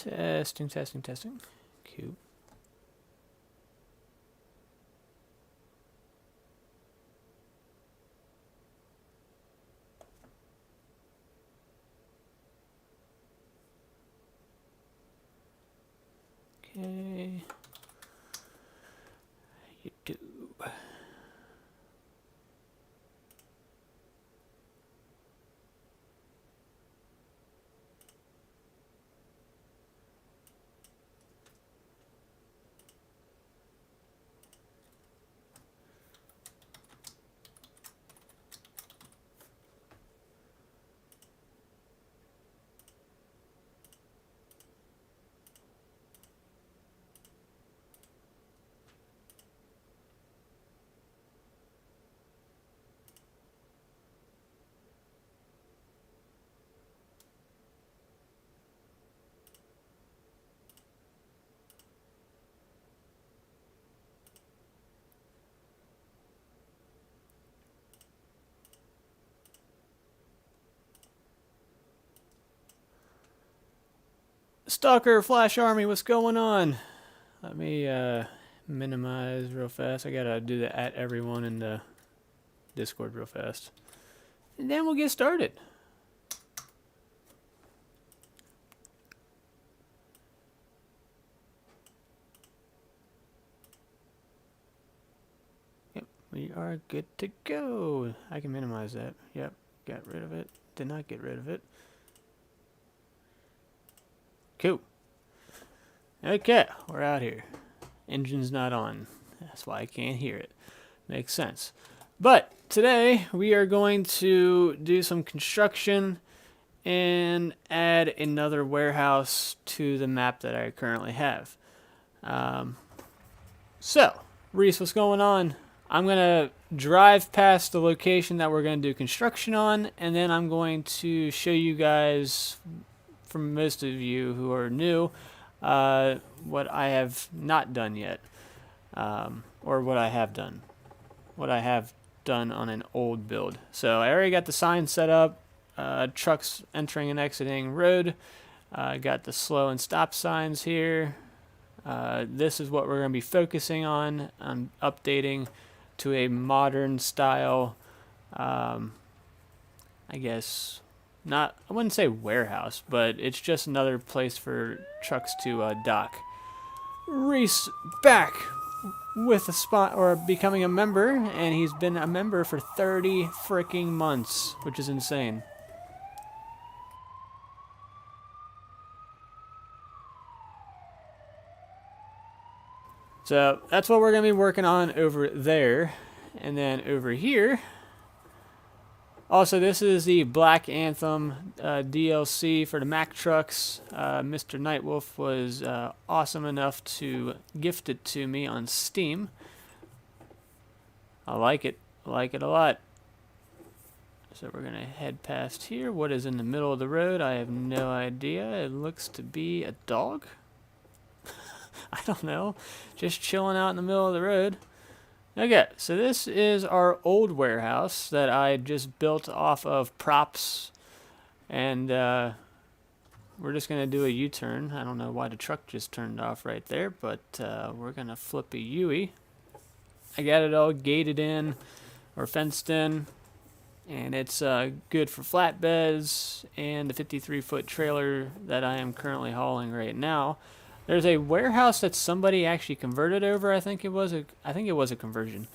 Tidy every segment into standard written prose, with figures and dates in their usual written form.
Testing, testing, testing. Cute. Okay. YouTube. Stalker, Flash Army, what's going on? Let me minimize real fast. I gotta do the at everyone in the Discord real fast. And then we'll get started. Yep, we are good to go. I can minimize that. Yep, got rid of it. Did not get rid of it. Cool. Okay, we're out here. Engine's not on. That's why I can't hear it. Makes sense. But today we are going to do some construction and add another warehouse to the map that I currently have. So, Reese, what's going on? I'm going to drive past the location that we're going to do construction on, and then I'm going to show you guys, for most of you who are new, what I have not done yet, or what I have done. What I have done on an old build. So I already got the sign set up, trucks entering and exiting road. Got the slow and stop signs here. This is what we're going to be focusing on. I'm updating to a modern style, I guess, I wouldn't say warehouse, but it's just another place for trucks to dock. Reese back with a spot, or becoming a member, and he's been a member for 30 freaking months, which is insane. So that's what we're going to be working on over there. And then over here, also this is the Black Anthem DLC for the Mack trucks. Mr. Nightwolf was awesome enough to gift it to me on Steam. I like it. I like it a lot. So we're going to head past here. What is in the middle of the road? I have no idea. It looks to be a dog. I don't know. Just chilling out in the middle of the road. Okay, so this is our old warehouse that I just built off of props. And we're just going to do a U-turn. I don't know why the truck just turned off right there, but we're going to flip a U-ey. I got it all gated in or fenced in. And it's good for flatbeds and the 53-foot trailer that I am currently hauling right now. There's a warehouse that somebody actually converted over. I think it was a conversion.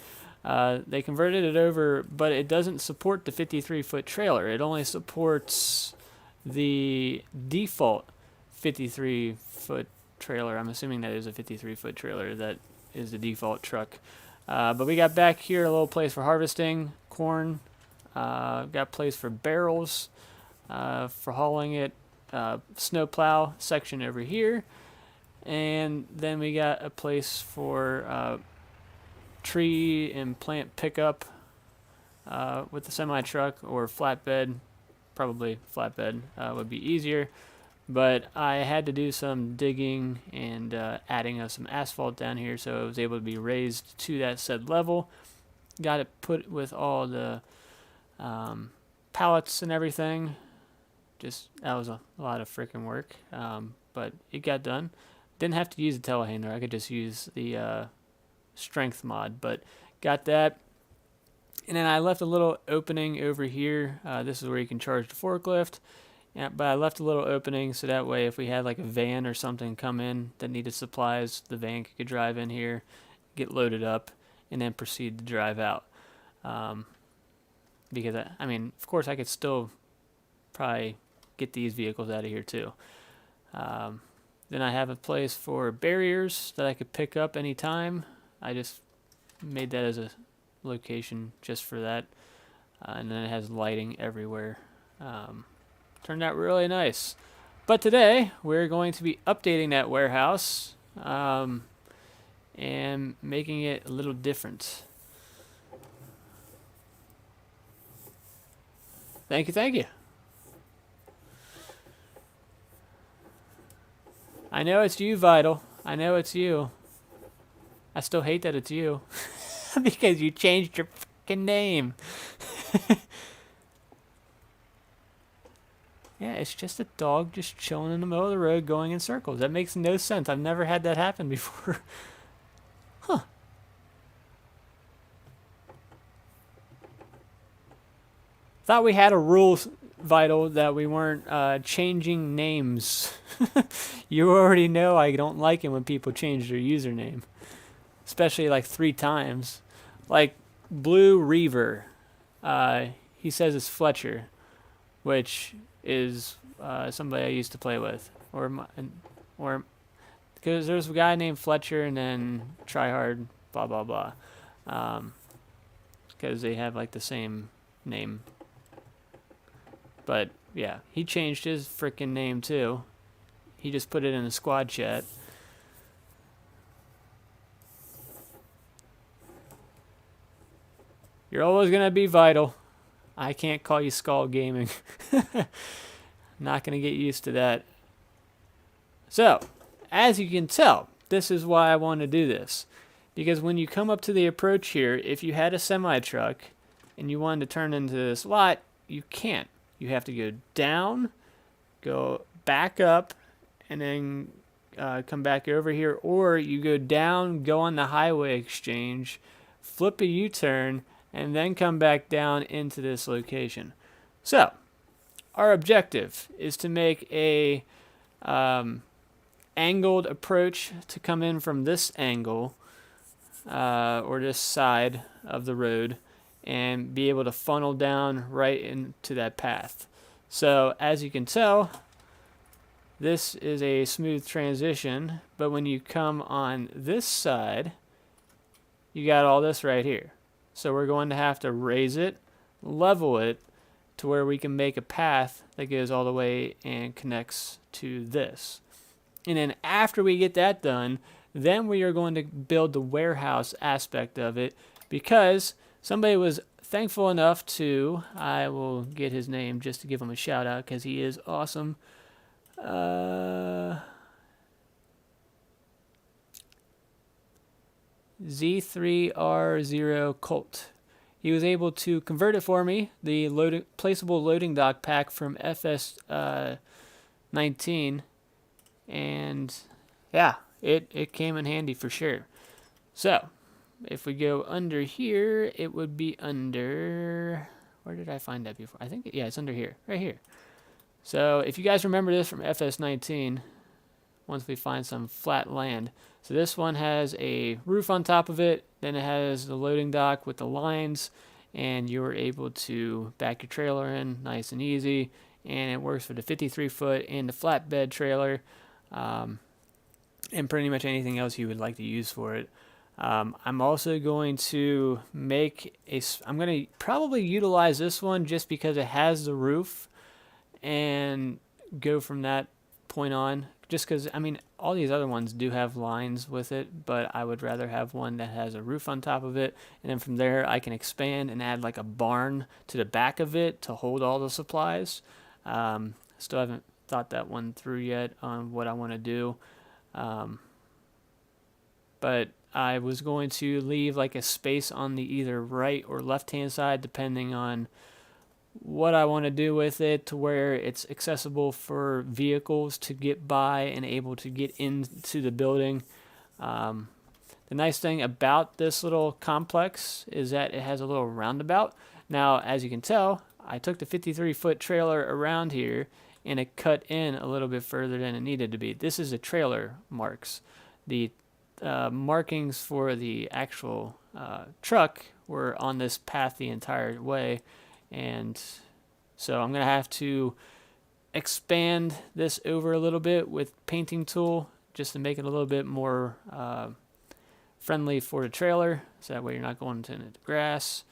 They converted it over, but it doesn't support the 53-foot trailer. It only supports the default 53-foot trailer. I'm assuming that is a 53-foot trailer. That is the default truck. But we got back here a little place for harvesting corn. Got a place for barrels for hauling it. Snowplow section over here. And then we got a place for tree and plant pickup with the semi-truck or flatbed. Probably flatbed would be easier. But I had to do some digging and adding of some asphalt down here, so it was able to be raised to that said level. Got it put with all the pallets and everything. That was a lot of freaking work. but it got done. Didn't have to use a telehandler. I could just use the strength mod, but got that. And then I left a little opening over here. This is where you can charge the forklift. Yeah, but I left a little opening so that way if we had like a van or something come in that needed supplies, the van could drive in here, get loaded up, and then proceed to drive out. Because, I mean, of course I could still probably get these vehicles out of here too. Then I have a place for barriers that I could pick up anytime. I just made that as a location just for that. And then it has lighting everywhere. Turned out really nice. But today we're going to be updating that warehouse and making it a little different. Thank you, thank you. I know it's you, Vital. I know it's you. I still hate that it's you. Because you changed your fucking name. Yeah, it's just a dog just chilling in the middle of the road going in circles. That makes no sense. I've never had that happen before. Huh. Thought we had a rule, Vital, that we weren't changing names. You already know I don't like it when people change their username. Especially like 3 times. Like Blue Reaver. He says it's Fletcher. Which is somebody I used to play with. Or because there's a guy named Fletcher and then Tryhard, blah, blah, blah. Because they have like the same name. But yeah, he changed his freaking name too. He just put it in the squad chat. You're always going to be Vital. I can't call you Skull Gaming. Not going to get used to that. So, as you can tell, this is why I want to do this. Because when you come up to the approach here, if you had a semi-truck and you wanted to turn into this lot, you can't. You have to go down, go back up, and then come back over here. Or you go down, go on the highway exchange, flip a U-turn, and then come back down into this location. So, our objective is to make a angled approach to come in from this angle or this side of the road and be able to funnel down right into that path. So, as you can tell, this is a smooth transition, but when you come on this side, you got all this right here. So we're going to have to raise it, level it, to where we can make a path that goes all the way and connects to this. And then after we get that done, then we are going to build the warehouse aspect of it, because somebody was thankful enough to, I will get his name just to give him a shout out because he is awesome. Z3R0 Colt. He was able to convert it for me, the placeable loading dock pack from FS19, and yeah, it came in handy for sure. So, if we go under here, it would be under, where did I find that before? I think, yeah, it's under here, right here. So, if you guys remember this from FS19, once we find some flat land. So this one has a roof on top of it, then it has the loading dock with the lines, and you're able to back your trailer in nice and easy, and it works for the 53 foot and the flatbed trailer, and pretty much anything else you would like to use for it. I'm also going to I'm going to probably utilize this one just because it has the roof, and go from that point on. Just because, I mean, all these other ones do have lines with it, but I would rather have one that has a roof on top of it, and then from there I can expand and add like a barn to the back of it to hold all the supplies. Still haven't thought that one through yet on what I want to do. But I was going to leave like a space on the either right or left hand side depending on what I want to do with it to where it's accessible for vehicles to get by and able to get into the building. The nice thing about this little complex is that it has a little roundabout. Now, as you can tell, I took the 53-foot trailer around here and it cut in a little bit further than it needed to be. This is the trailer marks. The markings for the actual truck were on this path the entire way, and so I'm going to have to expand this over a little bit with painting tool just to make it a little bit more friendly for the trailer, so that way you're not going into the grass.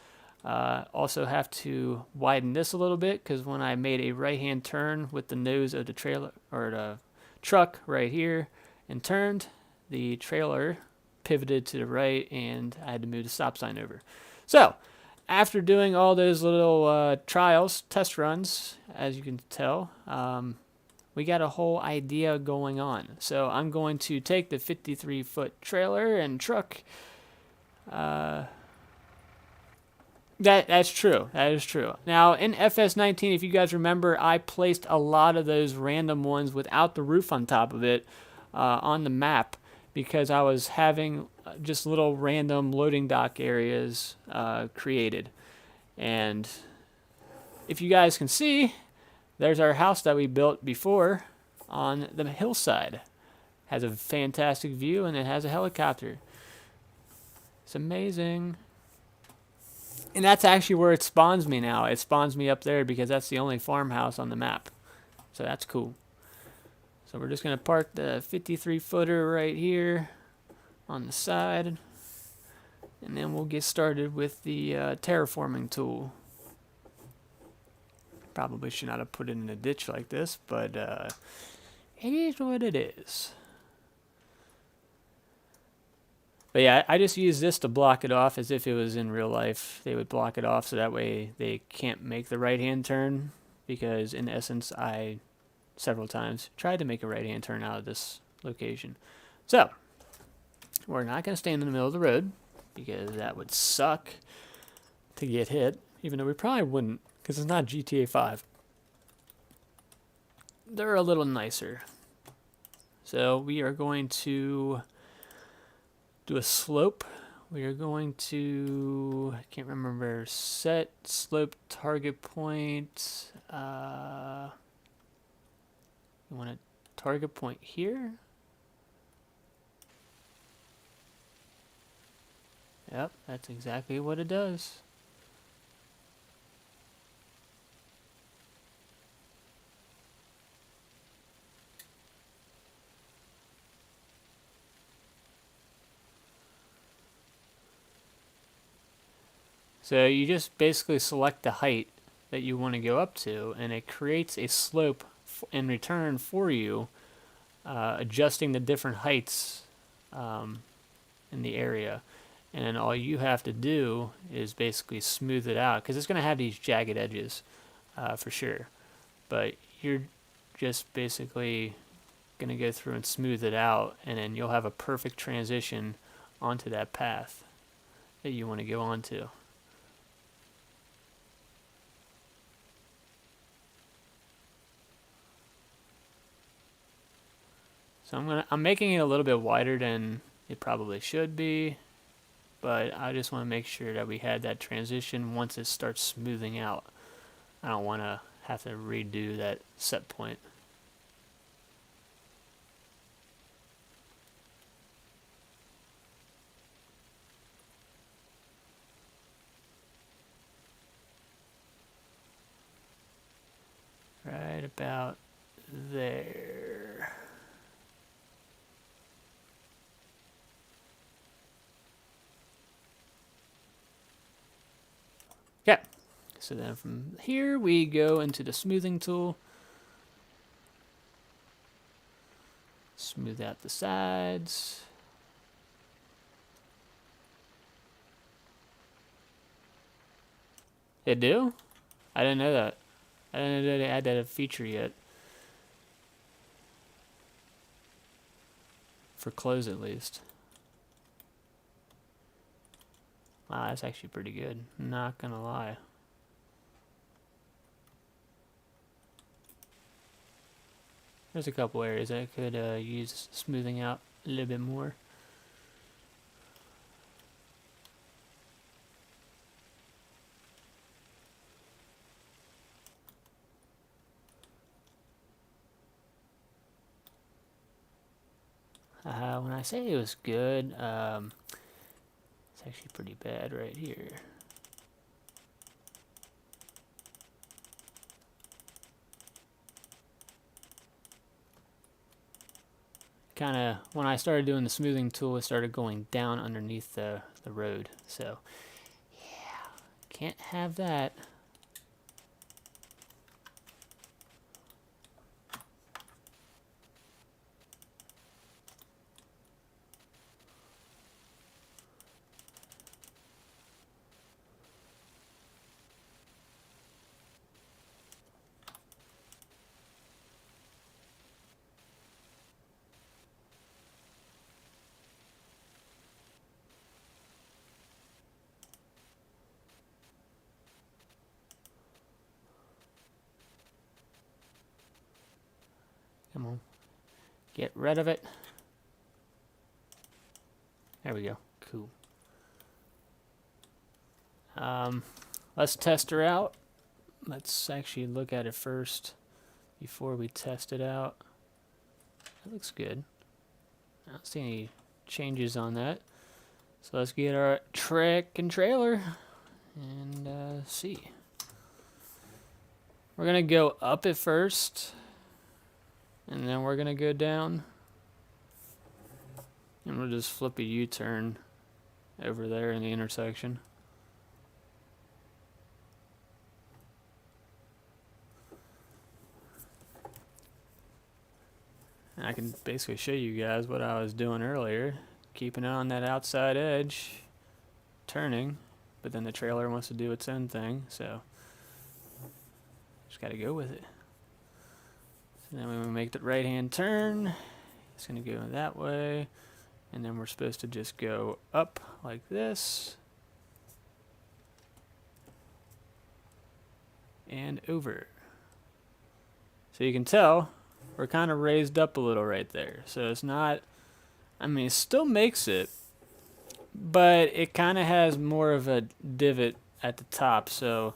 Also have to widen this a little bit because when I made a right-hand turn with the nose of the trailer or the truck right here and turned, the trailer pivoted to the right and I had to move the stop sign over. So after doing all those little trials, test runs, as you can tell, we got a whole idea going on. So I'm going to take the 53-foot trailer and truck. That's true. That is true. Now, in FS19, if you guys remember, I placed a lot of those random ones without the roof on top of it on the map because I was having just little random loading dock areas created. And if you guys can see, there's our house that we built before on the hillside. Has a fantastic view and it has a helicopter. It's amazing. And that's actually where it spawns me now. It spawns me up there because that's the only farmhouse on the map. So that's cool. So we're just going to park the 53-footer right here on the side. And then we'll get started with the terraforming tool. Probably should not have put it in a ditch like this, but it is what it is. But yeah, I just use this to block it off as if it was in real life. They would block it off so that way they can't make the right-hand turn, because in essence I several times tried to make a right-hand turn out of this location. So we're not going to stand in the middle of the road because that would suck to get hit, even though we probably wouldn't because it's not GTA 5. They're a little nicer. So we are going to do a slope. We are going to, I can't remember, set slope target point. You want a target point here? Yep, that's exactly what it does. So you just basically select the height that you want to go up to, and it creates a slope in return for you, adjusting the different heights in the area. And then all you have to do is basically smooth it out, because it's going to have these jagged edges for sure. But you're just basically going to go through and smooth it out, and then you'll have a perfect transition onto that path that you want to go onto. So I'm making it a little bit wider than it probably should be, but I just want to make sure that we had that transition once it starts smoothing out. I don't want to have to redo that set point. Right about there. Okay, so then from here we go into the smoothing tool. Smooth out the sides. It do? I didn't know that. I didn't know they had that feature yet. For clothes at least. Wow, that's actually pretty good. Not gonna lie. There's a couple areas I could use smoothing out a little bit more. When I say it was good, it's actually pretty bad right here. Kind of, when I started doing the smoothing tool, it started going down underneath the road. So, yeah, can't have that. Come on. Get rid of it. There we go. Cool. Let's test her out. Let's actually look at it first before we test it out. That looks good. I don't see any changes on that. So let's get our truck and trailer and see. We're going to go up at first. And then we're going to go down. And we'll just flip a U-turn over there in the intersection. And I can basically show you guys what I was doing earlier. Keeping it on that outside edge. Turning. But then the trailer wants to do its own thing. So just got to go with it. Then when we make the right hand turn, it's going to go that way, and then we're supposed to just go up like this and over. So you can tell we're kind of raised up a little right there. So it's not, I mean, it still makes it, but it kind of has more of a divot at the top, so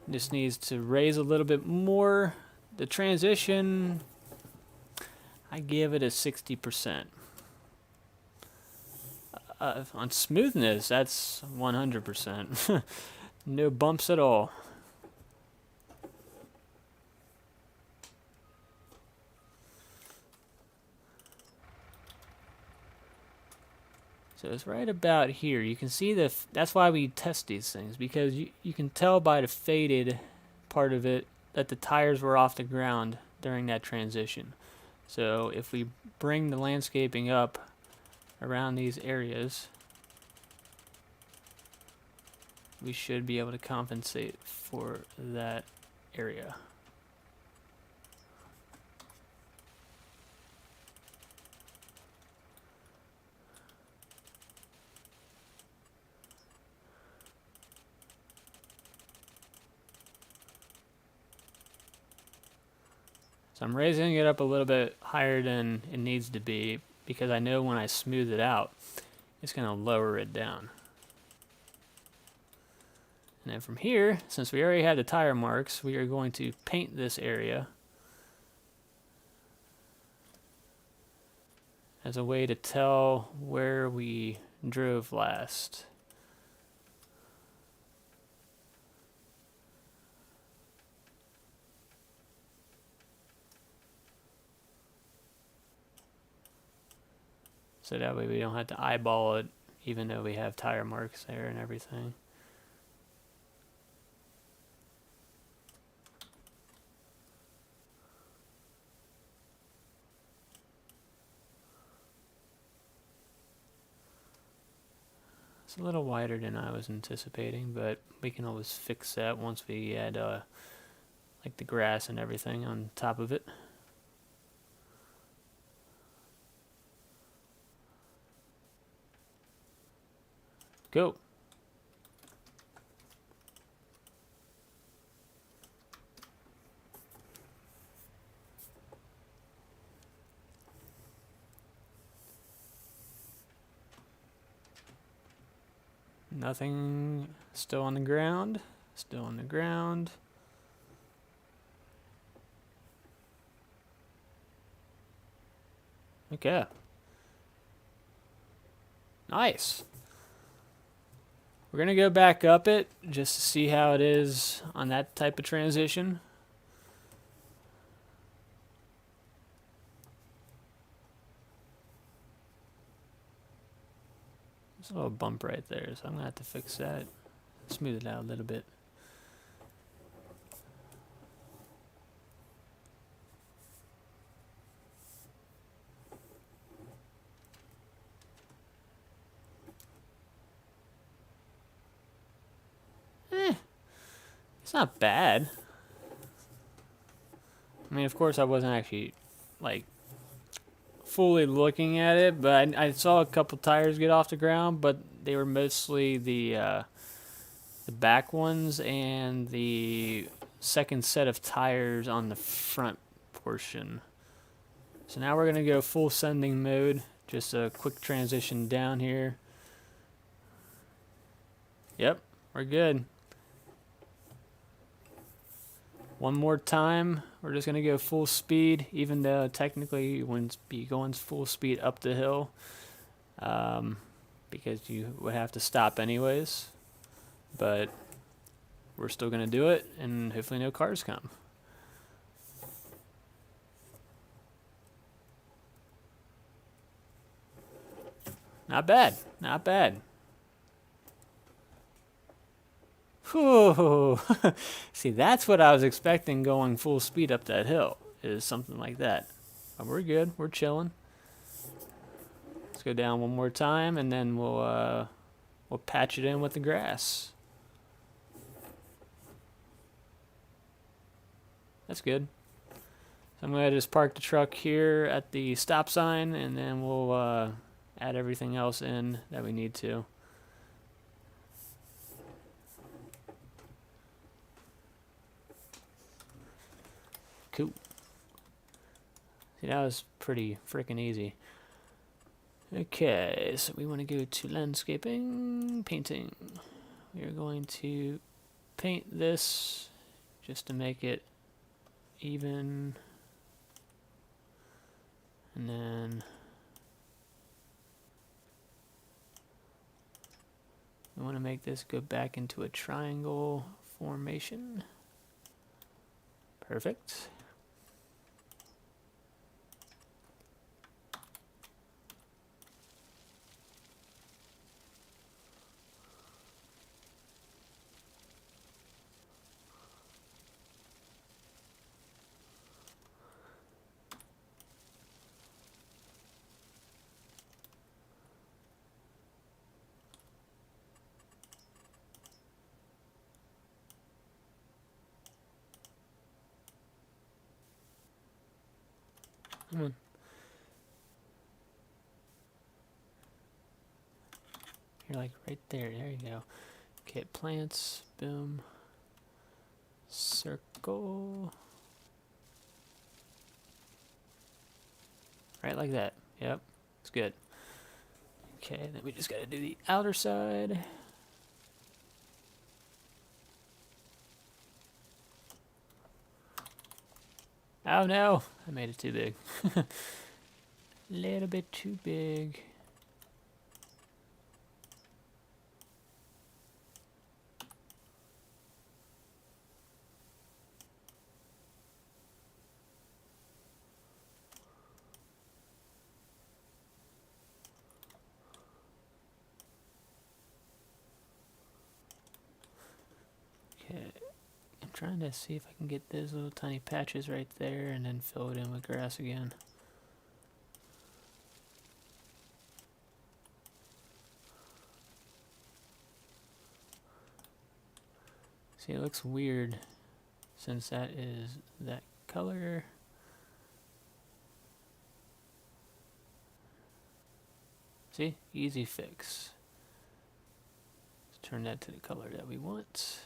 it just needs to raise a little bit more. The transition, I give it a 60%. On smoothness, that's 100%. No bumps at all. So it's right about here. You can see that's why we test these things, because you can tell by the faded part of it that the tires were off the ground during that transition. So if we bring the landscaping up around these areas, we should be able to compensate for that area. So I'm raising it up a little bit higher than it needs to be, because I know when I smooth it out, it's going to lower it down. And then from here, since we already had the tire marks, we are going to paint this area as a way to tell where we drove last. So that way we don't have to eyeball it, even though we have tire marks there and everything. It's a little wider than I was anticipating, but we can always fix that once we add like the grass and everything on top of it. Go. Nothing. Still on the ground. Still on the ground. Okay. Nice. We're going to go back up it just to see how it is on that type of transition. There's a little bump right there, so I'm going to have to fix that. Smooth it out a little bit. It's not bad. I mean, of course, I wasn't actually, like, fully looking at it, but I saw a couple tires get off the ground, but they were mostly the back ones and the second set of tires on the front portion. So now we're going to go full sending mode. Just a quick transition down here. Yep, we're good. One more time, we're just going to go full speed, even though technically you wouldn't be going full speed up the hill, because you would have to stop anyways. But we're still going to do it, and hopefully no cars come. Not bad, not bad. Whew. See, that's what I was expecting going full speed up that hill, is something like that. But we're good, we're chilling. Let's go down one more time, and then we'll patch it in with the grass. That's good. So I'm going to just park the truck here at the stop sign, and then we'll add everything else in that we need to. Cool. See, that was pretty freaking easy. Okay, so we want to go to landscaping, painting. We are going to paint this just to make it even. And then we want to make this go back into a triangle formation. Perfect. Come on. You're like right there. There you go. Okay, plants. Boom. Circle. Right like that. Yep. It's good. Okay, then we just got to do the outer side. Oh no, I made it too big. Little bit too big. Okay. I'm trying to see if I can get those little tiny patches right there and then fill it in with grass again. See, it looks weird since that is that color. See? Easy fix. Let's turn that to the color that we want.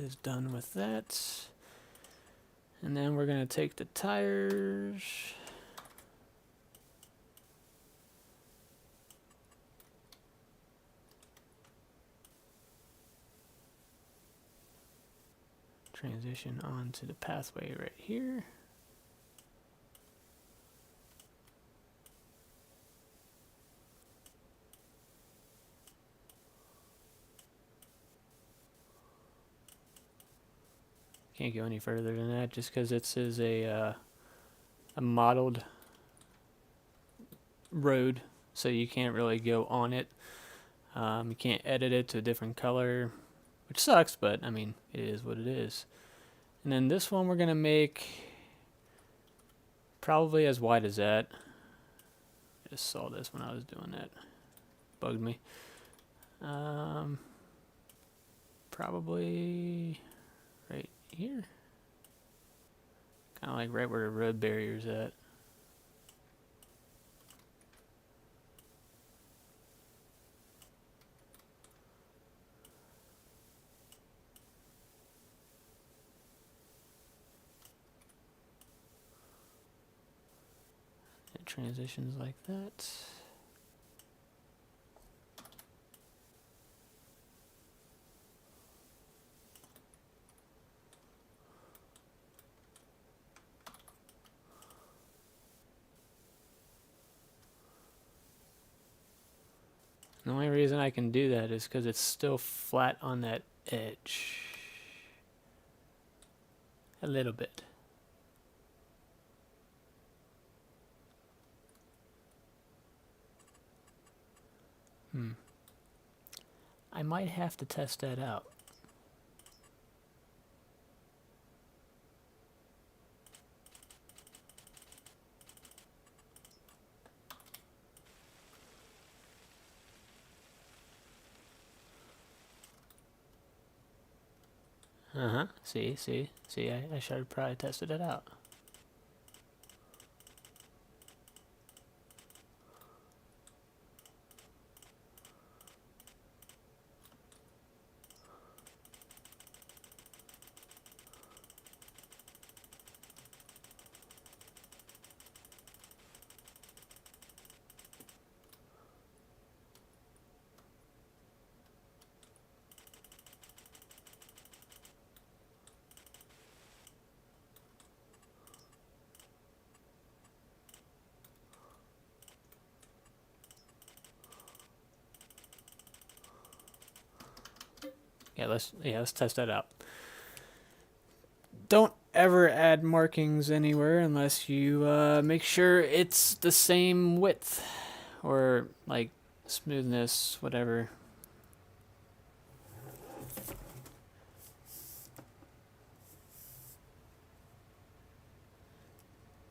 is done with that. And then we're going to take the tires. Transition onto the pathway right here. Can't go any further than that just because this is a modeled road, so you can't really go on it. You can't edit it to a different color, which sucks, but I mean, it is what it is. And then this one we're gonna make probably as wide as that. I just saw this when I was doing that. Bugged me. Probably right here. Kind of like right where the road barrier's at. It transitions like that. The only reason I can do that is because it's still flat on that edge. A little bit. I might have to test that out. See, I should have probably tested it out. Let's test that out. Don't ever add markings anywhere unless you make sure it's the same width or like smoothness, whatever.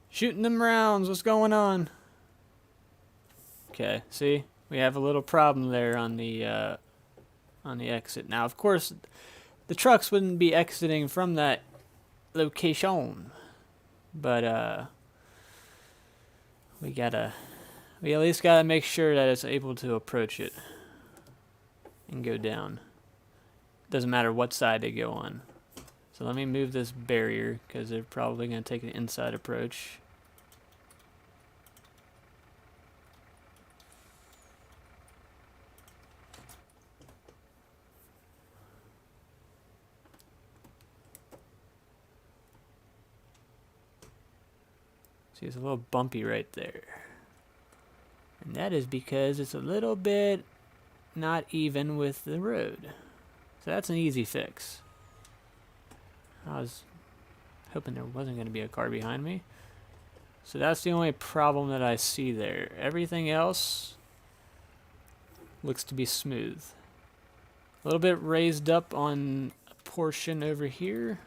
Shooting them rounds, what's going on? Okay, see, we have a little problem there on the exit. Now, of course, the trucks wouldn't be exiting from that location, but we at least gotta make sure that it's able to approach it and go down. Doesn't matter what side they go on. So let me move this barrier because they're probably gonna take the inside approach. See, it's a little bumpy right there. And that is because it's a little bit not even with the road. So that's an easy fix. I was hoping there wasn't going to be a car behind me. So that's the only problem that I see there. Everything else looks to be smooth. A little bit raised up on a portion over here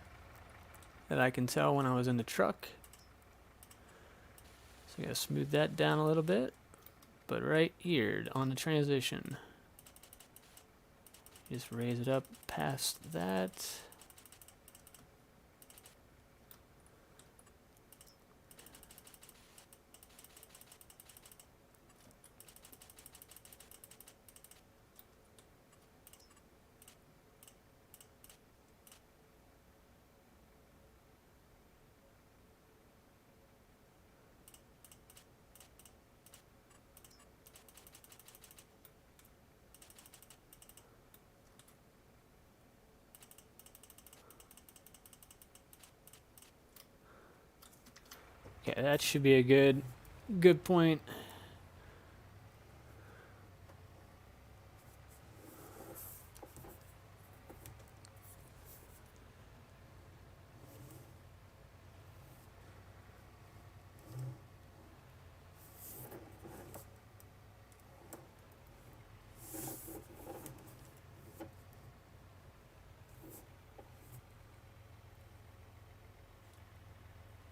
that I can tell when I was in the truck. So I gotta smooth that down a little bit. But right here on the transition, just raise it up past that. Okay, that should be a good point.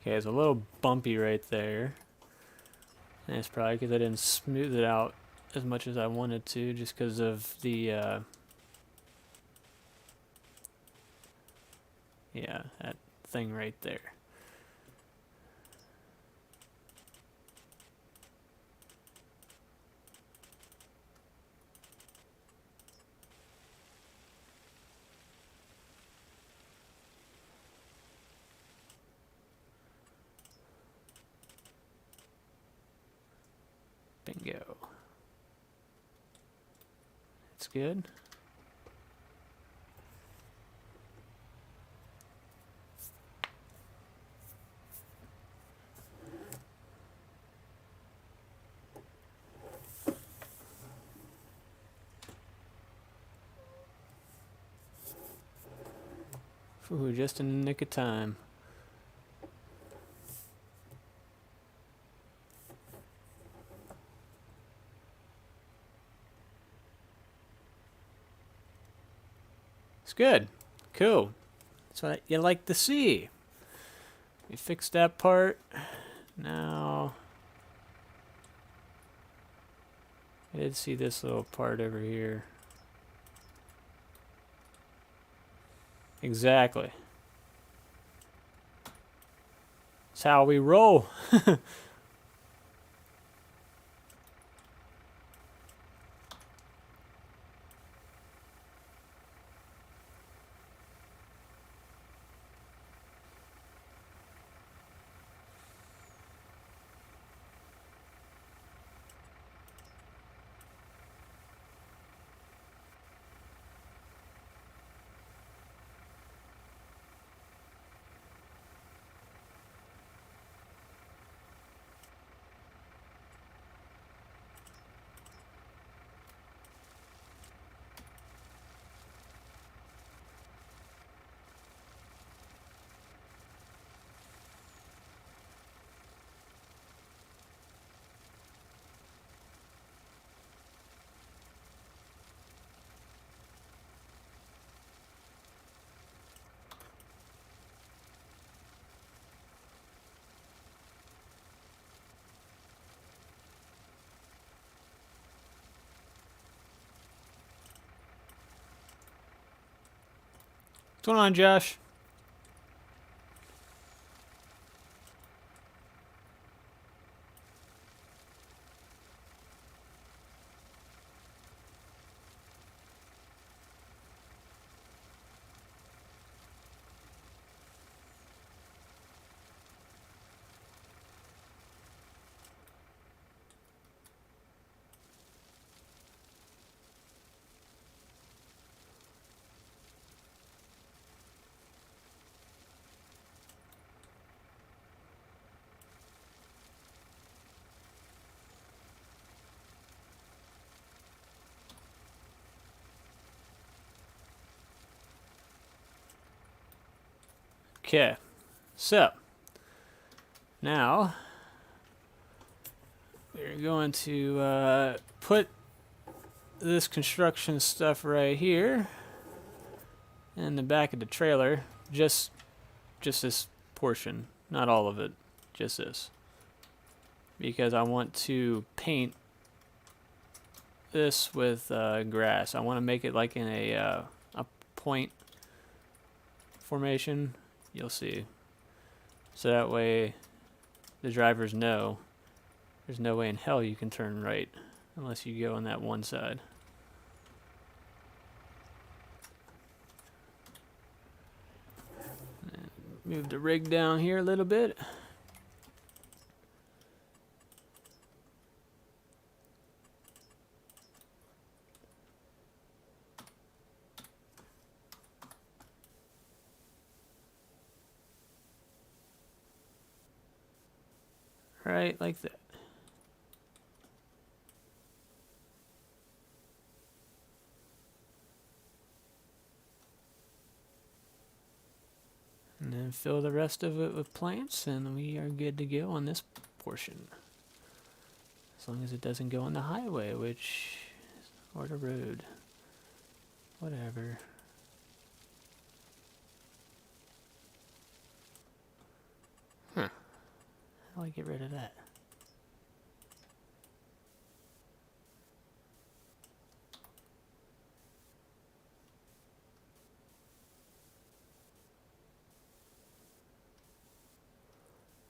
Okay, it's a little bumpy right there. And it's probably because I didn't smooth it out as much as I wanted to, just because of the, yeah, that thing right there. Bingo. It's good. Ooh, just in the nick of time. It's good. Cool. That's what you like to see. We fixed that part. Now, I did see this little part over here. Exactly. That's how we roll. What's going on, Josh? Okay, so now we're going to put this construction stuff right here in the back of the trailer. Just this portion, not all of it, just this, because I want to paint this with grass. I want to make it like in a point formation. You'll see. So that way the drivers know there's no way in hell you can turn right unless you go on that one side. And move the rig down here a little bit. Right like that. And then fill the rest of it with plants, and we are good to go on this portion. As long as it doesn't go on the highway, or the road. Whatever. Huh. How do I get rid of that?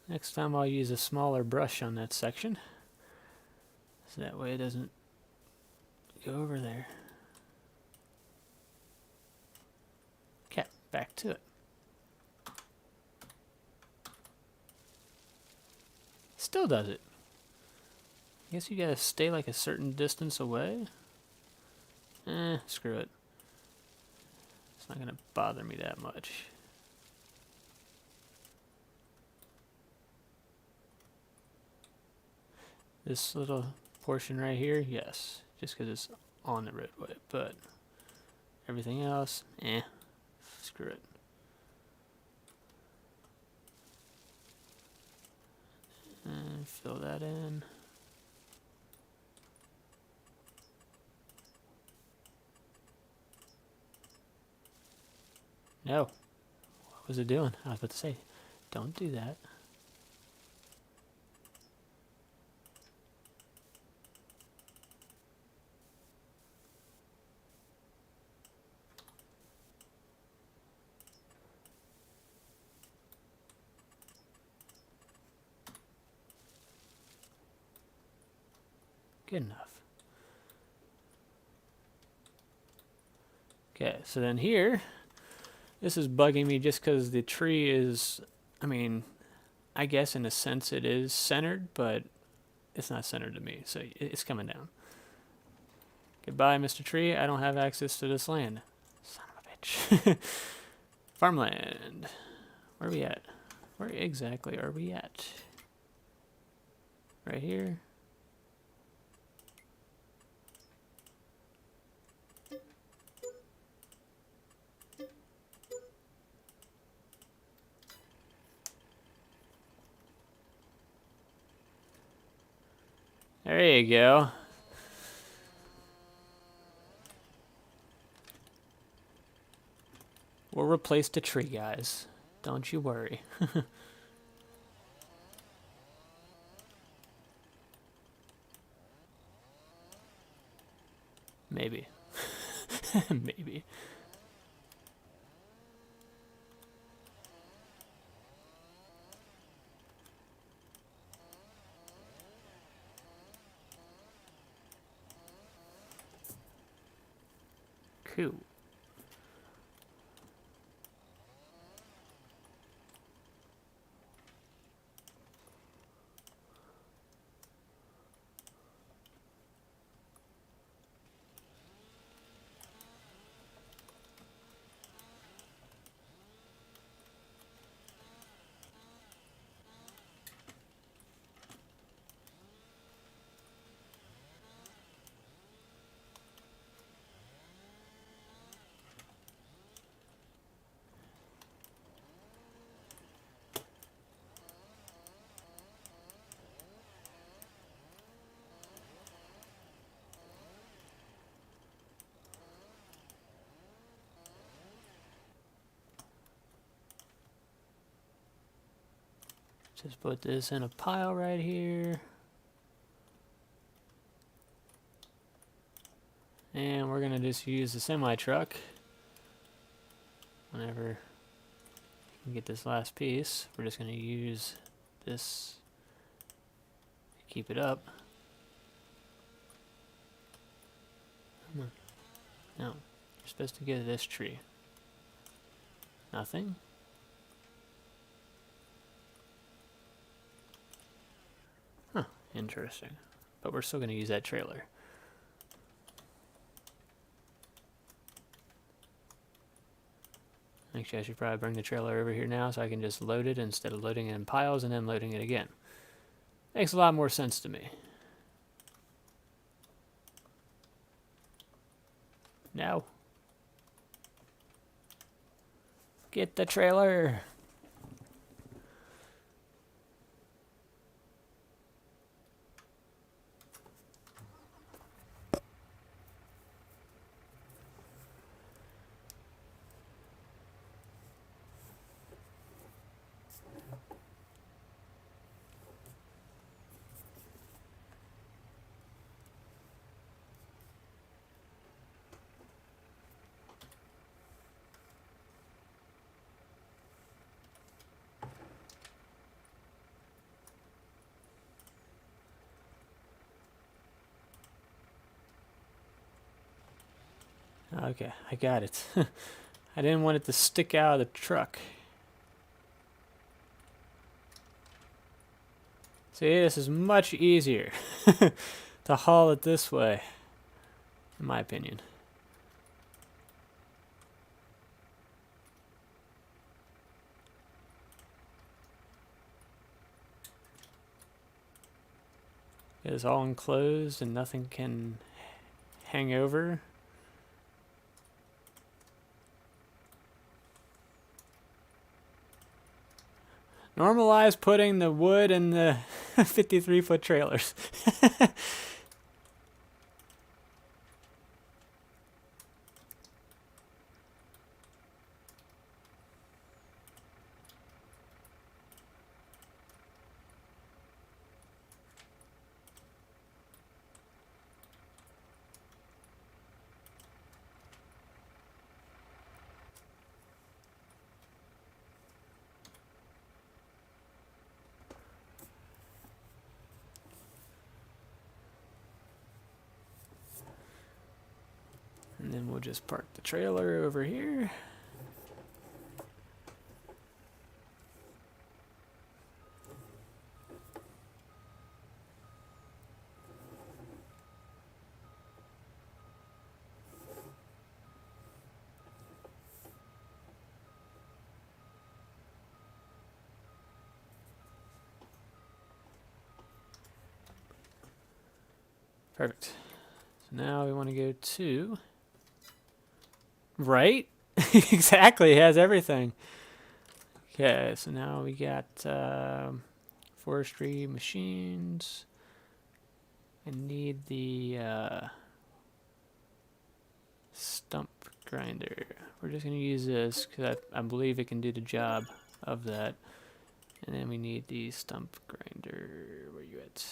Next time I'll use a smaller brush on that section, so that way it doesn't go over there. Okay, back to it. Still does it. I guess you gotta stay like a certain distance away. Screw it. It's not gonna bother me that much. This little portion right here, yes, just because it's on the roadway, but everything else, screw it. And fill that in. No. What was it doing? I was about to say, don't do that. Good enough. Okay, so then here, this is bugging me just because the tree is, I mean, I guess in a sense it is centered, but it's not centered to me, so it's coming down. Goodbye, Mr. Tree. I don't have access to this land. Son of a bitch. Farmland. Where are we at? Where exactly are we at? Right here. There you go. We'll replace the tree, guys. Don't you worry. Maybe. Maybe. Cool. Just put this in a pile right here. And we're gonna just use the semi-truck whenever we get this last piece. We're just gonna use this to keep it up. Come on. No, you're supposed to go to this tree. Nothing? Huh, interesting. But we're still gonna use that trailer. Actually, I should probably bring the trailer over here now so I can just load it instead of loading it in piles and then loading it again. Makes a lot more sense to me. No. Get the trailer. Okay, I got it. I didn't want it to stick out of the truck. See, this is much easier to haul it this way, in my opinion. It's all enclosed and nothing can hang over. Normalize putting the wood in the 53-foot trailers. And then we'll just park the trailer over here. Perfect. So now we want to go to... Right? Exactly, it has everything. Okay, so now we got Forestry Machines. I need the Stump Grinder. We're just going to use this because I believe it can do the job of that. And then we need the Stump Grinder. Where you at?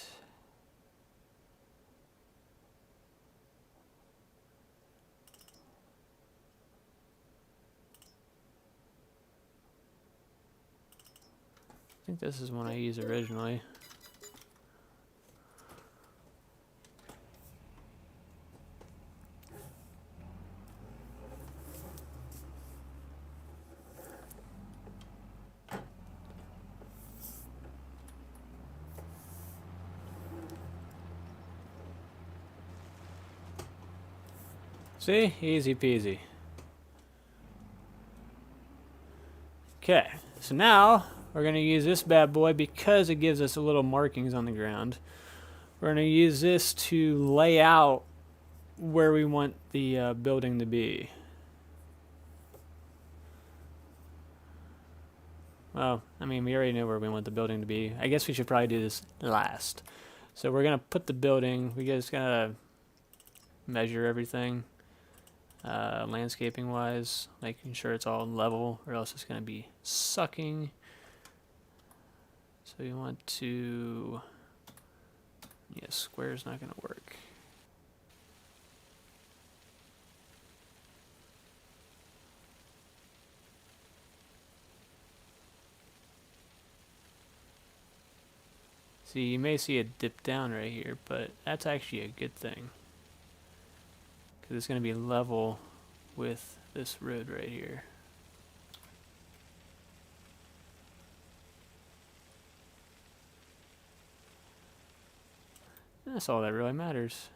I think this is one I used originally. See? Easy peasy. Okay, so now we're going to use this bad boy because it gives us a little markings on the ground. We're going to use this to lay out where we want the building to be. Well, I mean, we already know where we want the building to be. I guess we should probably do this last. So we're going to put the building, we just got to measure everything. Landscaping wise, making sure it's all level or else it's going to be sucking. So we want to, yeah, square's not going to work. See, you may see it dip down right here, but that's actually a good thing. Because it's going to be level with this road right here. That's all that really matters.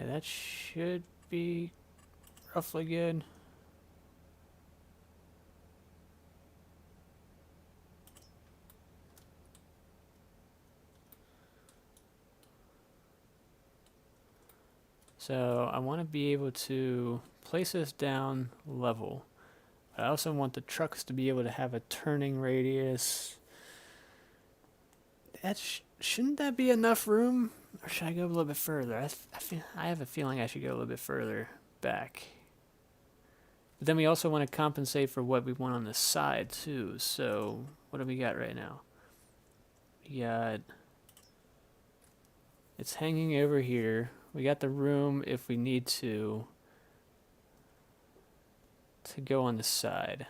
Okay, that should be roughly good. So I want to be able to place this down level. But I also want the trucks to be able to have a turning radius. That shouldn't that be enough room? Or should I go a little bit further? I have a feeling I should go a little bit further back. But then we also want to compensate for what we want on the side too. So what do we got right now? We got, it's hanging over here. We got the room if we need to go on the side,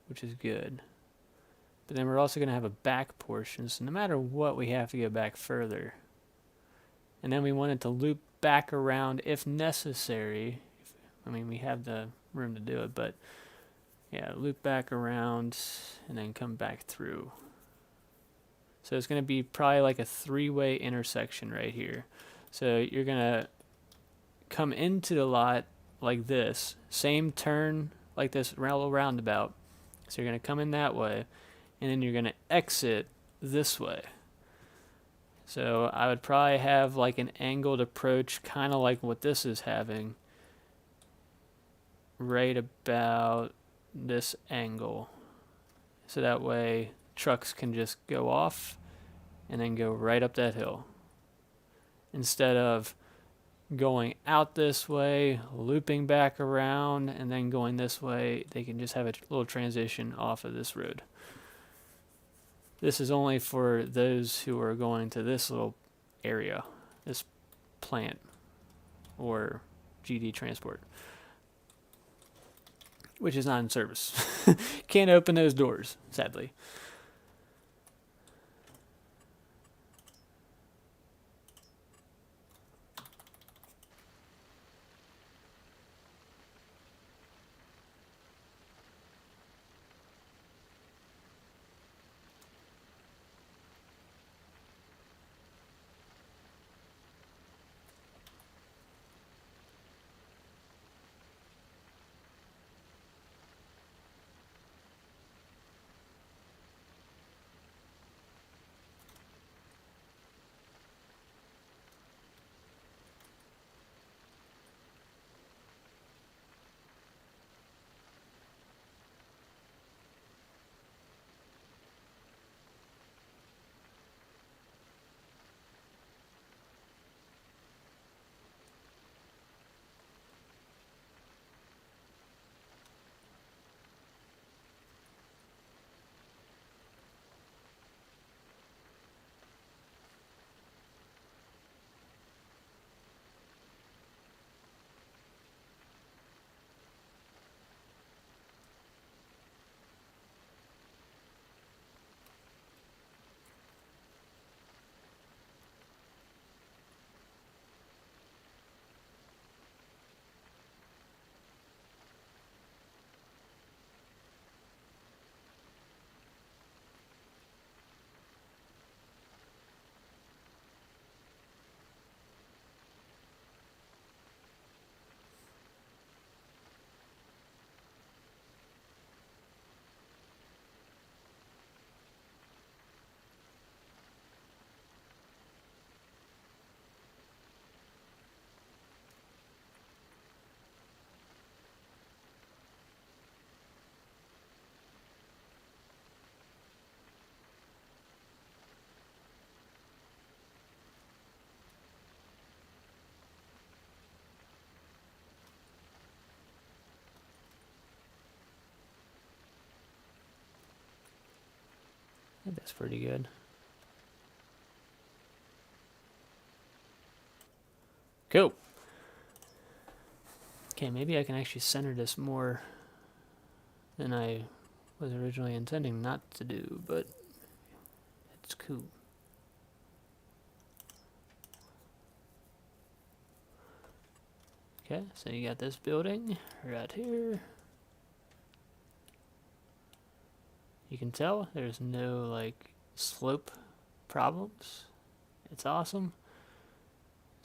which is good. But then we're also going to have a back portion, so no matter what, we have to go back further. And then we want it to loop back around if necessary. I mean, we have the room to do it, but yeah, loop back around and then come back through. So it's going to be probably like a three-way intersection right here. So you're going to come into the lot like this, same turn like this little roundabout. So you're going to come in that way, and then you're going to exit this way. So I would probably have like an angled approach, kind of like what this is having, right about this angle. So that way trucks can just go off and then go right up that hill. Instead of going out this way, looping back around, and then going this way, they can just have a little transition off of this road. This is only for those who are going to this little area, this plant, or GD transport, which is not in service. Can't open those doors, sadly. I think that's pretty good. Cool. Okay, maybe I can actually center this more than I was originally intending not to do, but it's cool. Okay, so you got this building right here. You can tell there's no like slope problems. It's awesome.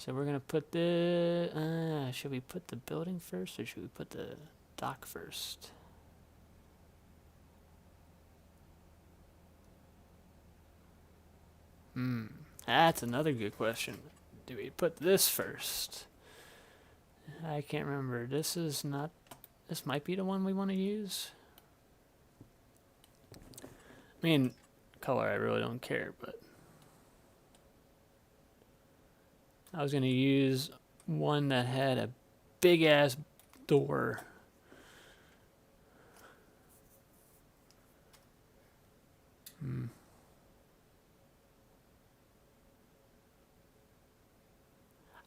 So we're gonna put the, should we put the building first or should we put the dock first? That's another good question. Do we put this first? I can't remember. This might be the one we want to use. I mean, color I really don't care, but I was going to use one that had a big ass door.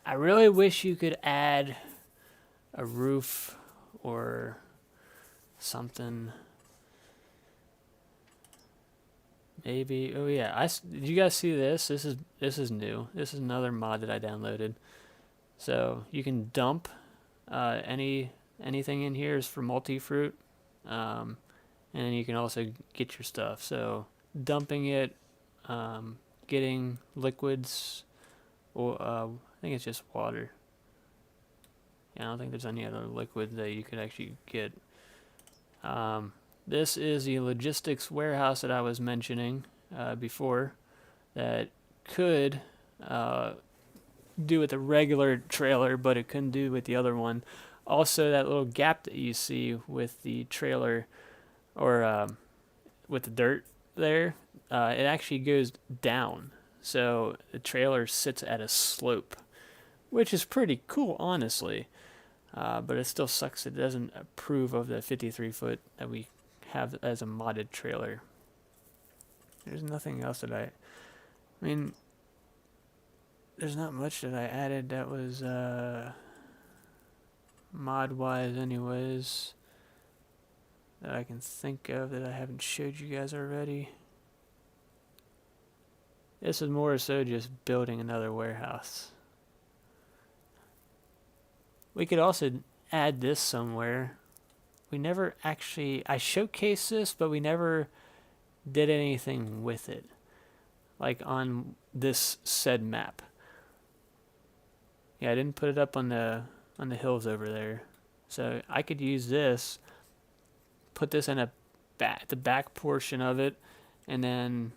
I really wish you could add a roof or something. Maybe. Oh yeah. Did you guys see this? This is new. This is another mod that I downloaded. So you can dump anything in here is for multi-fruit, and you can also get your stuff. So dumping it, getting liquids, or I think it's just water. Yeah, I don't think there's any other liquid that you could actually get. This is the logistics warehouse that I was mentioning before that could do with a regular trailer, but it couldn't do with the other one. Also, that little gap that you see with the trailer or with the dirt there, it actually goes down. So the trailer sits at a slope, which is pretty cool, honestly. But it still sucks. It doesn't approve of the 53 foot that we have as a modded trailer. There's nothing else that I mean, there's not much that I added that was mod wise anyways that I can think of that I haven't showed you guys already. This is more so just building another warehouse. We could also add this somewhere. We never actually, I showcased this, but we never did anything with it. Like on this said map. Yeah, I didn't put it up on the hills over there. So I could use this, put this in the back portion of it, and then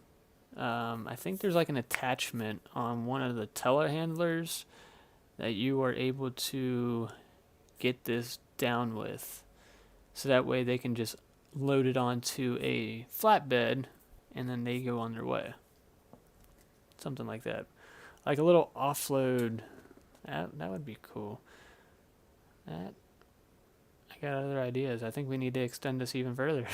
I think there's like an attachment on one of the telehandlers that you are able to get this down with. So that way they can just load it onto a flatbed and then they go on their way. Something like that. Like a little offload. That would be cool. I got other ideas. I think we need to extend this even further.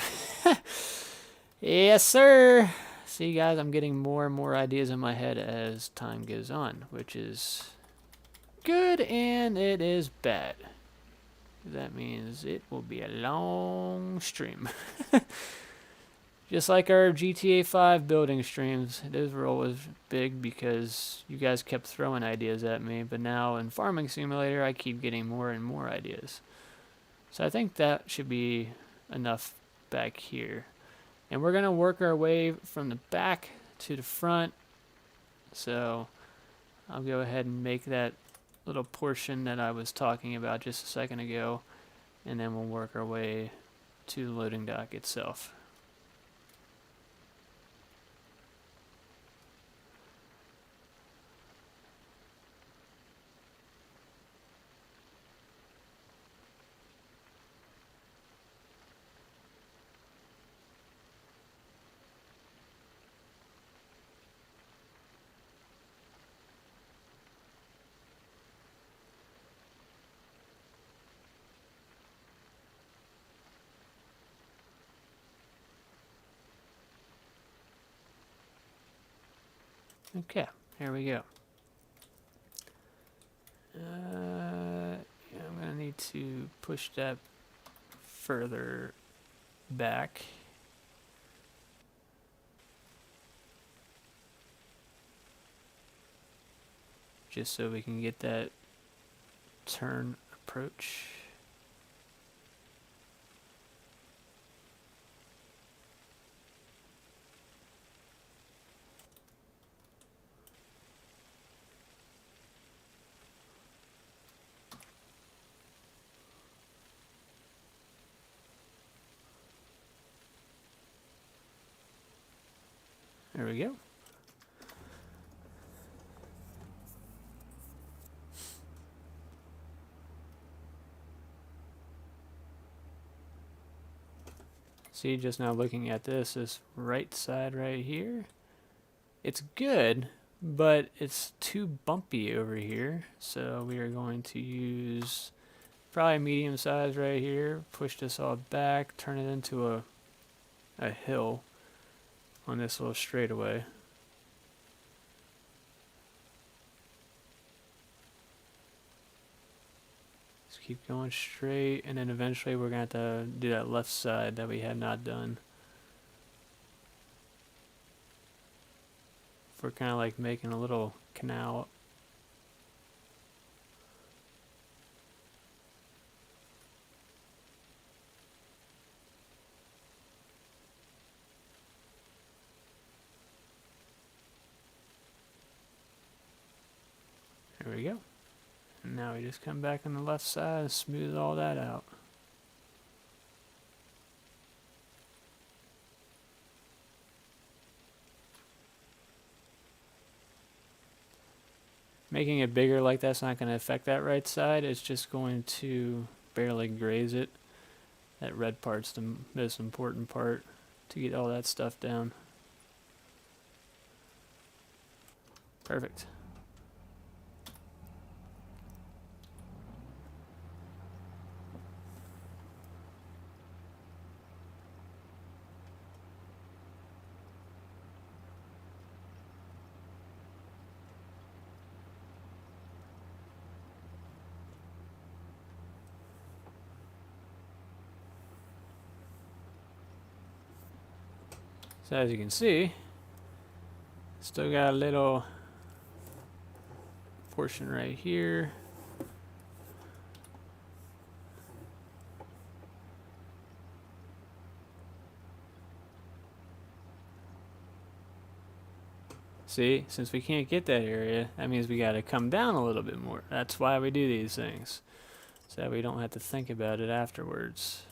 Yes, sir. See, guys, I'm getting more and more ideas in my head as time goes on, which is good and it is bad. That means it will be a long stream. Just like our GTA 5 building streams, those were always big because you guys kept throwing ideas at me, but now in Farming Simulator I keep getting more and more ideas. So I think that should be enough back here. And we're going to work our way from the back to the front. So I'll go ahead and make that little portion that I was talking about just a second ago, and then we'll work our way to the loading dock itself. Okay, here we go. Yeah, I'm going to need to push that further back. Just so we can get that turn approach. There we go. See, just now looking at this right side right here, it's good, but it's too bumpy over here. So we are going to use probably medium size right here, push this all back, turn it into a hill on this little straightaway. Just keep going straight, and then eventually we're going to have to do that left side that we had not done. We're kind of like making a little canal. There we go. And now we just come back on the left side and smooth all that out. Making it bigger like that's not going to affect that right side. It's just going to barely graze it. That red part's the most important part to get all that stuff down. Perfect. So as you can see, still got a little portion right here. See, since we can't get that area, that means we got to come down a little bit more. That's why we do these things, so that we don't have to think about it afterwards.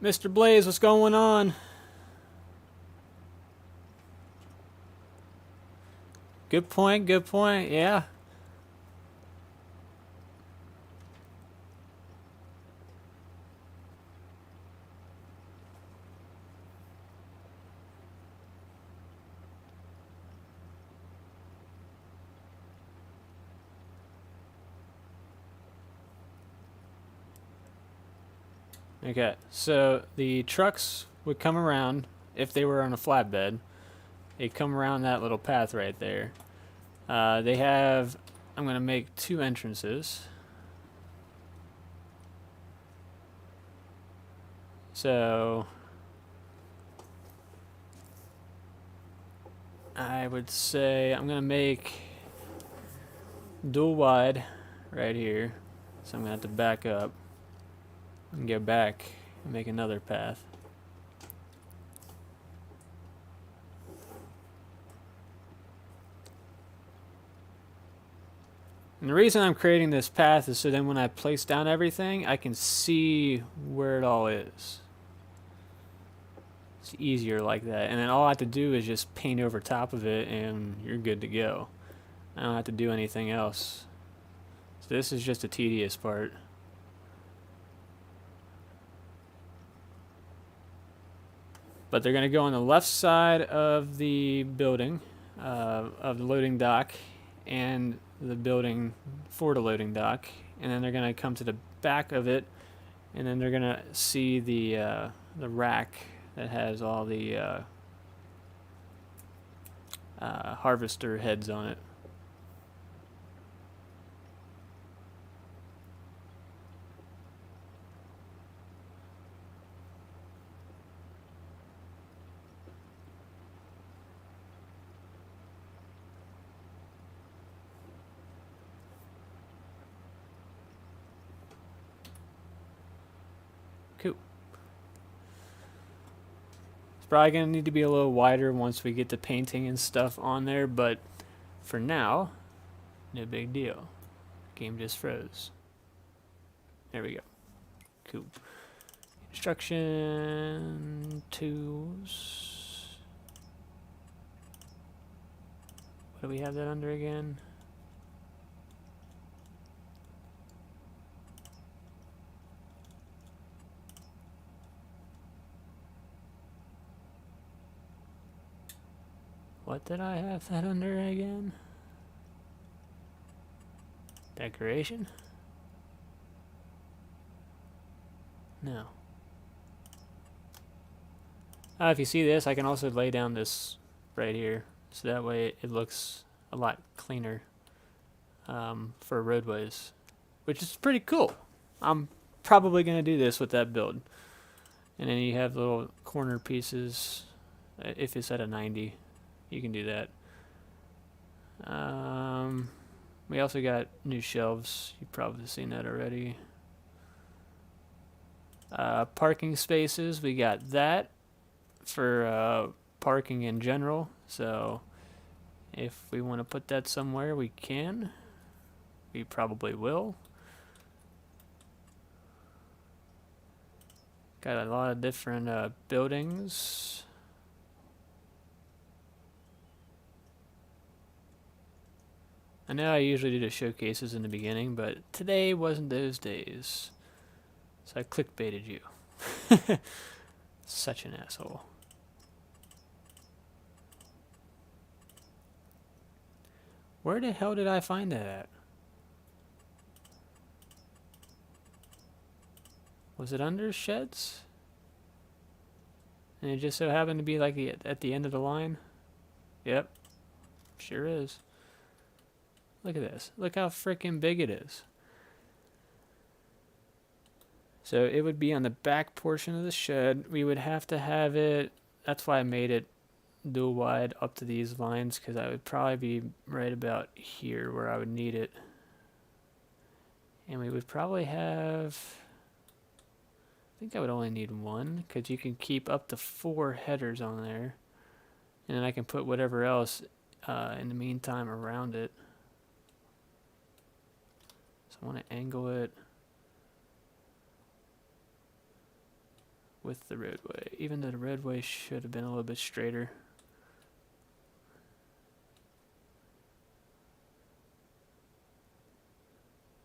Mr. Blaze, what's going on? Good point, yeah. Okay, so the trucks would come around if they were on a flatbed. They'd come around that little path right there. They have, I'm going to make 2 entrances. So I would say I'm going to make dual wide right here. So I'm going to have to back up and go back and make another path. And the reason I'm creating this path is so then when I place down everything, I can see where it all is. It's easier like that. And then all I have to do is just paint over top of it and you're good to go. I don't have to do anything else. So this is just a tedious part. But they're going to go on the left side of the building, of the loading dock, and the building for the loading dock. And then they're going to come to the back of it, and then they're going to see the rack that has all the harvester heads on it. Cool. It's probably going to need to be a little wider once we get the painting and stuff on there, but for now, no big deal. Game just froze. There we go. Cool. Construction tools. What do we have that under again? What did I have that under again? Decoration? No. If you see this, I can also lay down this right here. So that way it looks a lot cleaner for roadways. Which is pretty cool. I'm probably going to do this with that build. And then you have little corner pieces. If it's at a 90, you can do that. We also got new shelves. You've probably seen that already. Parking spaces, we got that for parking in general. So if we want to put that somewhere, we can. We probably will. Got a lot of different buildings. I know I usually do the showcases in the beginning, but today wasn't those days. So I clickbaited you. Such an asshole. Where the hell did I find that at? Was it under sheds? And it just so happened to be like at the end of the line? Yep. Sure is. Look at this. Look how freaking big it is. So it would be on the back portion of the shed. We would have to have it, that's why I made it dual wide up to these lines, because I would probably be right about here where I would need it. And we would probably have, I think I would only need 1, because you can keep up to 4 headers on there. And then I can put whatever else in the meantime around it. So I want to angle it with the roadway, even though the roadway should have been a little bit straighter.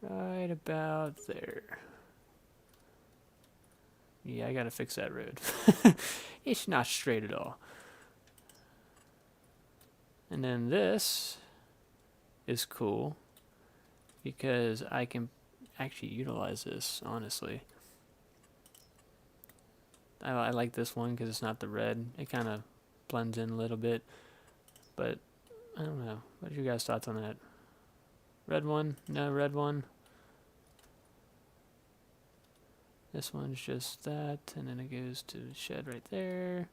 Right about there. Yeah, I gotta fix that road. It's not straight at all. And then this is cool because I can actually utilize this, honestly. I like this one because it's not the red. It kind of blends in a little bit. But, I don't know. What are your guys' thoughts on that? Red one? No, red one. This one's just that, and then it goes to the shed right there.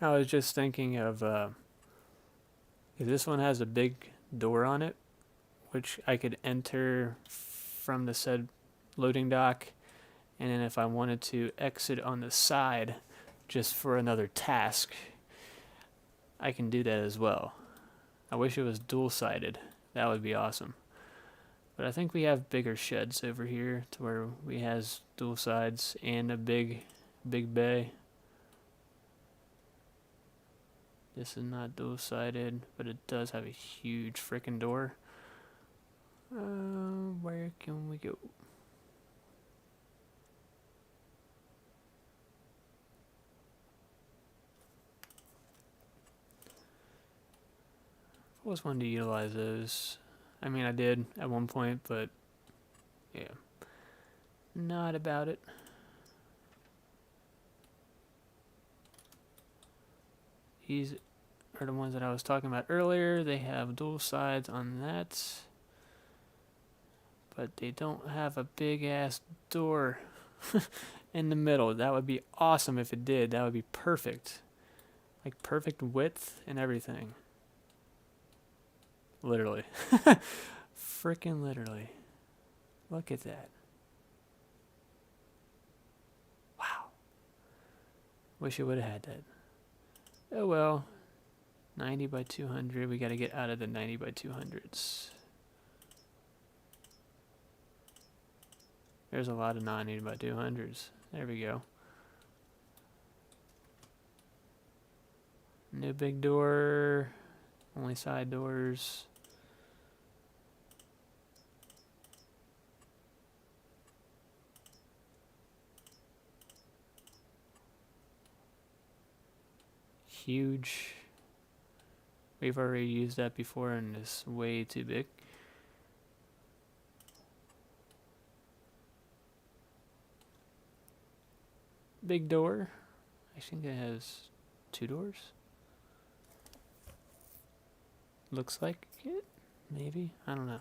I was just thinking of, this one has a big door on it, which I could enter from the said loading dock, and then if I wanted to exit on the side just for another task, I can do that as well. I wish it was dual-sided. That would be awesome. But I think we have bigger sheds over here to where we has dual sides and a big bay. This is not dual-sided, but it does have a huge freaking door. Where can we go? I always wanted to utilize those. I mean, I did at one point, but yeah, not about it. These are the ones that I was talking about earlier. They have dual sides on that, but they don't have a big ass door in the middle. That would be awesome if it did. That would be perfect. Like perfect width and everything. Literally. Freaking literally. Look at that. Wow. Wish it would have had that. Oh well. 90 by 200. We got to get out of the 90 by 200s. There's a lot of 90 by 200s. There we go. No big door. Only side doors. Huge. We've already used that before and it's way too big. Big door. I think it has 2 doors. Looks like it. Maybe. I don't know.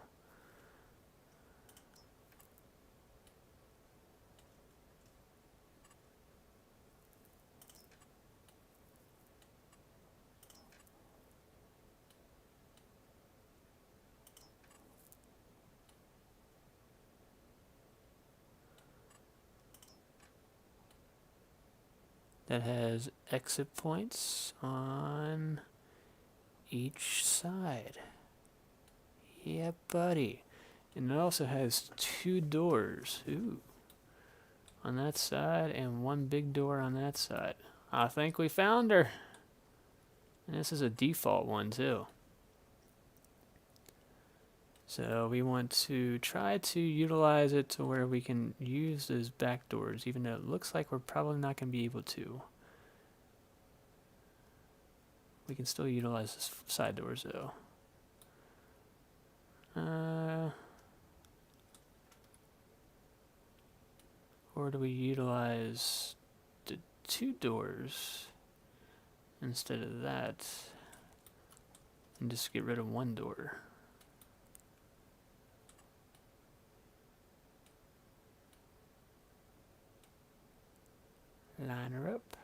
That has exit points on each side. Yeah, buddy. And it also has 2 doors. Ooh. On that side and 1 big door on that side. I think we found her. And this is a default one too. So we want to try to utilize it to where we can use those back doors, even though it looks like we're probably not going to be able to. We can still utilize the side doors though. Or do we utilize the 2 doors instead of that and just get rid of 1 door? Line her up.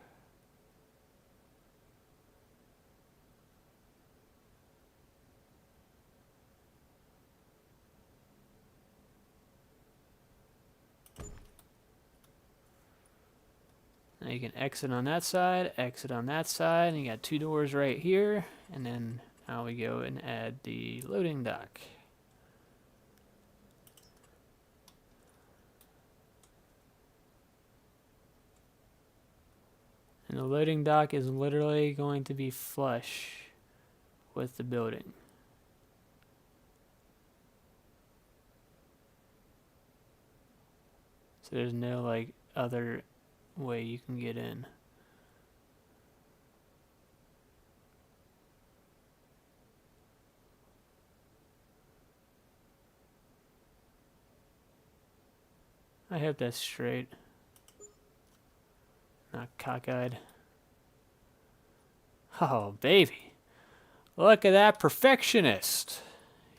Now you can exit on that side, exit on that side, and you got 2 doors right here. And then now we go and add the loading dock. And the loading dock is literally going to be flush with the building. So there's no like other way you can get in. I hope that's straight. Not cockeyed. Oh, baby. Look at that perfectionist.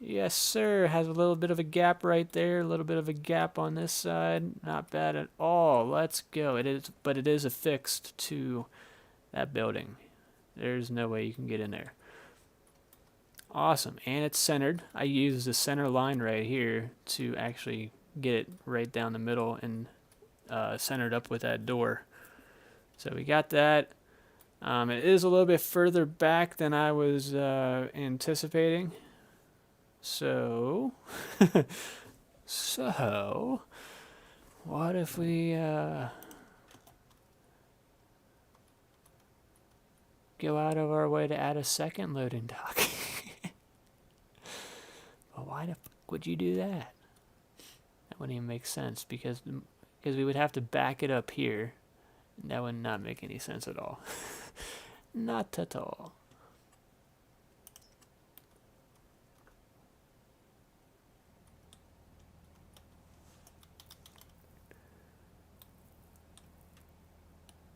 Yes, sir. Has a little bit of a gap right there. A little bit of a gap on this side. Not bad at all. Let's go. It is, but it is affixed to that building. There's no way you can get in there. Awesome. And it's centered. I use the center line right here to actually get it right down the middle and centered up with that door. So we got that. It is a little bit further back than I was anticipating. So, what if we go out of our way to add a second loading dock? Well, why the fuck would you do that? That wouldn't even make sense because we would have to back it up here. That would not make any sense at all. Not at all.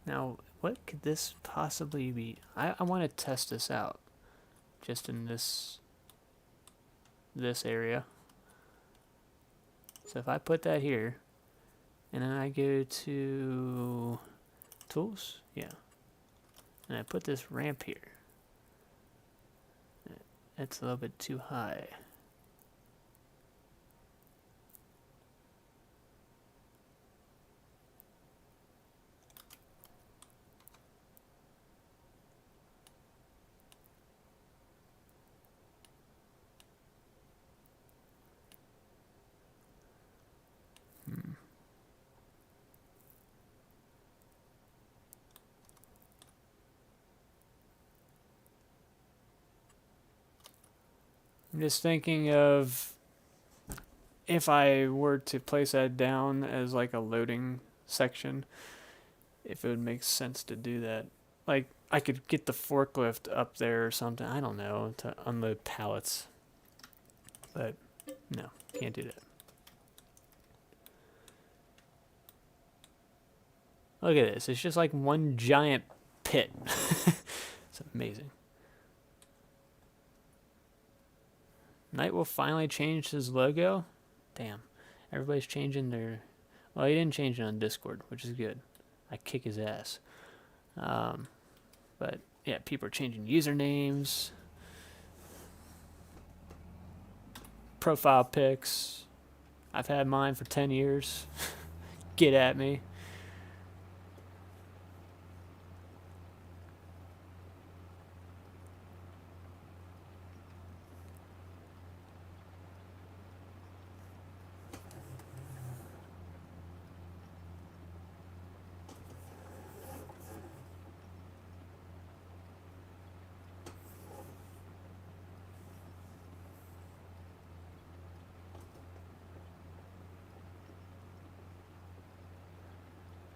Now, what could this possibly be? I want to test this out. Just in this area. So if I put that here, and then I go to tools, yeah, and I put this ramp here. That's a little bit too high. I'm just thinking of if I were to place that down as like a loading section, if it would make sense to do that. Like I could get the forklift up there or something, I don't know, to unload pallets. But no, can't do that. Look at this, it's just like one giant pit. It's amazing. Knight will finally change his logo. Damn. Everybody's changing their... Well, he didn't change it on Discord, which is good. I kick his ass. But, yeah, people are changing usernames. Profile pics. I've had mine for 10 years. Get at me.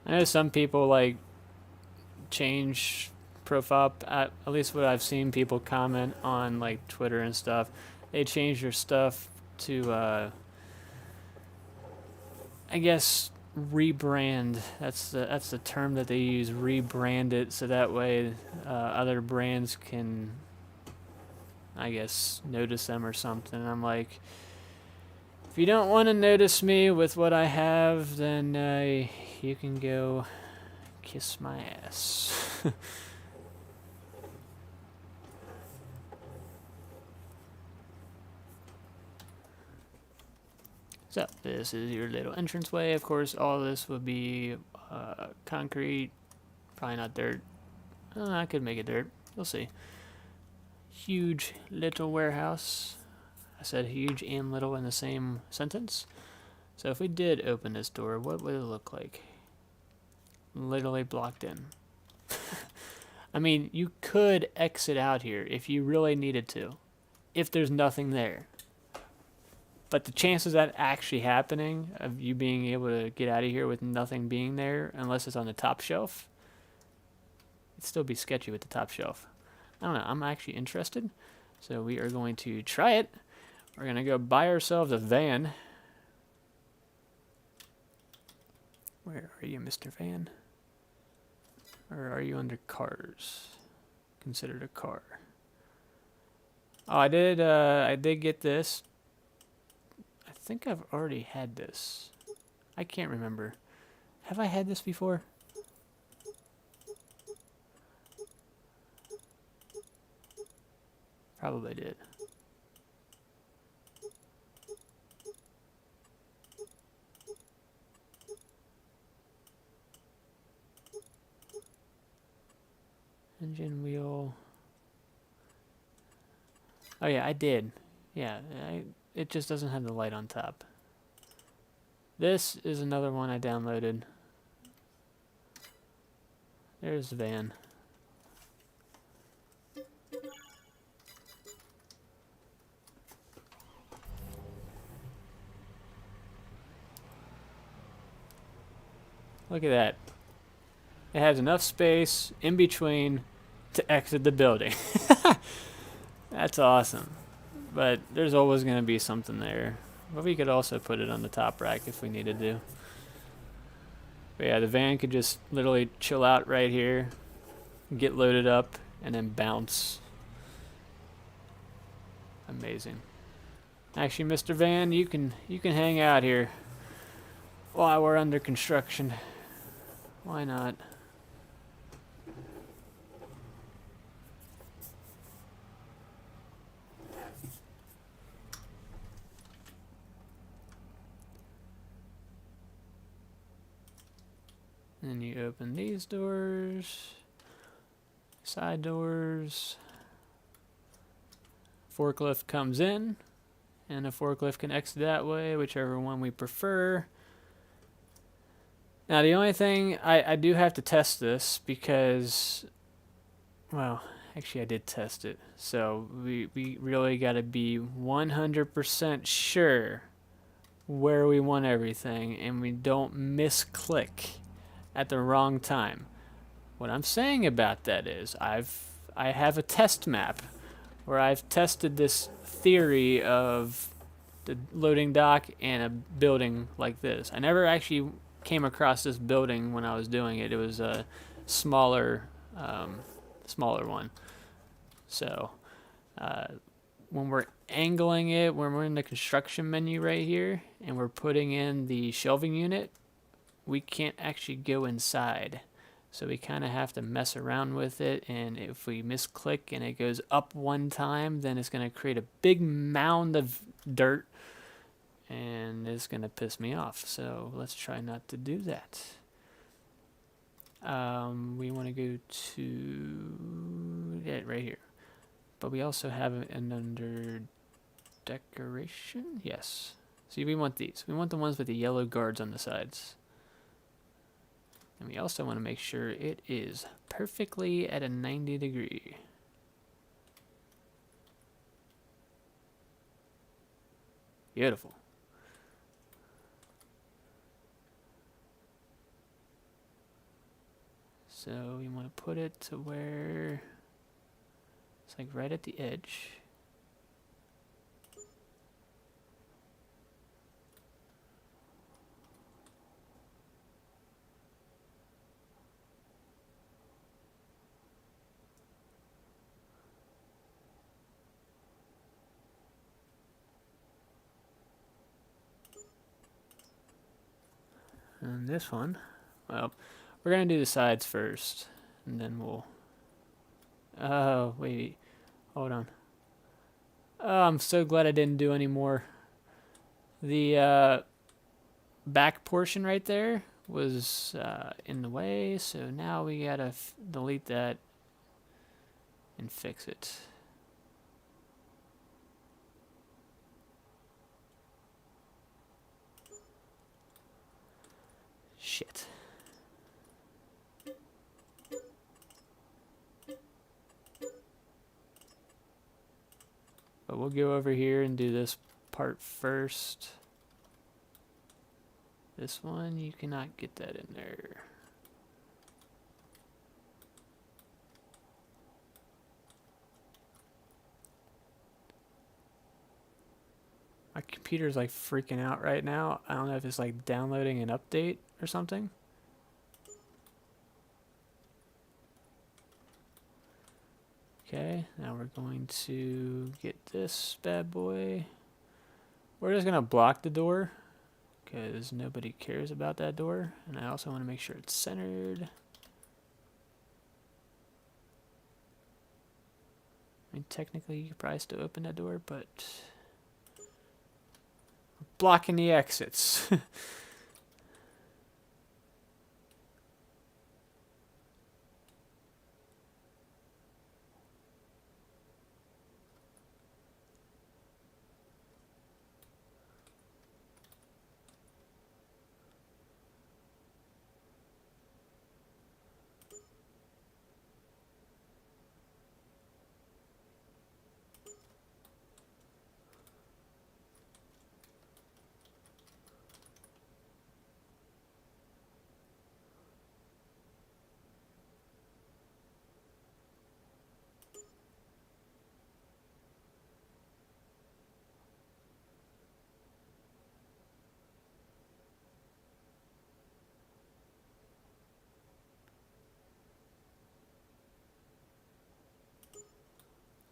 I know some people like change profile, at least what I've seen people comment on like Twitter and stuff. They change their stuff to I guess rebrand. That's the term that they use, rebrand it, so that way other brands can, I guess, notice them or something. I'm like, if you don't want to notice me with what I have, then you can go kiss my ass. So, this is your little entranceway. Of course, all of this would be concrete, probably not dirt. I could make it dirt. You'll see. Huge little warehouse. I said huge and little in the same sentence. So if we did open this door, what would it look like? Literally blocked in. I mean, you could exit out here if you really needed to, if there's nothing there. But the chances of that actually happening, of you being able to get out of here with nothing being there, unless it's on the top shelf, it'd still be sketchy with the top shelf. I don't know, I'm actually interested. So we are going to try it. We're going to go buy ourselves a van. Where are you, Mr. Van? Or are you under cars? Considered a car. Oh, I did get this. I think I've already had this. I can't remember. Have I had this before? Probably did. Engine wheel. Oh yeah, I did. Yeah, it just doesn't have the light on top. This is another one I downloaded. There's the van. Look at that. It has enough space in between to exit the building. That's awesome. But there's always going to be something there. But we could also put it on the top rack if we needed to. But yeah, the van could just literally chill out right here, get loaded up, and then bounce. Amazing. Actually, Mr. Van, you can hang out here while we're under construction. Why not? Then you open these doors, side doors. Forklift comes in, and a forklift can exit that way, whichever one we prefer. Now, the only thing, I do have to test this because, well, actually I did test it. So we really got to be 100% sure where we want everything, and we don't misclick at the wrong time. What I'm saying about that is I have a test map where I've tested this theory of the loading dock and a building like this. I never actually came across this building when I was doing it. It was a smaller one. So when we're angling it, when we're in the construction menu right here and we're putting in the shelving unit, we can't actually go inside. So we kind of have to mess around with it, and if we misclick and it goes up one time, then it's going to create a big mound of dirt, and it's going to piss me off. So let's try not to do that. We want to go to right here. But we also have an under decoration. Yes. See, we want these. We want the ones with the yellow guards on the sides. And we also want to make sure it is perfectly at a 90 degree. Beautiful. So we want to put it to where it's like right at the edge. And this one, well, we're going to do the sides first, and then we'll... Oh, wait, hold on. Oh, I'm so glad I didn't do any more. The back portion right there was in the way, so now we got to delete that and fix it. Shit. But we'll go over here and do this part first. This one, you cannot get that in there. My computer's like freaking out right now. I don't know if it's like downloading an update or something. Okay, now we're going to get this bad boy. We're just gonna block the door because nobody cares about that door. And I also want to make sure it's centered. I mean, technically you could probably still open that door, but blocking the exits.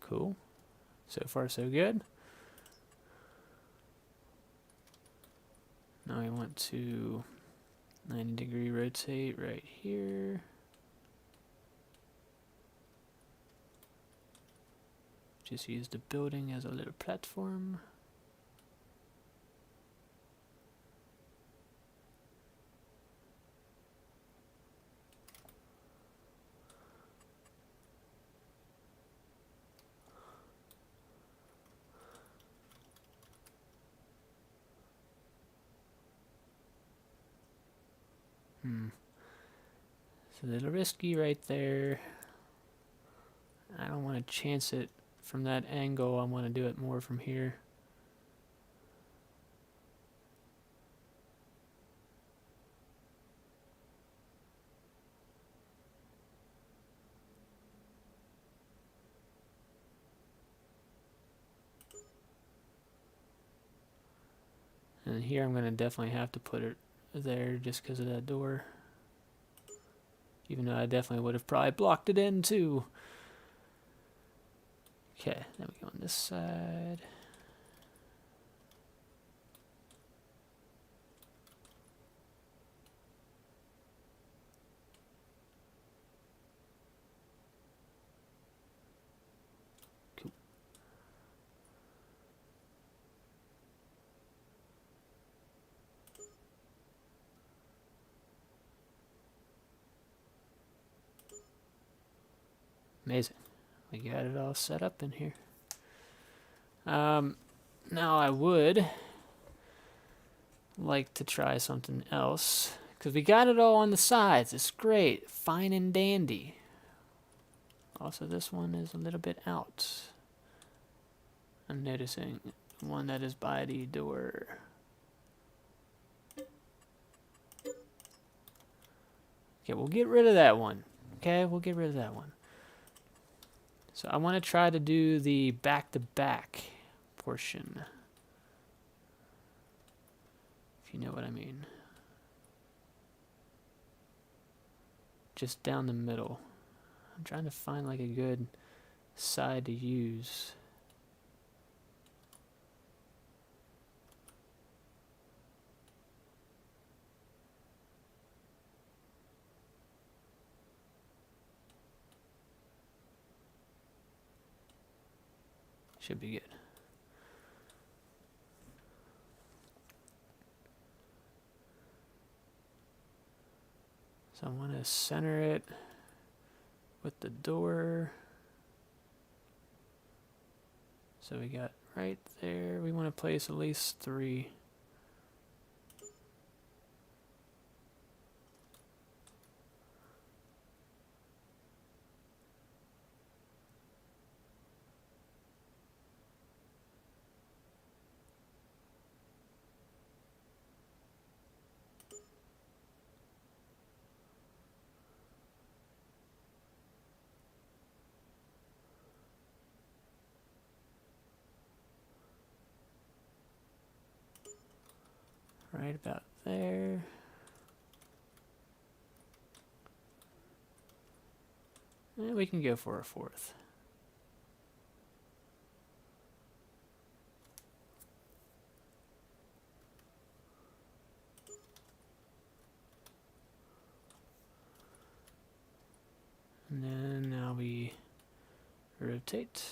Cool. So far, so good. Now we want to 90-degree rotate right here. Just use the building as a little platform. It's a little risky right there. I don't want to chance it from that angle. I want to do it more from here. And here I'm going to definitely have to put it there just because of that door. Even though I definitely would have probably blocked it in too. Okay, then we go on this side. Cool. Amazing. We got it all set up in here. Now I would like to try something else because we got it all on the sides. It's great, fine and dandy. Also, this one is a little bit out. I'm noticing one that is by the door. Okay, we'll get rid of that one. Okay, we'll get rid of that one. So I want to try to do the back-to-back portion, if you know what I mean. Just down the middle. I'm trying to find like a good side to use. Should be good. So I want to center it with the door. So we got right there. We want to place at least 3. right about there. And we can go for a fourth. And then now we rotate.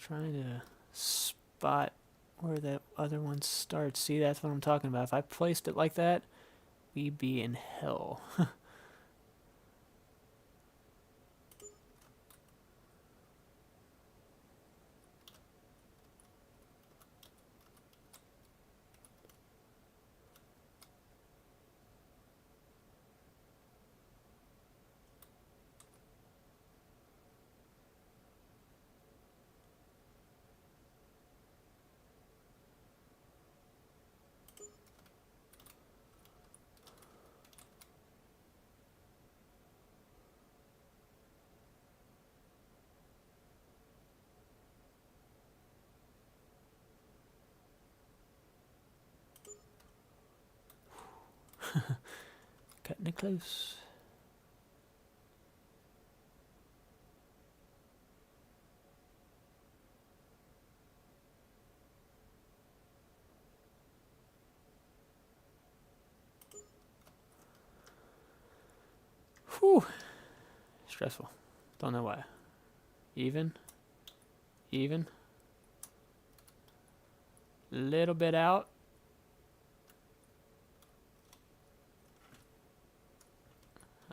Trying to spot where that other one starts. See, that's what I'm talking about. If I placed it like that, we'd be in hell. Cutting it close. Whew. Stressful. Don't know why. Even. Little bit out.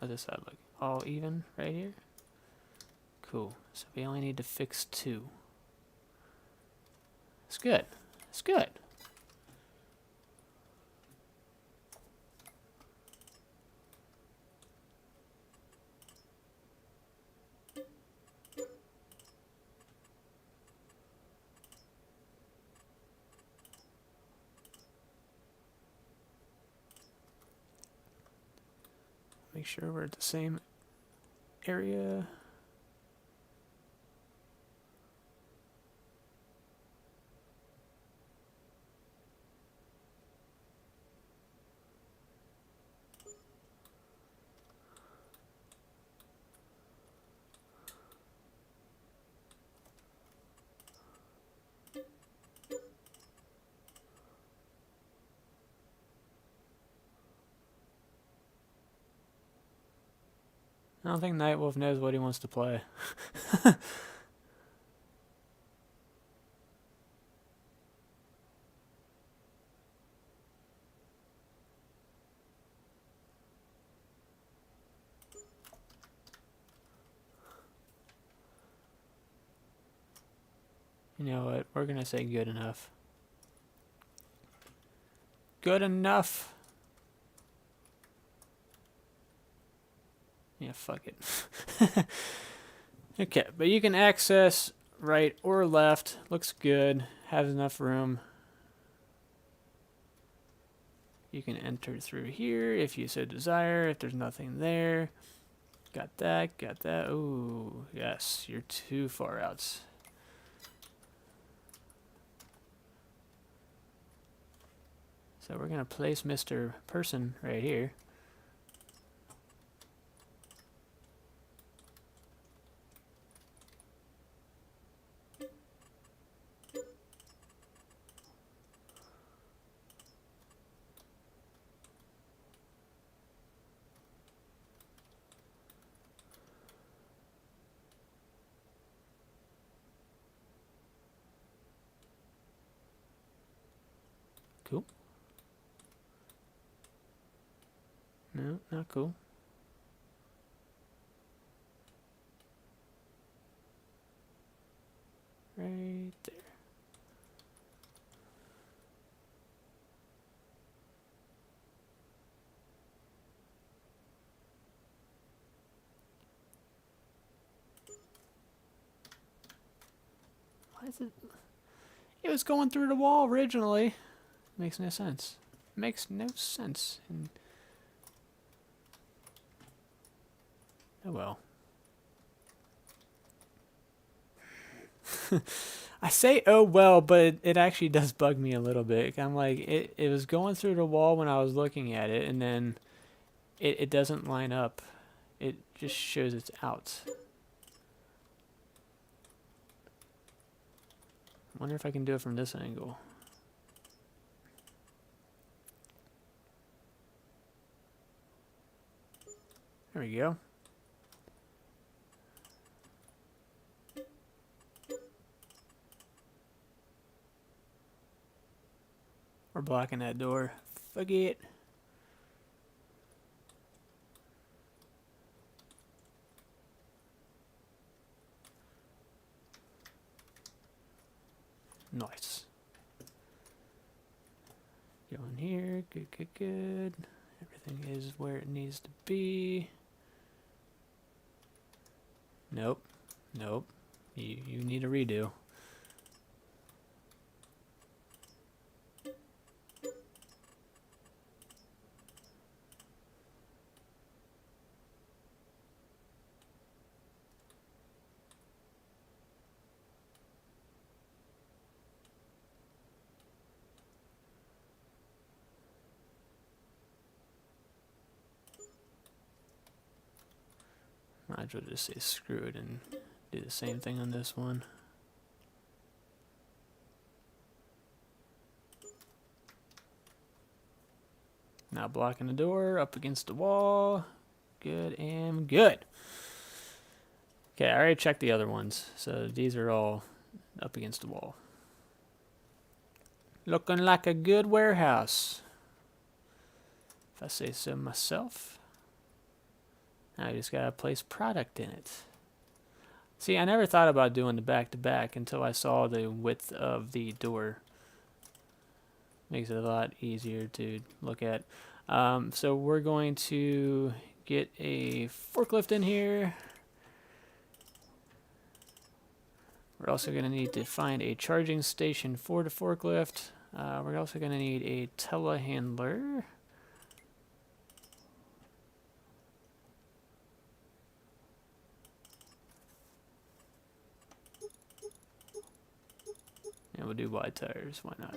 How's this side look? All even right here? Cool. So we only need to fix 2. It's good. It's good. Make sure we're at the same area. I don't think Nightwolf knows what he wants to play. You know what? We're gonna say good enough. Good enough. Yeah, fuck it. Okay, but you can access right or left. Looks good. Has enough room. You can enter through here if you so desire, if there's nothing there. Got that, got that. Ooh, yes, you're too far out. So we're gonna place Mr. Person right here. Cool. No, not cool. Right there. is it? It was going through the wall originally. Makes no sense. Makes no sense. And oh well. I say oh well, but it actually does bug me a little bit. I'm like, it was going through the wall when I was looking at it, and then it doesn't line up. It just shows it's out. I wonder if I can do it from this angle. There we go. We're blocking that door. Forget. Nice. Go in here. Good, good, good. Everything is where it needs to be. Nope. Nope. You need a redo. Might as well just say screw it and do the same thing on this one. Now blocking the door, up against the wall. Good and good. Okay, I already checked the other ones, so these are all up against the wall. Looking like a good warehouse, if I say so myself. Now I just gotta place product in it. See, I never thought about doing the back-to-back until I saw the width of the door. Makes it a lot easier to look at. So we're going to get a forklift in here. We're also going to need to find a charging station for the forklift. We're also going to need a telehandler. And we'll do wide tires, why not?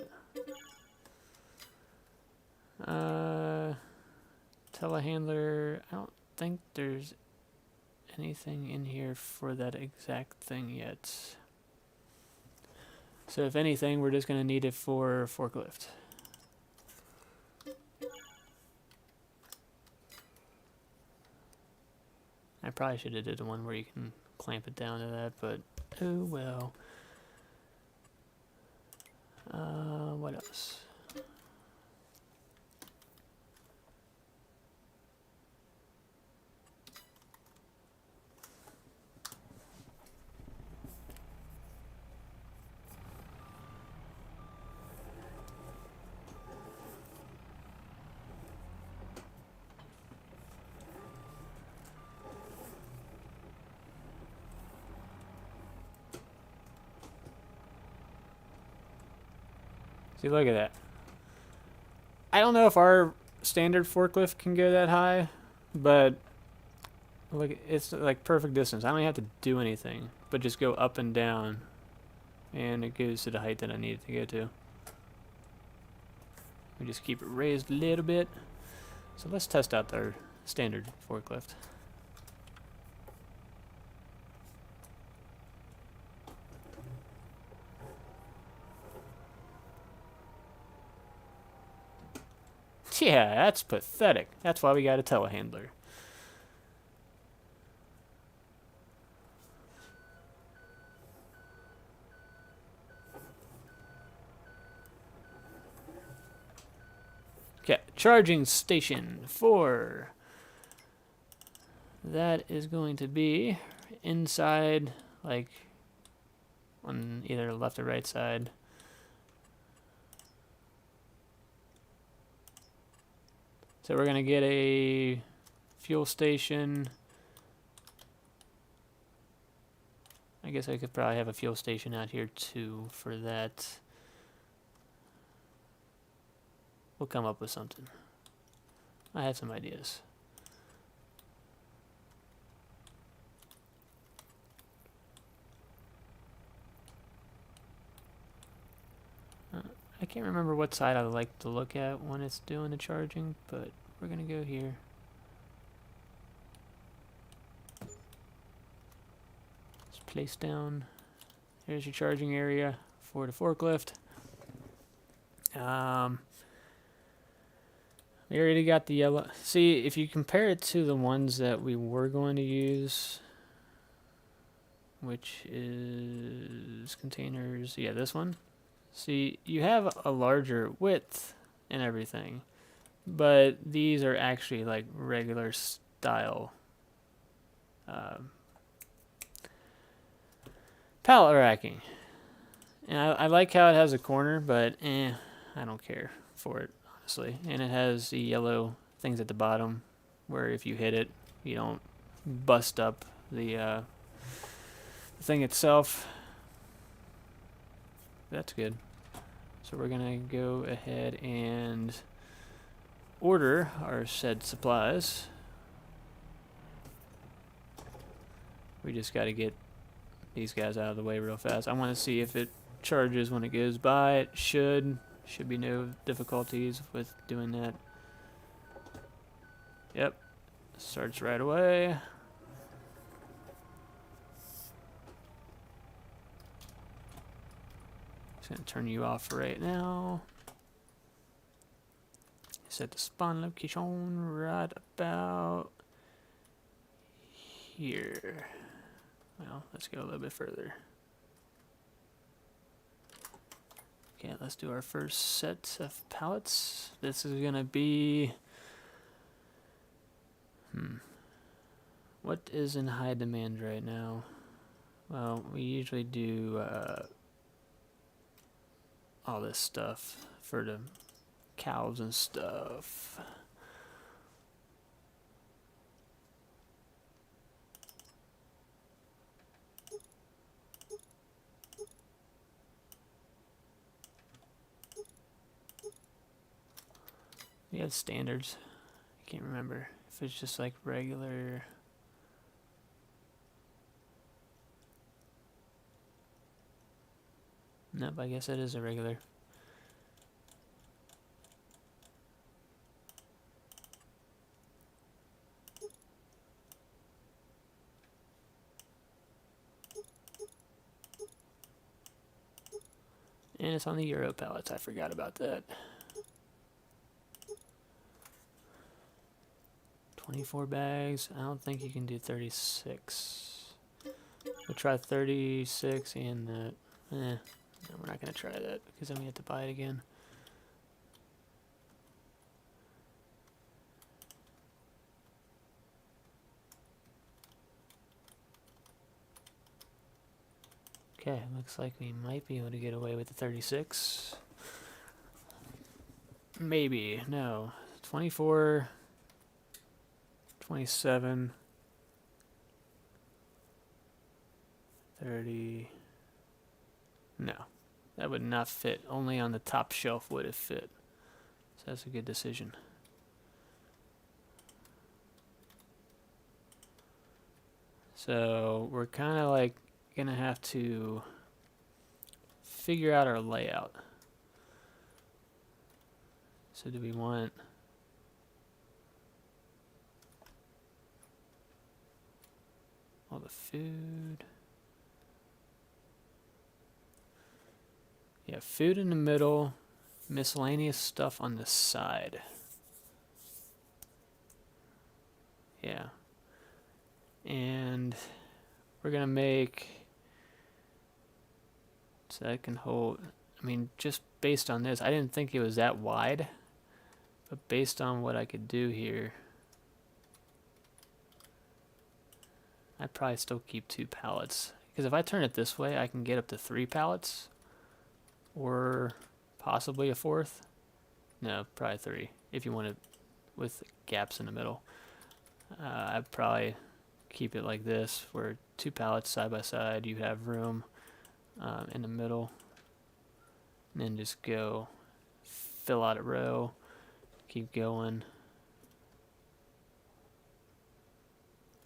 Telehandler, I don't think there's anything in here for that exact thing yet. So if anything, we're just going to need it for forklift. I probably should have did the one where you can clamp it down to that, but oh well. What else? See, look at that. I don't know if our standard forklift can go that high, but look, it's like perfect distance. I don't even have to do anything, but just go up and down, and it goes to the height that I need it to go to. We just keep it raised a little bit. So let's test out our standard forklift. Yeah, that's pathetic. That's why we got a telehandler. Okay, charging station 4. That is going to be inside, like, on either left or right side. So we're going to get a fuel station, I guess I could probably have a fuel station out here too for that. We'll come up with something. I had some ideas. I can't remember what side I like to look at when it's doing the charging, but we're gonna go here. Let's place down. Here's your charging area for the forklift. We already got the yellow. See, if you compare it to the ones that we were going to use, which is containers, yeah, this one. See, you have a larger width and everything, but these are actually like regular style pallet racking. And I like how it has a corner, but I don't care for it, honestly. And it has the yellow things at the bottom where if you hit it, you don't bust up the thing itself. That's good. So we're gonna go ahead and order our said supplies. We just got to get these guys out of the way real fast. I want to see if it charges when it goes by. It should be no difficulties with doing that. Yep, starts right away. Just gonna turn you off right now. Set the spawn location right about here. Well, let's go a little bit further. Okay, let's do our first set of pallets. This is gonna be what is in high demand right now? Well, we usually do all this stuff for the cows and stuff. We have standards. I can't remember if it's just like regular. Nope, I guess it is a regular. And it's on the Euro pallets. I forgot about that. 24 bags. I don't think you can do 36. We'll try 36 and that. No, we're not going to try that because then we have to buy it again. Okay, looks like we might be able to get away with the 36. Maybe. No. 24. 27. 30. No. That would not fit. Only on the top shelf would it fit. So that's a good decision. So we're kind of like gonna have to figure out our layout. So do we want all the food? Yeah, food in the middle, miscellaneous stuff on the side. Yeah. And we're gonna make so that can hold, I mean, just based on this, I didn't think it was that wide, but based on what I could do here, I'd probably still keep 2 pallets. Because if I turn it this way, I can get up to 3 pallets. Or possibly a 4th. No, probably 3. If you want it with gaps in the middle. I'd probably keep it like this, where 2 pallets side by side, you have room in the middle. And then just go fill out a row, keep going.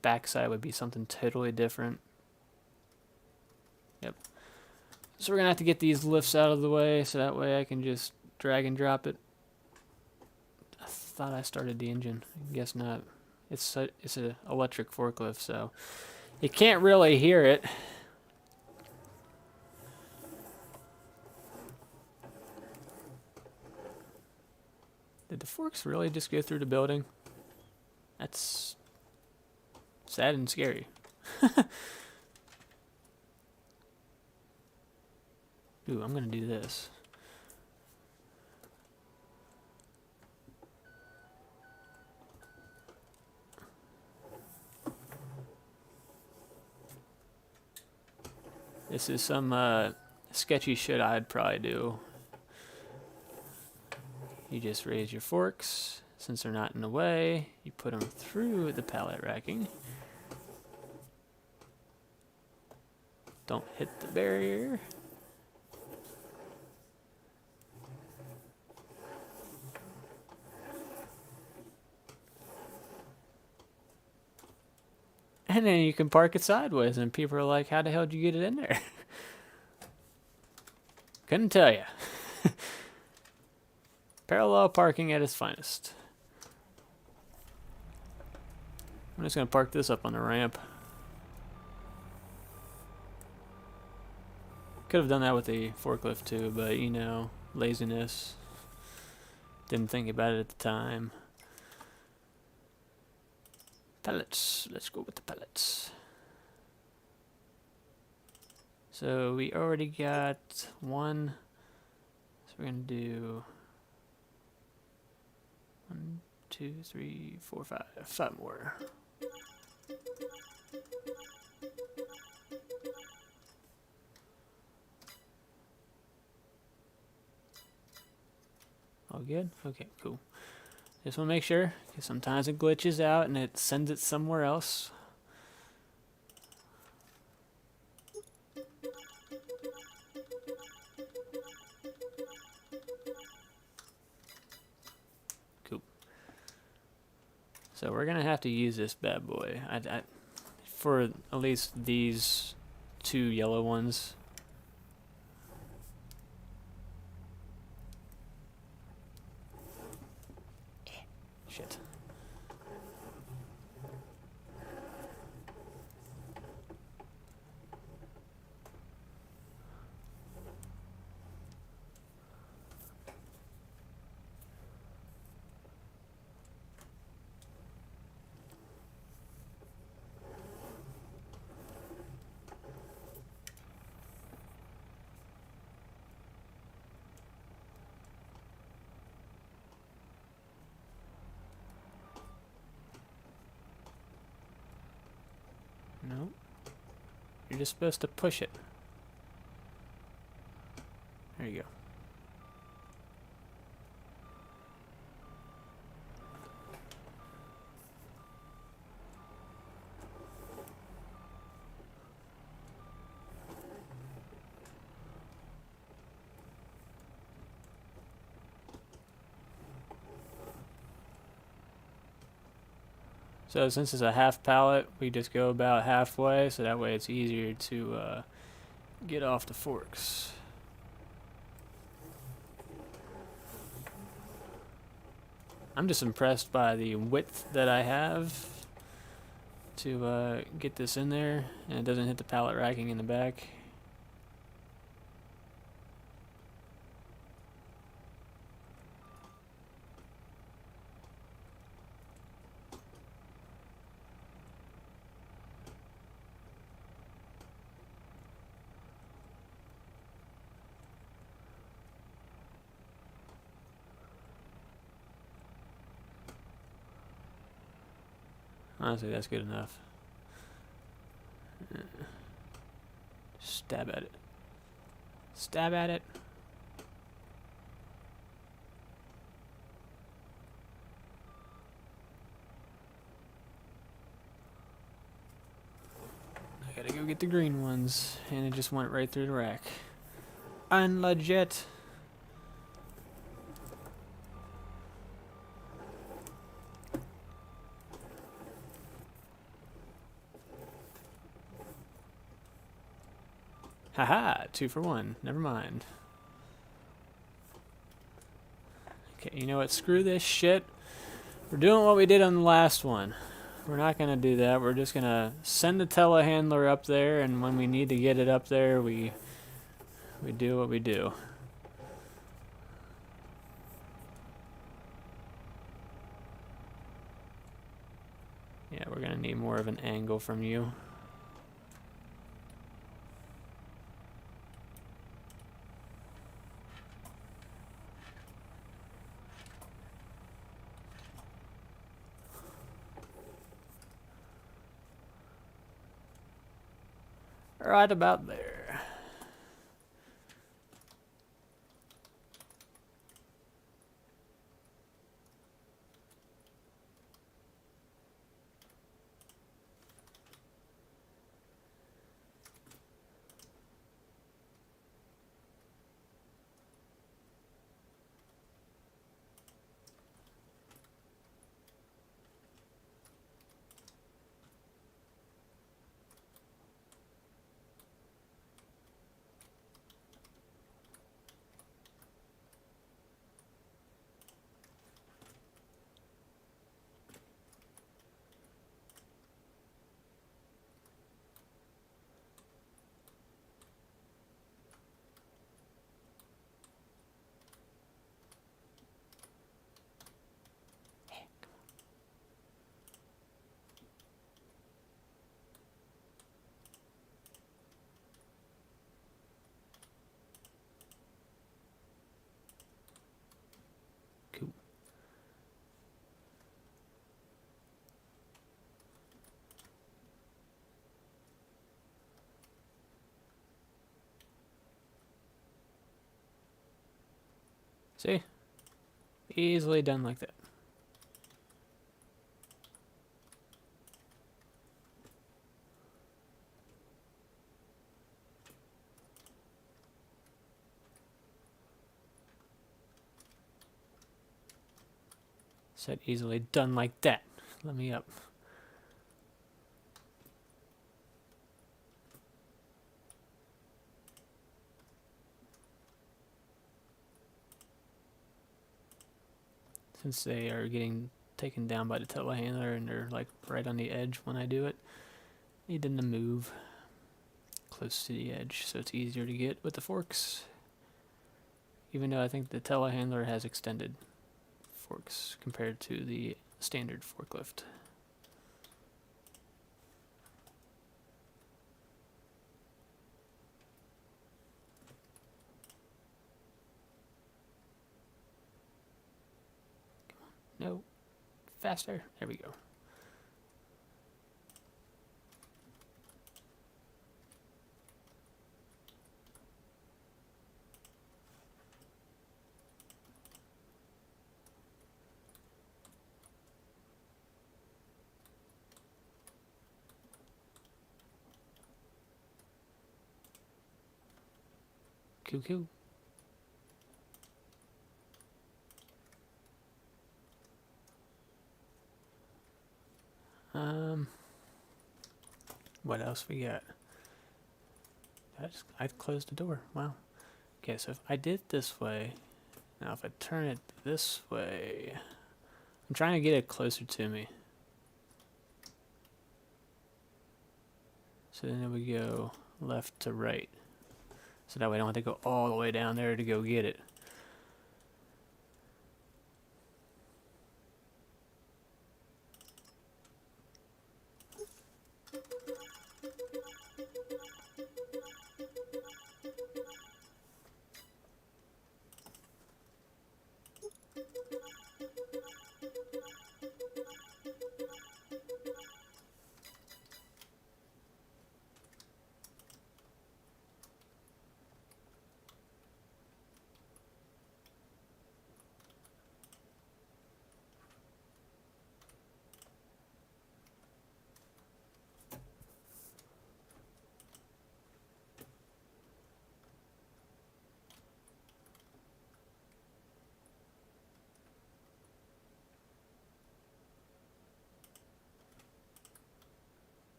Backside would be something totally different. Yep. So we're gonna have to get these lifts out of the way, so that way I can just drag and drop it. I thought I started the engine. I guess not. It's an electric forklift, so you can't really hear it. Did the forks really just go through the building? That's sad and scary. Ooh, I'm gonna do this. This is some sketchy shit I'd probably do. You just raise your forks. Since they're not in the way, you put them through the pallet racking. Don't hit the barrier. And then you can park it sideways, and people are like, how the hell did you get it in there? Couldn't tell you. Parallel parking at its finest. I'm just going to park this up on the ramp. Could have done that with the forklift too, but you know, laziness. Didn't think about it at the time. Pellets. Let's go with the pellets. So we already got one. So we're going to do 1, 2, 3, 4, 5. 5 more. All good? Okay, cool. Just want to make sure, because sometimes it glitches out and it sends it somewhere else. Cool. So we're going to have to use this bad boy. For at least these 2 yellow ones. Shit. No. You're just supposed to push it. There you go. So since it's a half pallet, we just go about halfway, so that way it's easier to get off the forks. I'm just impressed by the width that I have to get this in there, and it doesn't hit the pallet racking in the back. Honestly, that's good enough. Stab at it. Stab at it. go get the green ones, and it just went right through the rack. Unlegit. Haha, 2 for 1. Never mind. Okay, you know what? Screw this shit. We're doing what we did on the last one. We're not going to do that. We're just going to send the telehandler up there, and when we need to get it up there, we do what we do. Yeah, we're going to need more of an angle from you. Right about there. Cool. See? Easily done like that. Said easily done like that. Let me up. Since they are getting taken down by the telehandler and they're like right on the edge when I do it, I need them to move close to the edge so it's easier to get with the forks. Even though I think the telehandler has extended forks compared to the standard forklift. No, faster. There we go. Cool. What else we got? I closed the door. Wow. Okay, so if I did it this way, now if I turn it this way, I'm trying to get it closer to me. So then it would go left to right. So that way I don't have to go all the way down there to go get it.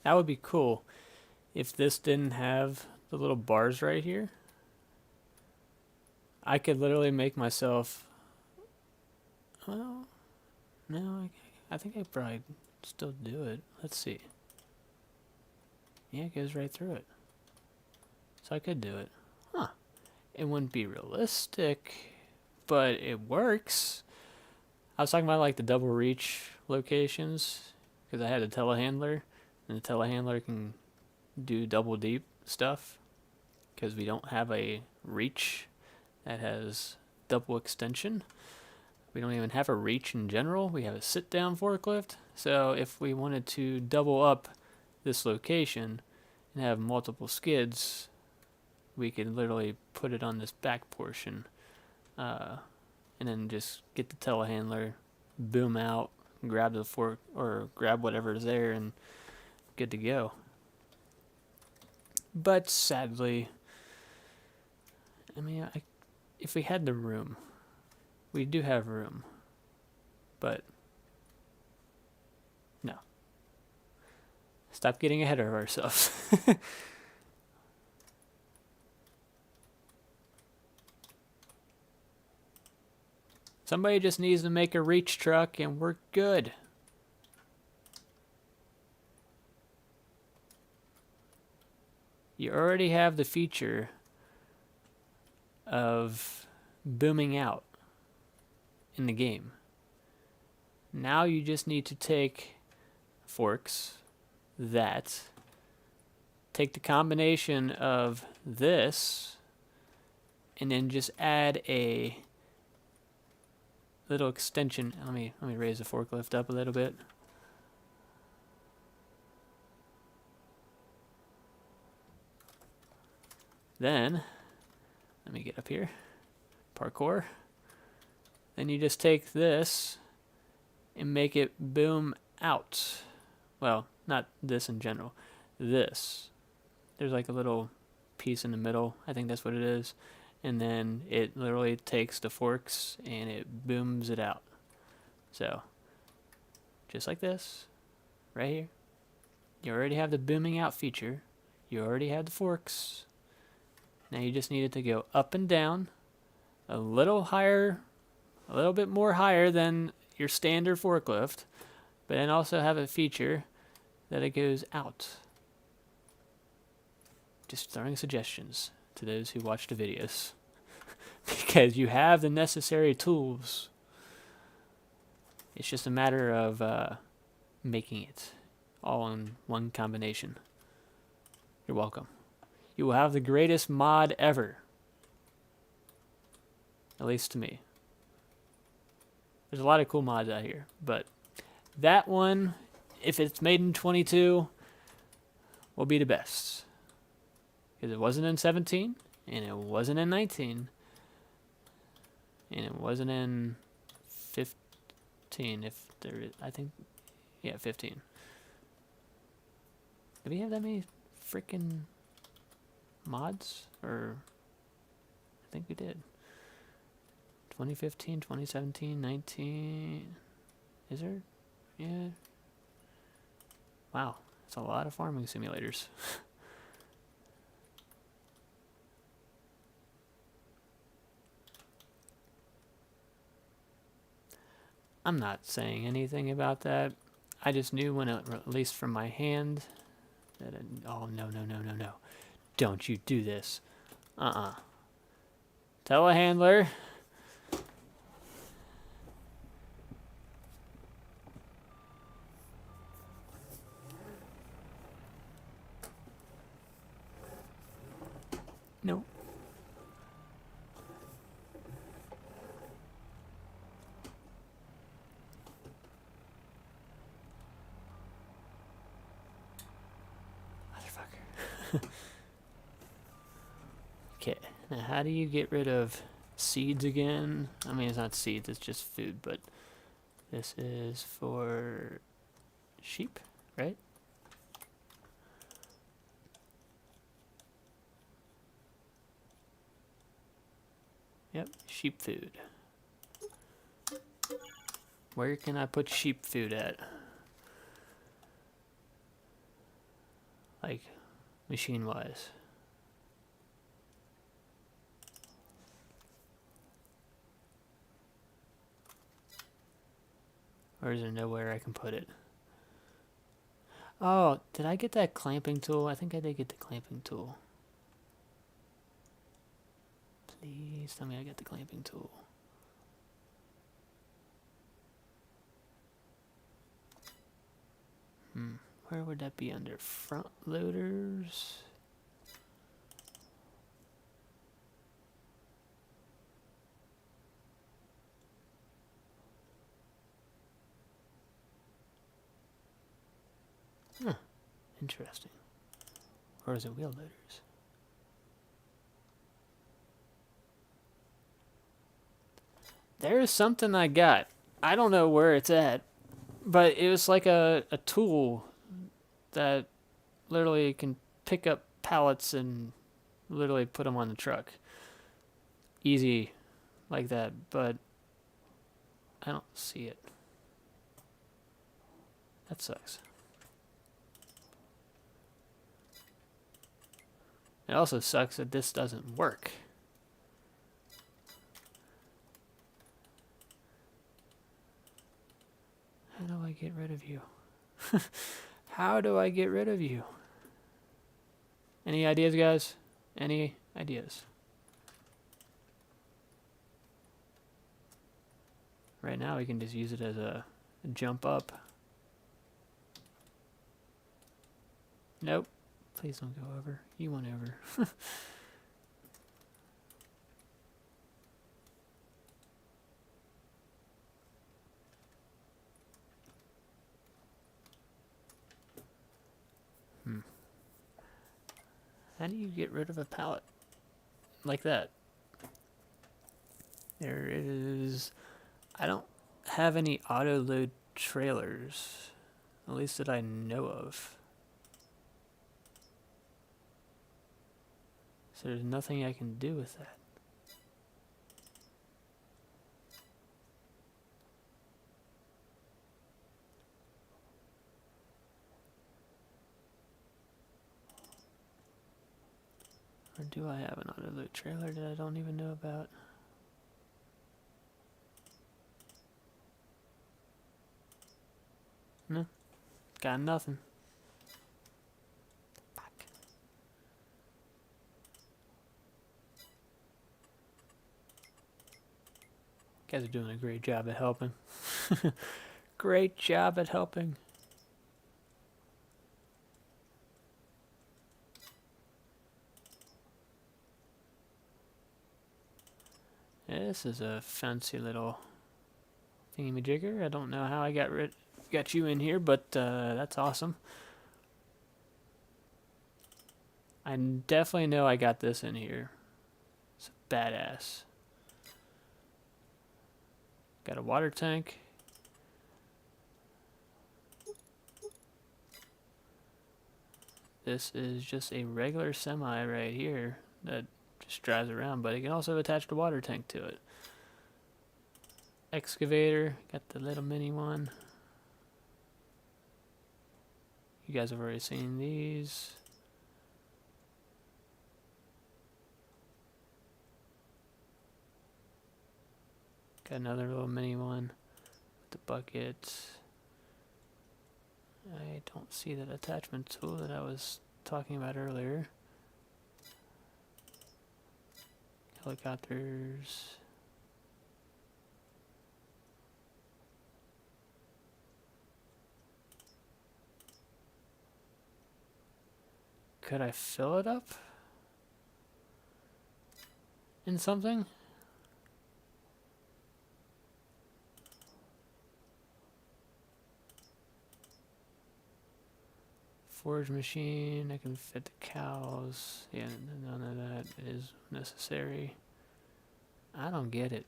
That would be cool if this didn't have the little bars right here. I could literally make myself, well, no, I think I probably still do it. Let's see. Yeah, it goes right through it. So I could do it. Huh. It wouldn't be realistic, but it works. I was talking about like the double reach locations because I had a telehandler, and the telehandler can do double deep stuff because we don't have a reach that has double extension. We don't even have a reach in general. We have a sit down forklift. So if we wanted to double up this location and have multiple skids, we could literally put it on this back portion, and then just get the telehandler, boom out, grab the fork or grab whatever is there, and good to go. But sadly, I mean, if we had the room, we do have room, but no. Stop getting ahead of ourselves. Somebody just needs to make a reach truck and we're good. You already have the feature of booming out in the game. Now you just need to take forks, take the combination of this, and then just add a little extension. Let me raise the forklift up a little bit. Then, let me get up here. Parkour. Then you just take this and make it boom out. Well, not this in general. This. There's like a little piece in the middle. I think that's what it is. And then it literally takes the forks and it booms it out. So, just like this, right here. You already have the booming out feature. You already have the forks. Now you just need it to go up and down, a little higher, a little bit more higher than your standard forklift, but then also have a feature that it goes out. Just throwing suggestions to those who watch the videos. Because you have the necessary tools. It's just a matter of making it all in one combination. You're welcome. You will have the greatest mod ever. At least to me. There's a lot of cool mods out here, but that one, if it's made in 22, will be the best. Because it wasn't in 17, and it wasn't in 19, and it wasn't in 15, if there is, I think, yeah, 15. Do we have that many freaking mods? Or, I think we did. 2015, 2017, 19, is there? Yeah. Wow, that's a lot of farming simulators. I'm not saying anything about that. I just knew when it released from my hand that oh, no. Don't you do this. Telehandler. No. Okay, now how do you get rid of seeds again? I mean, it's not seeds, it's just food, but this is for sheep, right? Yep, sheep food. Where can I put sheep food at? like machine-wise. Or is there nowhere I can put it? Oh, did I get that clamping tool? I think I did get the clamping tool. Please tell me I got the clamping tool. Where would that be under? Front loaders? Huh. Interesting. Or is it wheel loaders? There's something I got. I don't know where it's at, but it was like a tool that literally can pick up pallets and literally put them on the truck. Easy like that, but I don't see it. That sucks. It also sucks that this doesn't work. How do I get rid of you? How do I get rid of you? Any ideas, guys? Any ideas? Right now we can just use it as a jump up. Nope. Please don't go over. You went over. How do you get rid of a pallet like that? There is... I don't have any auto load trailers, at least that I know of. So there's nothing I can do with that. Or do I have an auto load trailer that I don't even know about? No, got nothing. Fuck. You guys are doing a great job at helping. Great job at helping. This is a fancy little thingy-majigger. I don't know how I got you in here, but that's awesome. I definitely know I got this in here. It's badass. Got a water tank. This is just a regular semi right here that just drives around, but it can also attach the water tank to it. Excavator, got the little mini one. You guys have already seen these. Got another little mini one with the buckets. I don't see that attachment tool that I was talking about earlier. Helicopters. Could I fill it up in something? Forage machine, I can fit the cows. Yeah, none of that is necessary. I don't get it.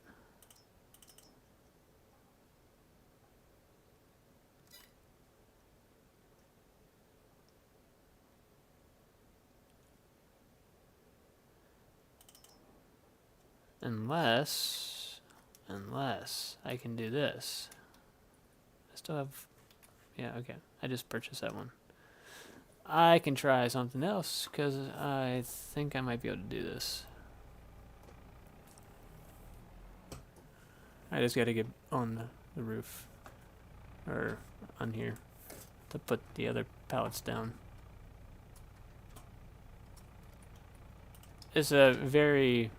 Unless I can do this. I still have, yeah, okay. I just purchased that one. I can try something else, because I think I might be able to do this. I just gotta get on the roof, or on here, to put the other pallets down. It's a very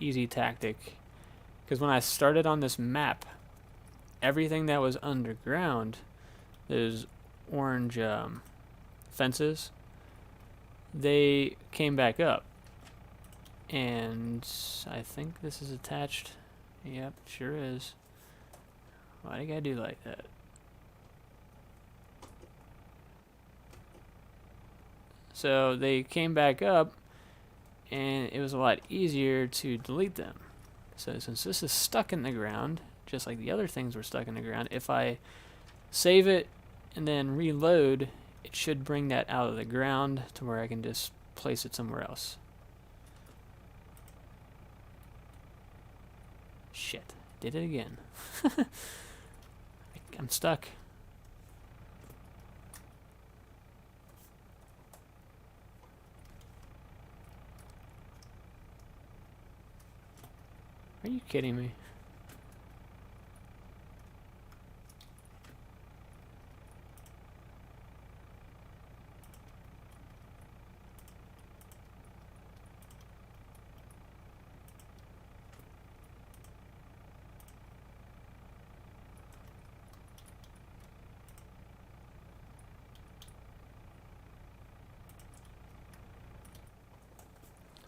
easy tactic, because when I started on this map, everything that was underground, those orange fences, they came back up. And I think this is attached. Yep, sure is. Why do you gotta do like that? So they came back up, and it was a lot easier to delete them. So since this is stuck in the ground, just like the other things were stuck in the ground, if I save it and then reload, it should bring that out of the ground to where I can just place it somewhere else. Shit, did it again. I'm stuck. Are you kidding me?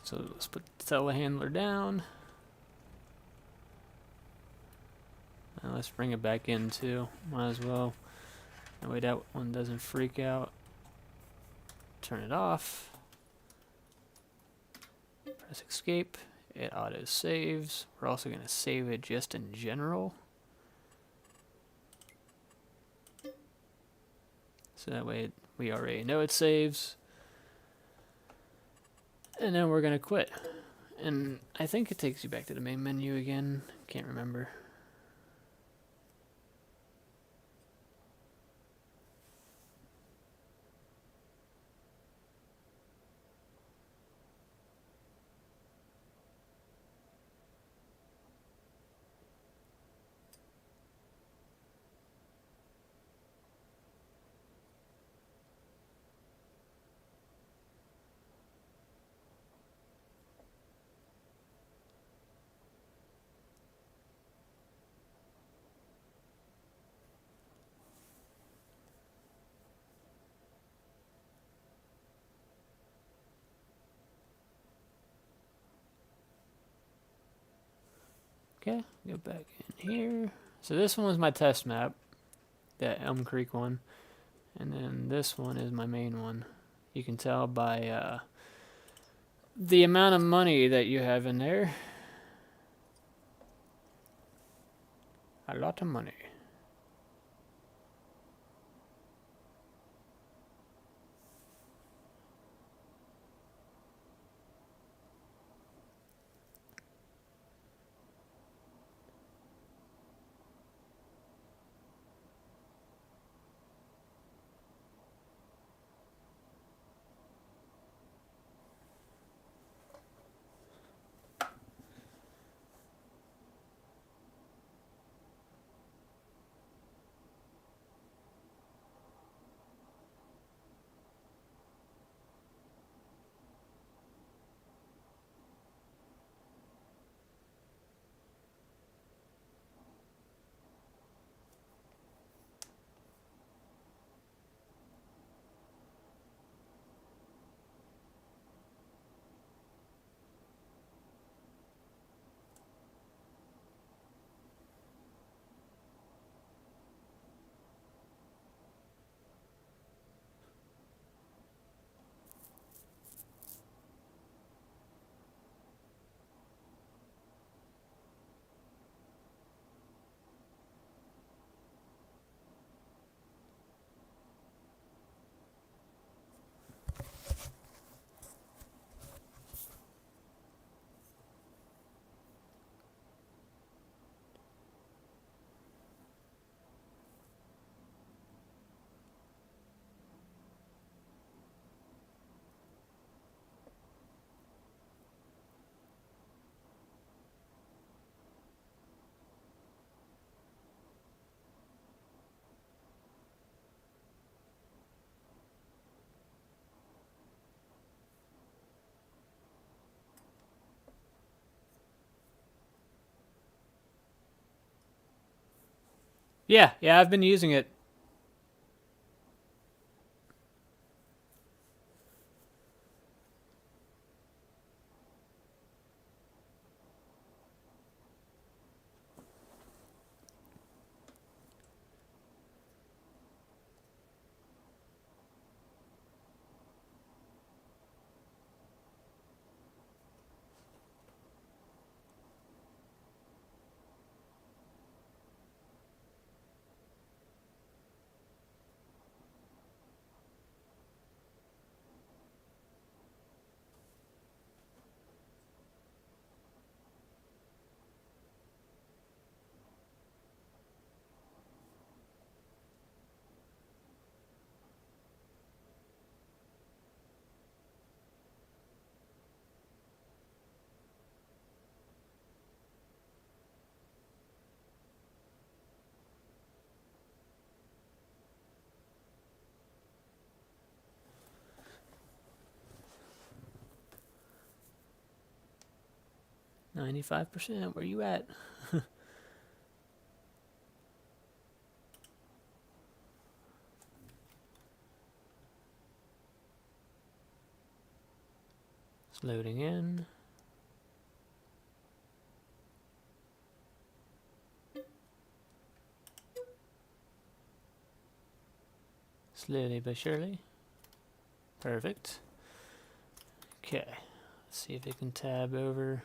So let's put the telehandler down. And let's bring it back in too. Might as well. That way that one doesn't freak out. Turn it off. Press escape. It auto saves. We're also going to save it just in general. So that way we already know it saves. And then we're going to quit. And I think it takes you back to the main menu again. Can't remember. Okay, go back in here. So this one was my test map, that Elm Creek one. And then this one is my main one. You can tell by the amount of money that you have in there. A lot of money. Yeah, I've been using it. %. Where you at? It's loading in. Slowly but surely. Perfect. Okay. Let's see if it can tab over.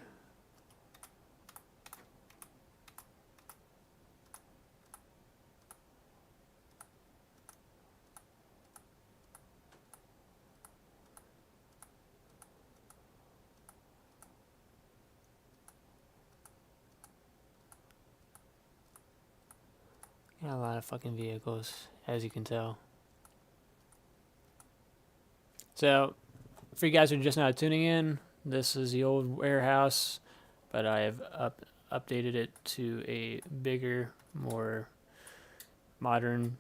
Got a lot of fucking vehicles, as you can tell. So, for you guys who are just now tuning in, this is the old warehouse, but I have updated it to a bigger, more modern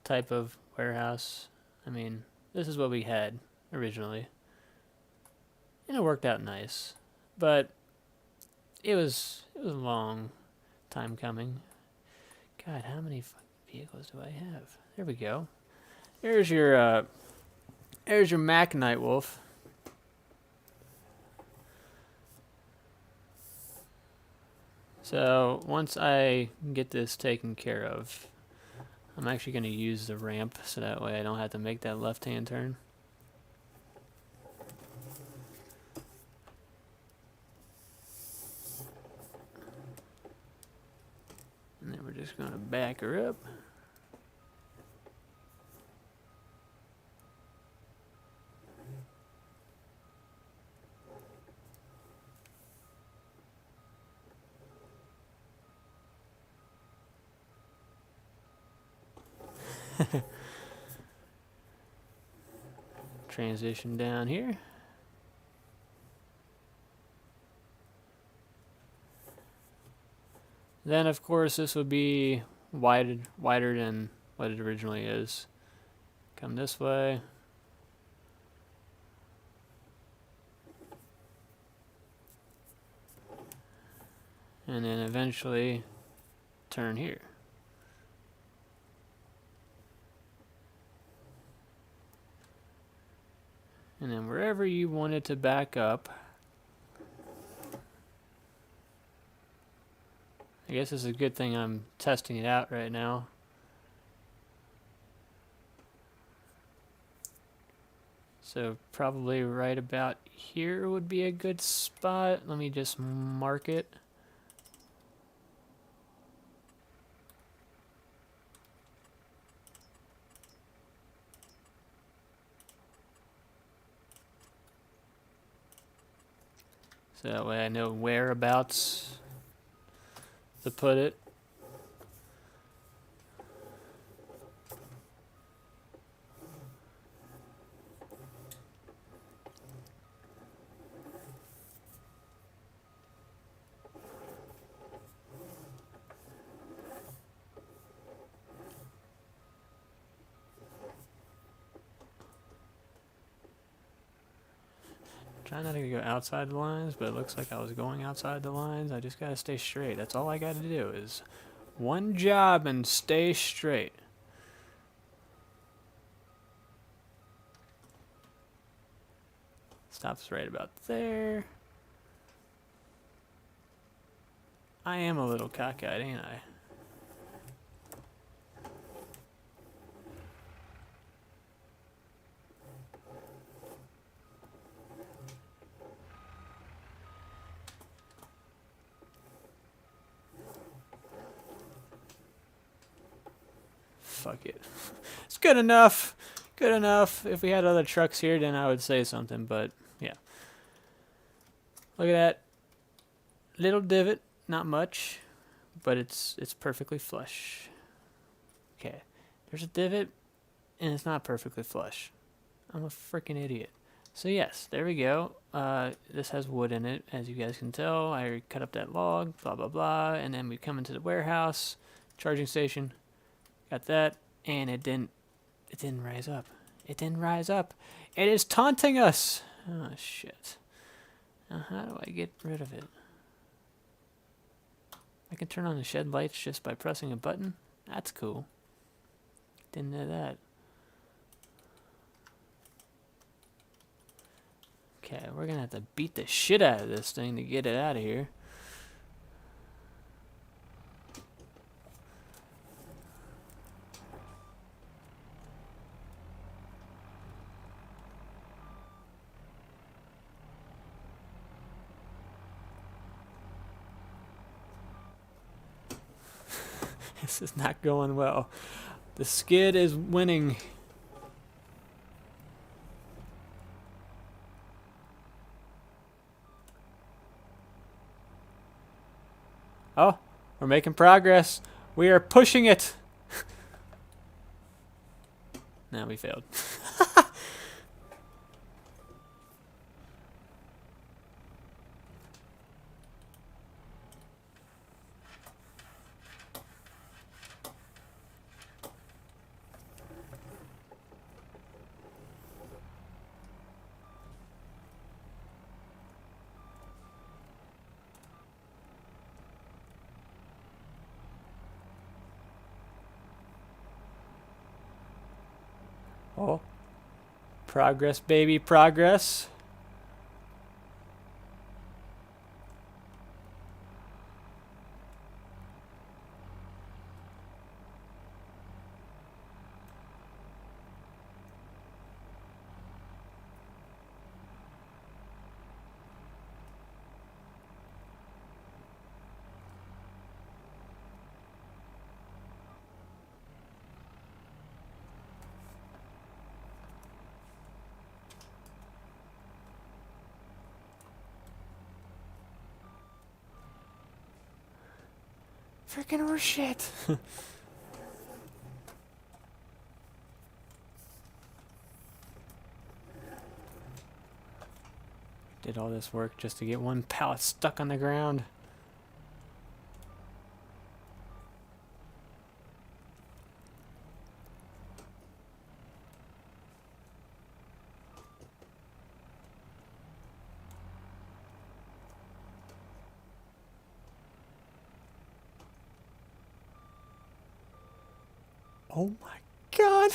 type of warehouse. I mean, this is what we had originally, and it worked out nice, but it was a long time coming. God, how many fucking vehicles do I have? There we go. There's your Mac Nightwolf. So once I get this taken care of, I'm actually going to use the ramp so that way I don't have to make that left-hand turn. And then we're just going to back her up. Transition down here. Then, of course, this would be wider than what it originally is. Come this way. And then eventually turn here. And then wherever you want it to back up, I guess it's a good thing I'm testing it out right now. So probably right about here would be a good spot. Let me just mark it. So that way I know whereabouts to put it. Trying not to go outside the lines, but it looks like I was going outside the lines. I just gotta stay straight. That's all I gotta do is One job and stay straight. Stops right about there. I am a little cockeyed, ain't I? Fuck it. It's good enough. Good enough. If we had other trucks here, then I would say something, but yeah. Look at that. Little divot, not much, but it's perfectly flush. Okay. There's a divot, and it's not perfectly flush. I'm a freaking idiot. So yes, there we go. This has wood in it, as you guys can tell. I cut up that log, blah, blah, blah, and then we come into the warehouse, charging station. Got that, and it didn't rise up. It didn't rise up. It is taunting us. Oh, shit. Now, how do I get rid of it? I can turn on the shed lights just by pressing a button. That's cool. Didn't know that. Okay, we're gonna have to beat the shit out of this thing to get it out of here. This is not going well. The skid is winning. Oh, we're making progress. We are pushing it. Now we failed. Oh, progress, baby, progress. Freaking horse shit. Did all this work just to get one pallet stuck on the ground. Oh my god.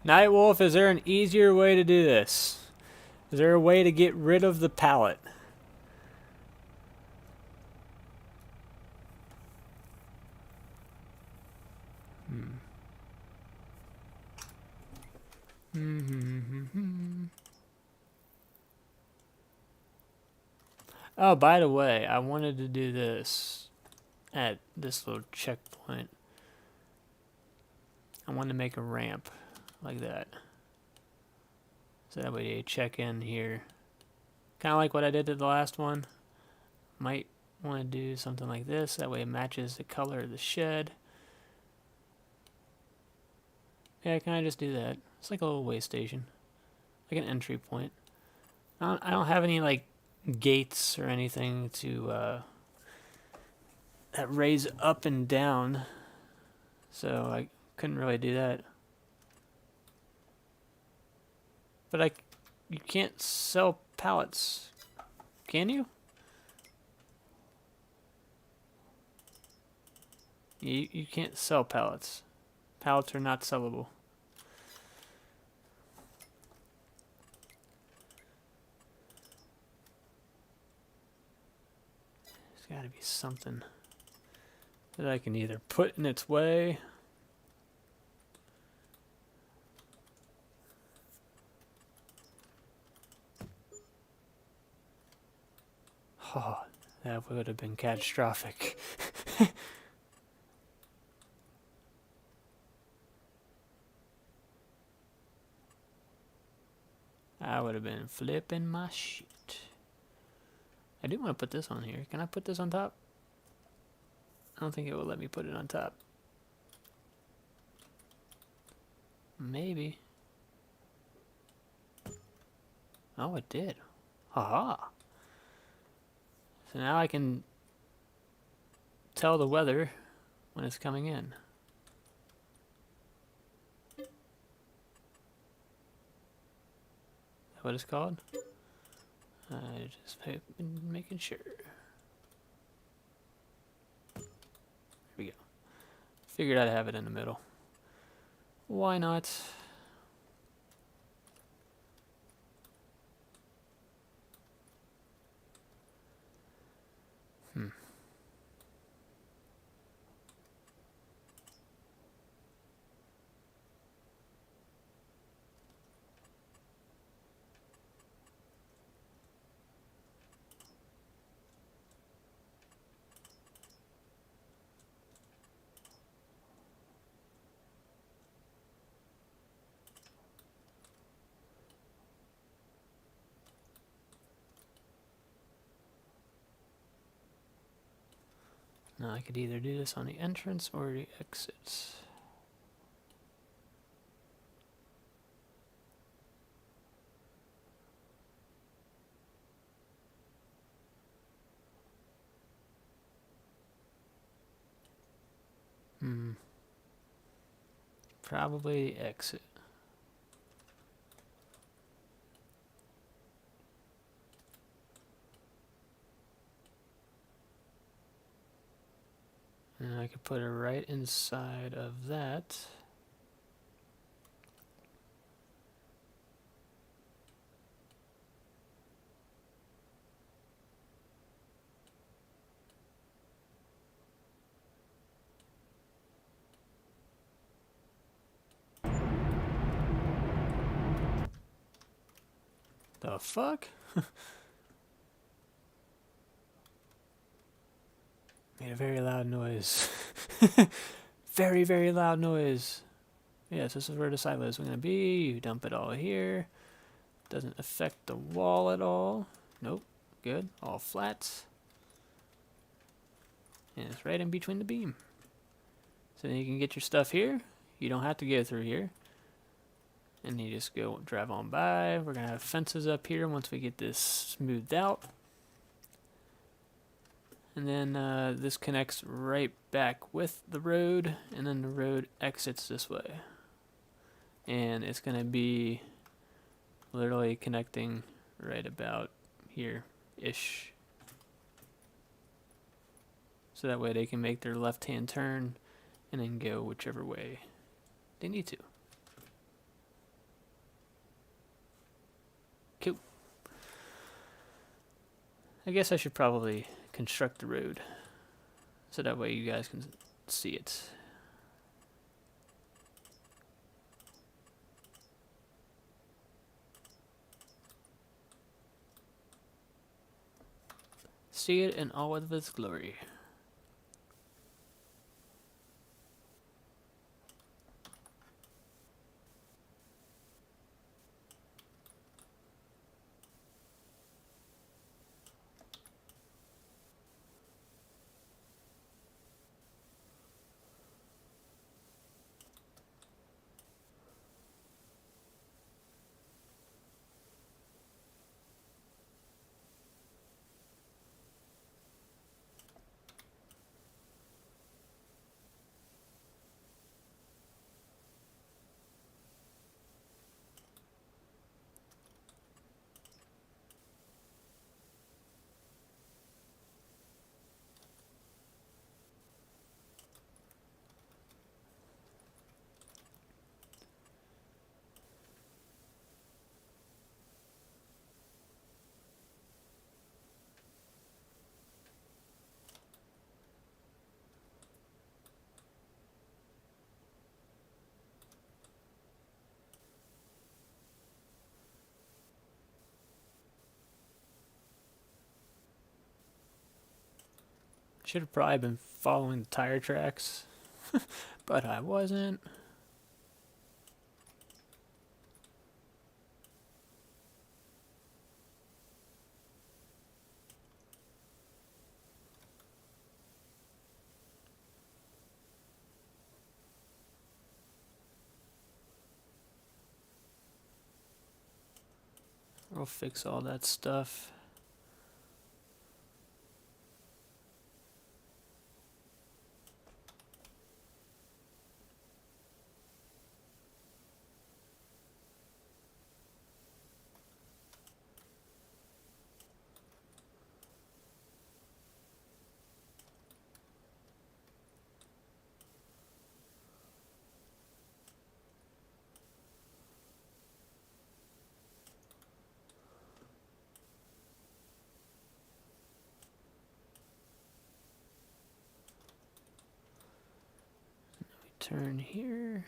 Nightwolf, is there an easier way to do this? Is there a way to get rid of the pallet? Oh, by the way, I wanted to do this at this little checkpoint. I wanted to make a ramp like that. So that way they check in here. Kind of like what I did to the last one. Might want to do something like this. That way it matches the color of the shed. Yeah, can I just do that? It's like a little way station. Like an entry point. I don't have any like gates or anything to that raise up and down. So I couldn't really do that. But you can't sell pallets, can you? You can't sell pallets. Pallets are not sellable. There's got to be something that I can either put in its way. Oh, that would have been catastrophic. I would have been flipping my shit. I do want to put this on here. Can I put this on top? I don't think it will let me put it on top. Maybe. Oh, it did. Haha. So now I can tell the weather when it's coming in. Is that what it's called? Just making sure. There we go. Figured I'd have it in the middle. Why not? Now I could either do this on the entrance or the exits. Probably the exit. And I could put it right inside of that. The fuck? Made a very loud noise. Very, very loud noise. Yes, this is where the silo is going to be. You dump it all here. Doesn't affect the wall at all. Nope. Good. All flats. And it's right in between the beam. So then you can get your stuff here. You don't have to go through here. And you just go drive on by. We're going to have fences up here once we get this smoothed out. And then this connects right back with the road, and then the road exits this way. And it's going to be literally connecting right about here-ish. So that way they can make their left-hand turn and then go whichever way they need to. Cool. I guess I should probably construct the road so that way you guys can see it. See it in all of its glory. Should have probably been following the tire tracks, but I wasn't. We'll fix all that stuff. Turn here.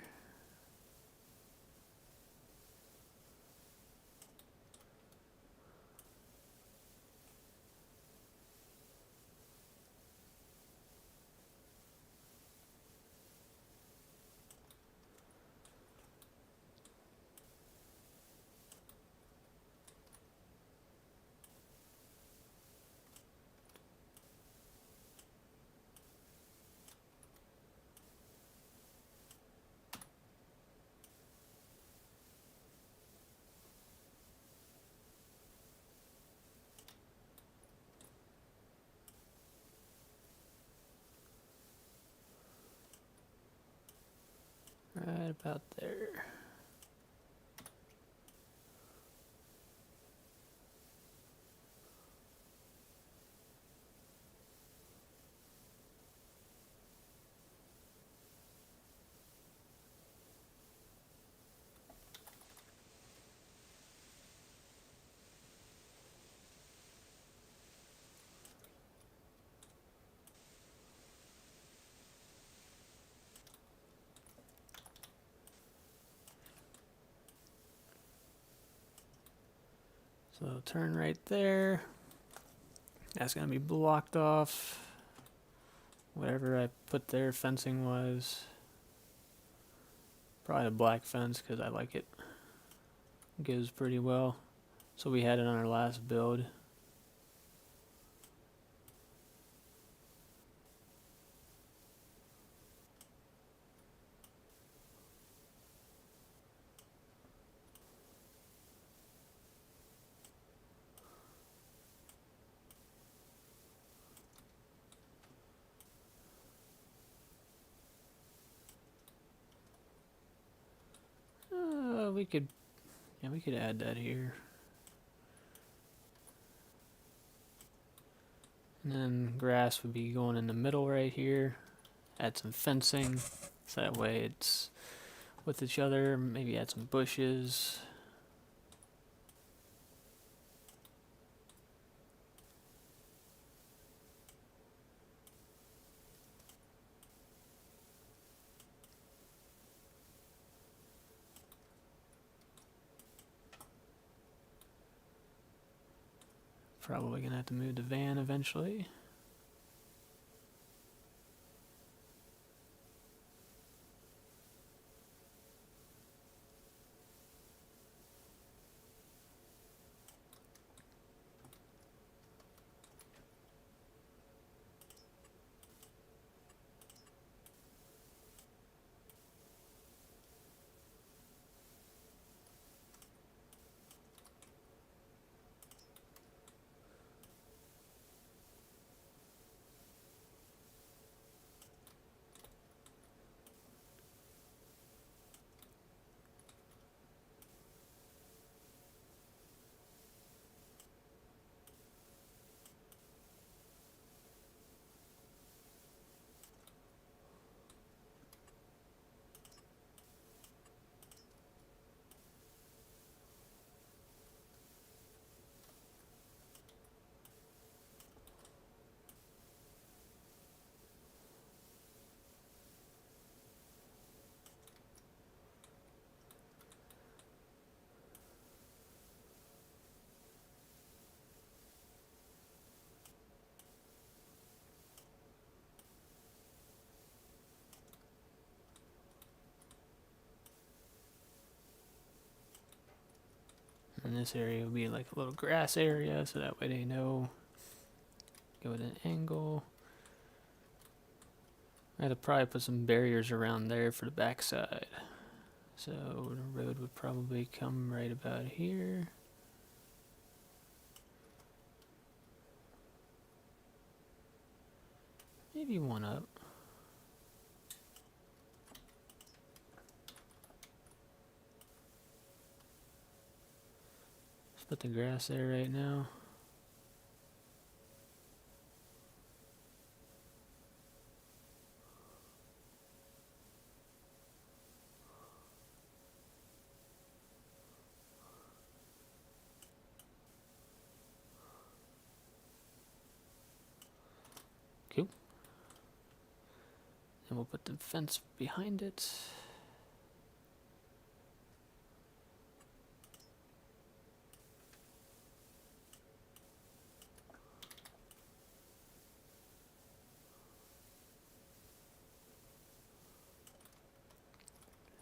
Right about there. So turn right there. That's going to be blocked off. Whatever I put there, fencing was. Probably a black fence because I like it. It goes pretty well. So we had it on our last build. We could add that here. And then grass would be going in the middle right here. Add some fencing, so that way it's with each other. Maybe add some bushes. Probably gonna have to move the van eventually. this area will be like a little grass area, so that way they know. Go at an angle. I had to probably put some barriers around there for the backside. So the road would probably come right about here. Maybe one up. Let's put the grass there right now. Cool. And we'll put the fence behind it.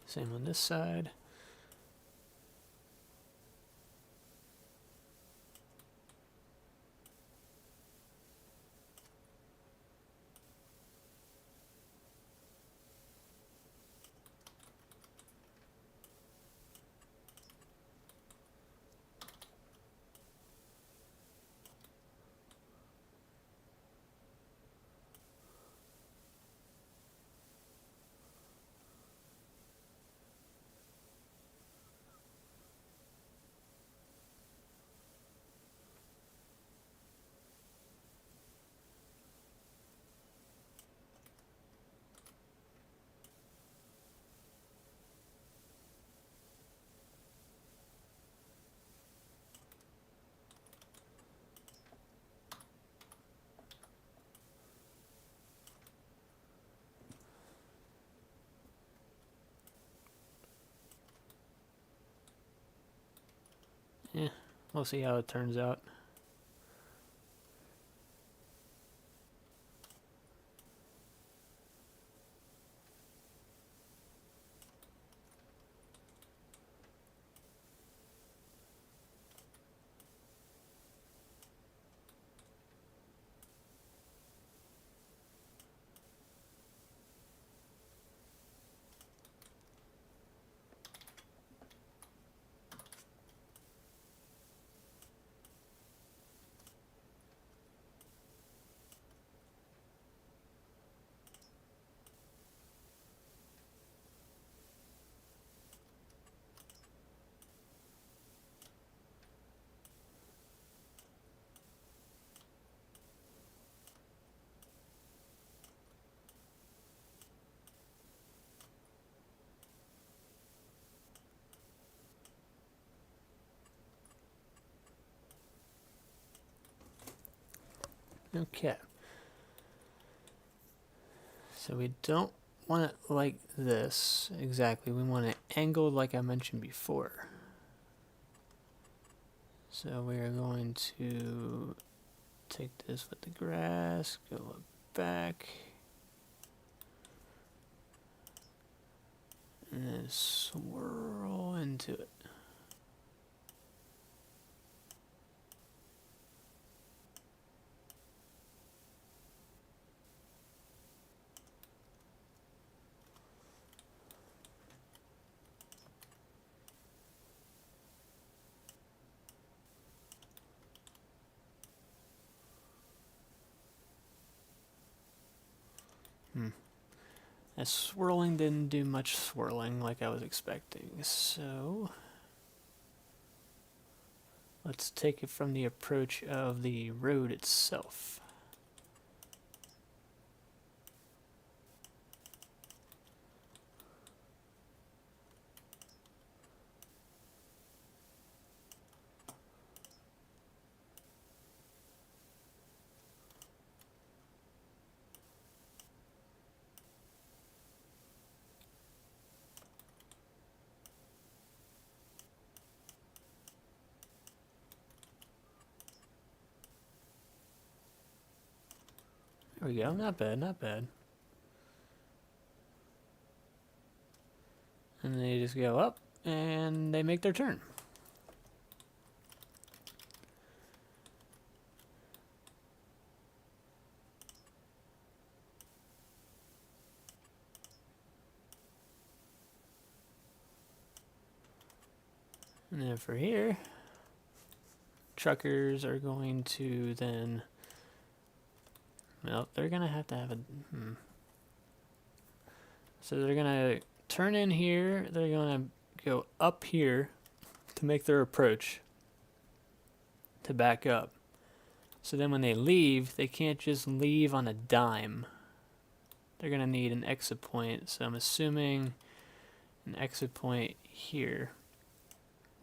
Same on this side. Yeah, we'll see how it turns out. Okay. So we don't want it like this exactly. We want it angled like I mentioned before. So we are going to take this with the grass, go back, and then swirl into it. That swirling didn't do much swirling like I was expecting, so let's take it from the approach of the road itself. There we go, not bad, not bad. And they just go up and they make their turn. And then for here, truckers are going to then, well, they're going to have a, So they're going to turn in here, they're going to go up here to make their approach, to back up. So then when they leave, they can't just leave on a dime. They're going to need an exit point, so I'm assuming an exit point here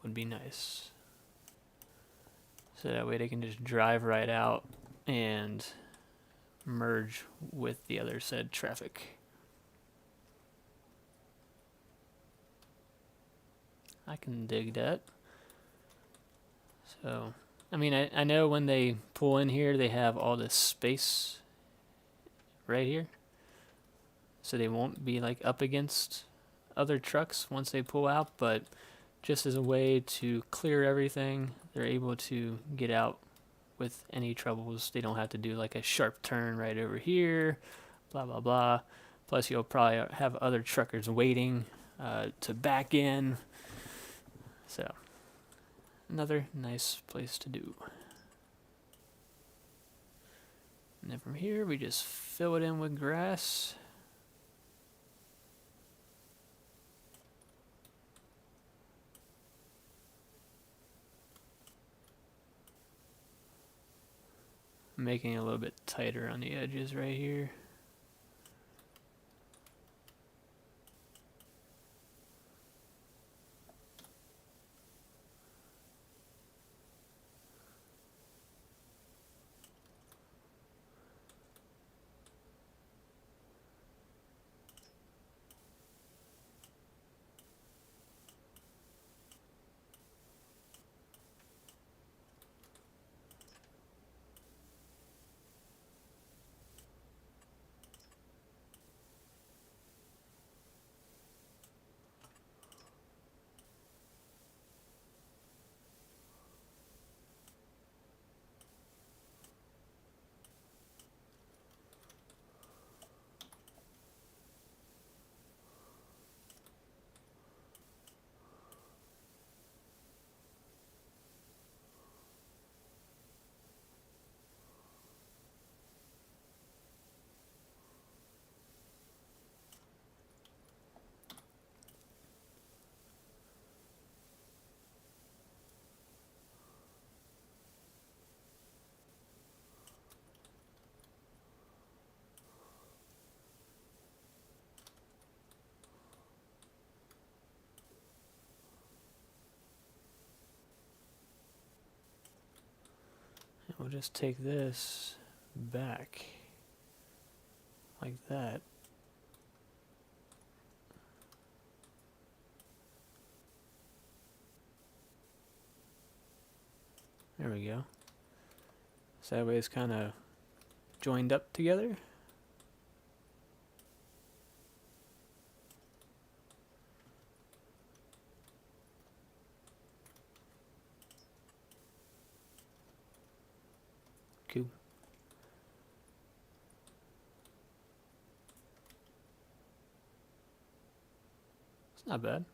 would be nice. So that way they can just drive right out and merge with the other said traffic. I can dig that. So, I mean, I know when they pull in here, they have all this space right here. So they won't be like up against other trucks once they pull out, but just as a way to clear everything, they're able to get out with any troubles. They don't have to do like a sharp turn right over here, blah, blah, blah. Plus, you'll probably have other truckers waiting to back in. So, another nice place to do. And then from here, we just fill it in with grass. Making it a little bit tighter on the edges right here. We'll just take this back like that. There we go. So that way it's kind of joined up together. Cool. It's not bad.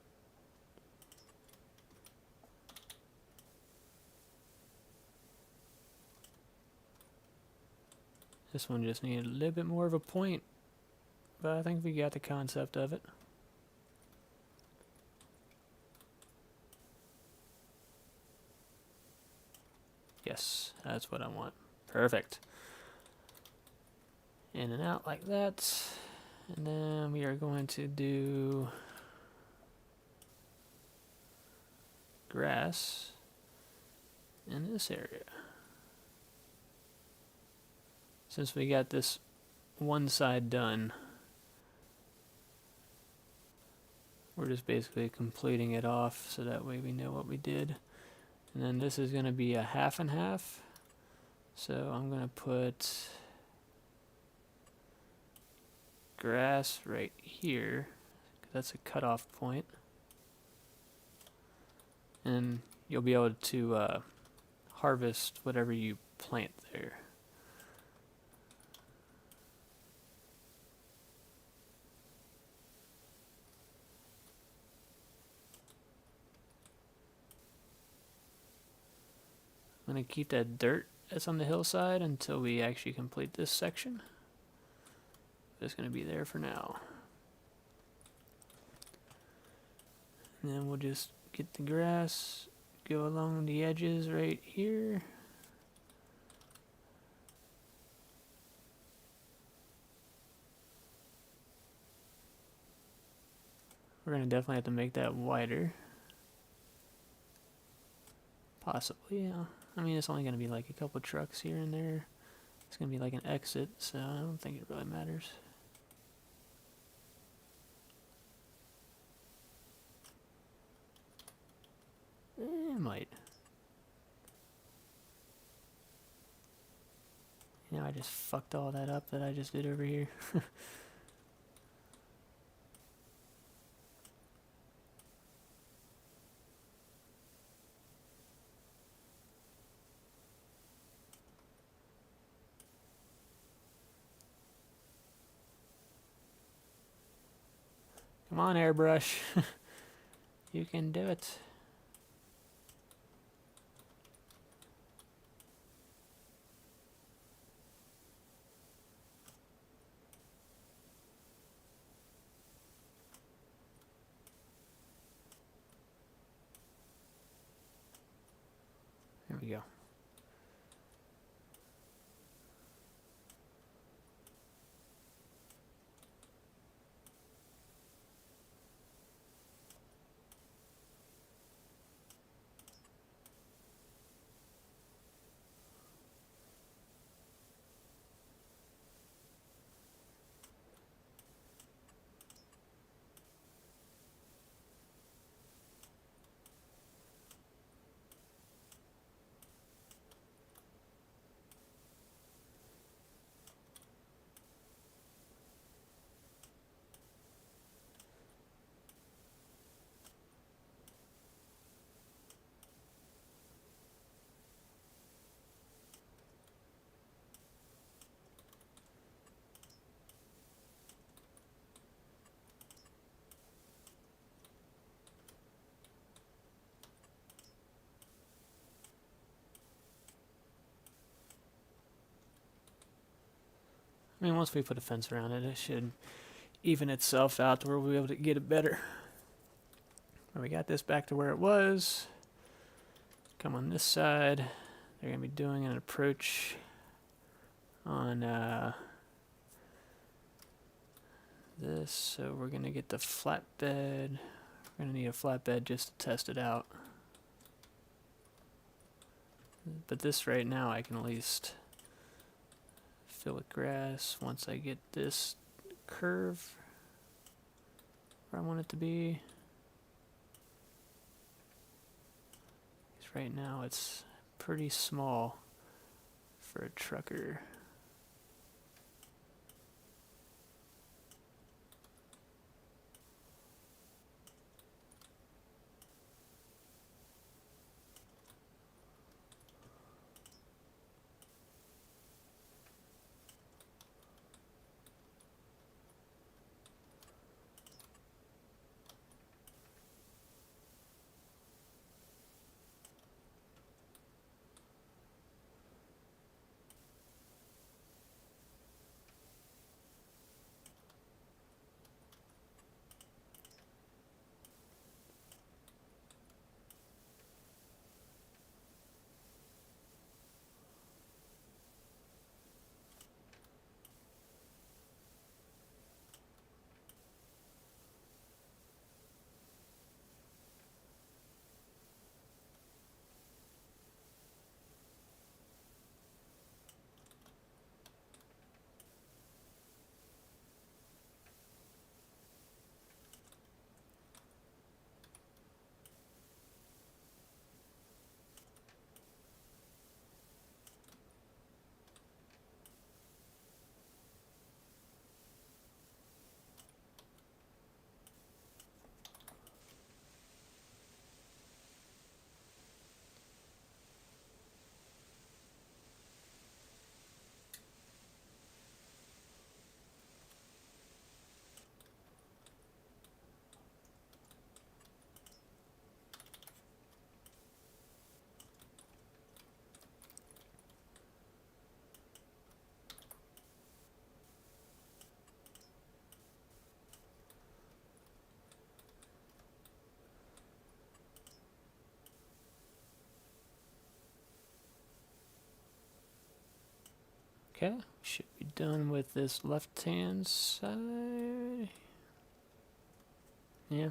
This one just needed a little bit more of a point, but I think we got the concept of it. Yes, that's what I want. Perfect. In and out like that. And then we are going to do grass in this area. Since we got this one side done, we're just basically completing it off so that way we know what we did. And then this is going to be a half and half. So I'm going to put grass right here. That's a cutoff point. And you'll be able to harvest whatever you plant there. I'm going to keep that dirt that's on the hillside until we actually complete this section. It's going to be there for now. And then we'll just get the grass, go along the edges right here. We're going to definitely have to make that wider. Possibly, yeah. I mean, it's only going to be like a couple trucks here and there. It's going to be like an exit, so I don't think it really matters. It might. You know, I just fucked all that up that I just did over here. Come on, airbrush. You can do it. There we go. I mean, once we put a fence around it, it should even itself out to where we'll be able to get it better. We got this back to where it was. Come on this side. They're going to be doing an approach on this. So we're going to get the flatbed. We're going to need a flatbed just to test it out. But this right now I can at least fill with grass once I get this curve where I want it to be. Because right now it's pretty small for a trucker. Okay, should be done with this left-hand side. Yeah.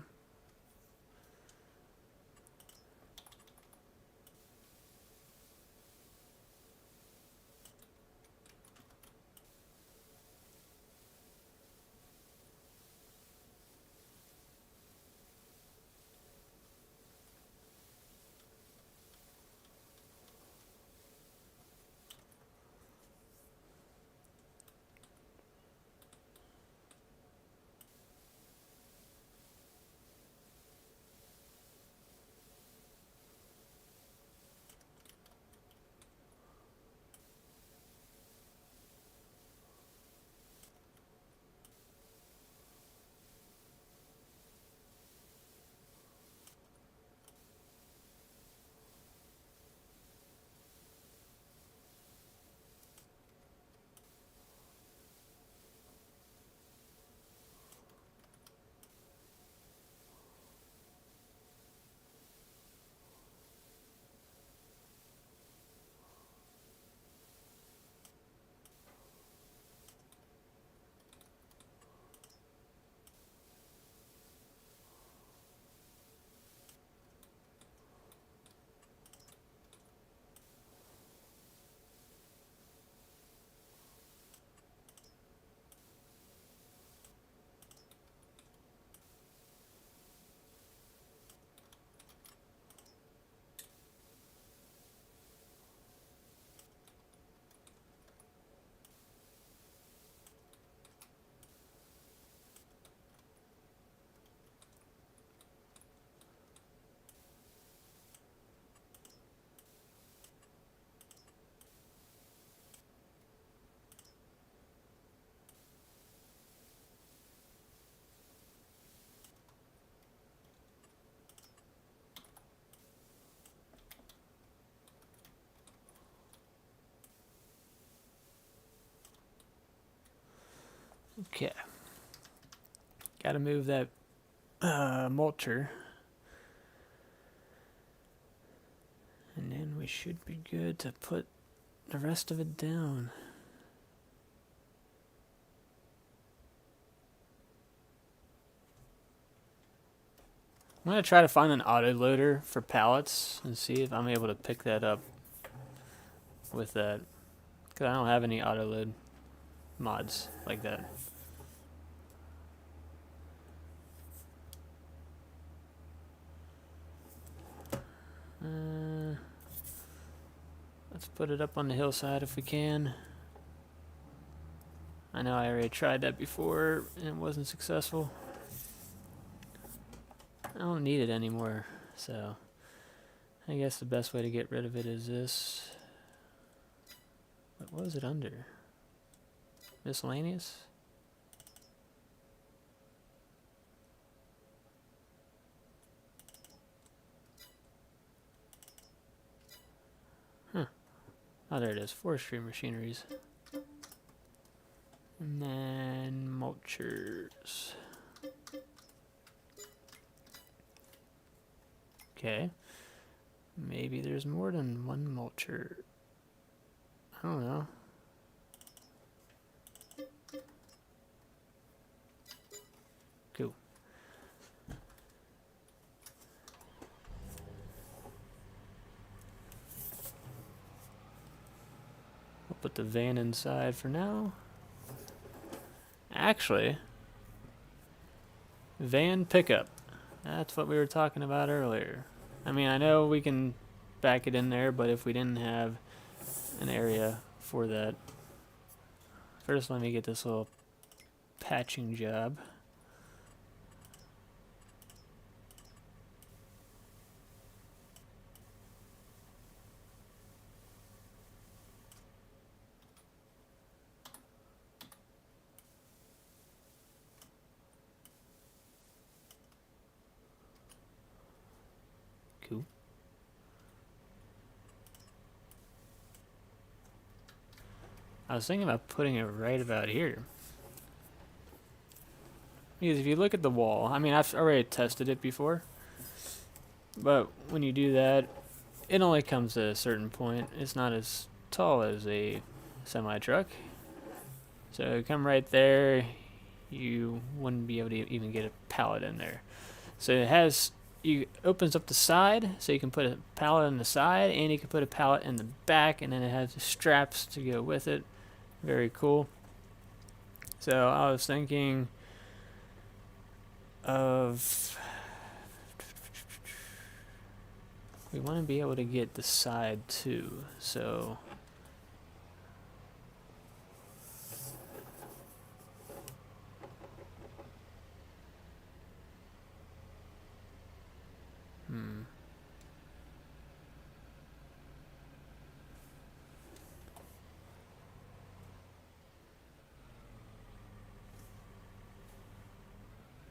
Okay. Got to move that mulcher. And then we should be good to put the rest of it down. I'm going to try to find an autoloader for pallets and see if I'm able to pick that up with that. Because I don't have any autoload mods like that. Let's put it up on the hillside if we can. I know I already tried that before and it wasn't successful. I don't need it anymore, so I guess the best way to get rid of it is this. What was it under? Miscellaneous? Huh. Oh, there it is. Forestry Machineries. And then mulchers. Okay. Maybe there's more than one mulcher. I don't know. Cool. I'll put the van inside for now. Actually, van pickup. That's what we were talking about earlier. I mean, I know we can back it in there, but if we didn't have an area for that. First, let me get this little patching job. Cool. I was thinking about putting it right about here. Because if you look at the wall, I mean, I've already tested it before. But when you do that, it only comes to a certain point. It's not as tall as a semi-truck. So come right there, you wouldn't be able to even get a pallet in there. So it opens up the side, so you can put a pallet on the side, and you can put a pallet in the back, and then it has the straps to go with it. Very cool. So I was thinking of, we want to be able to get the side too, so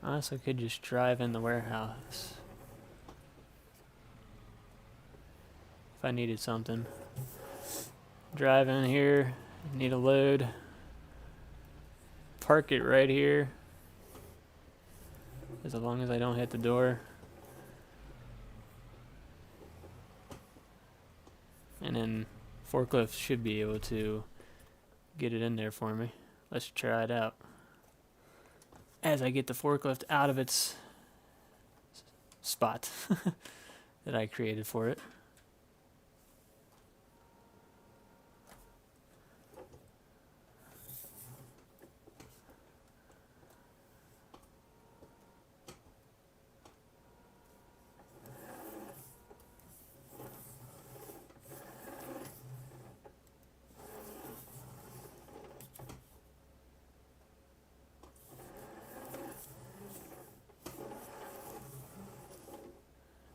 honestly could just drive in the warehouse if I needed something. Drive in here, need a load, park it right here, as long as I don't hit the door. And then forklift should be able to get it in there for me. Let's try it out. As I get the forklift out of its spot that I created for it.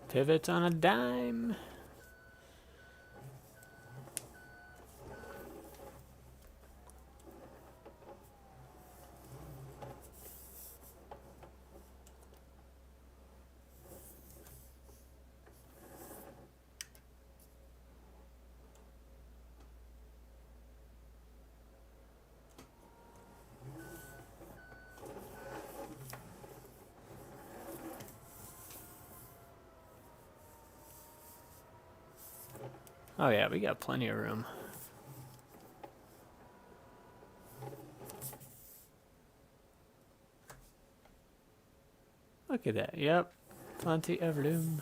Pivot on a dime. Oh yeah, we got plenty of room. Look at that. Yep, plenty of room.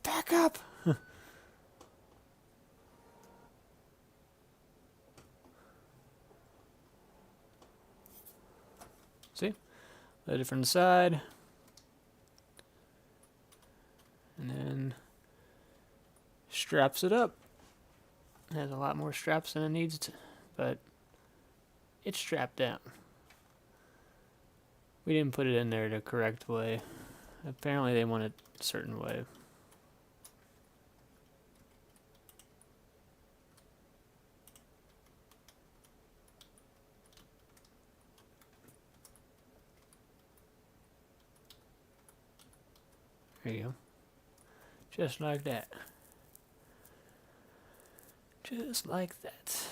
Back up! See? Load it from the side. And then straps it up. It has a lot more straps than it needs to, but it's strapped down. We didn't put it in there the correct way. Apparently they want it a certain way. There you go. Just like that. Just like that.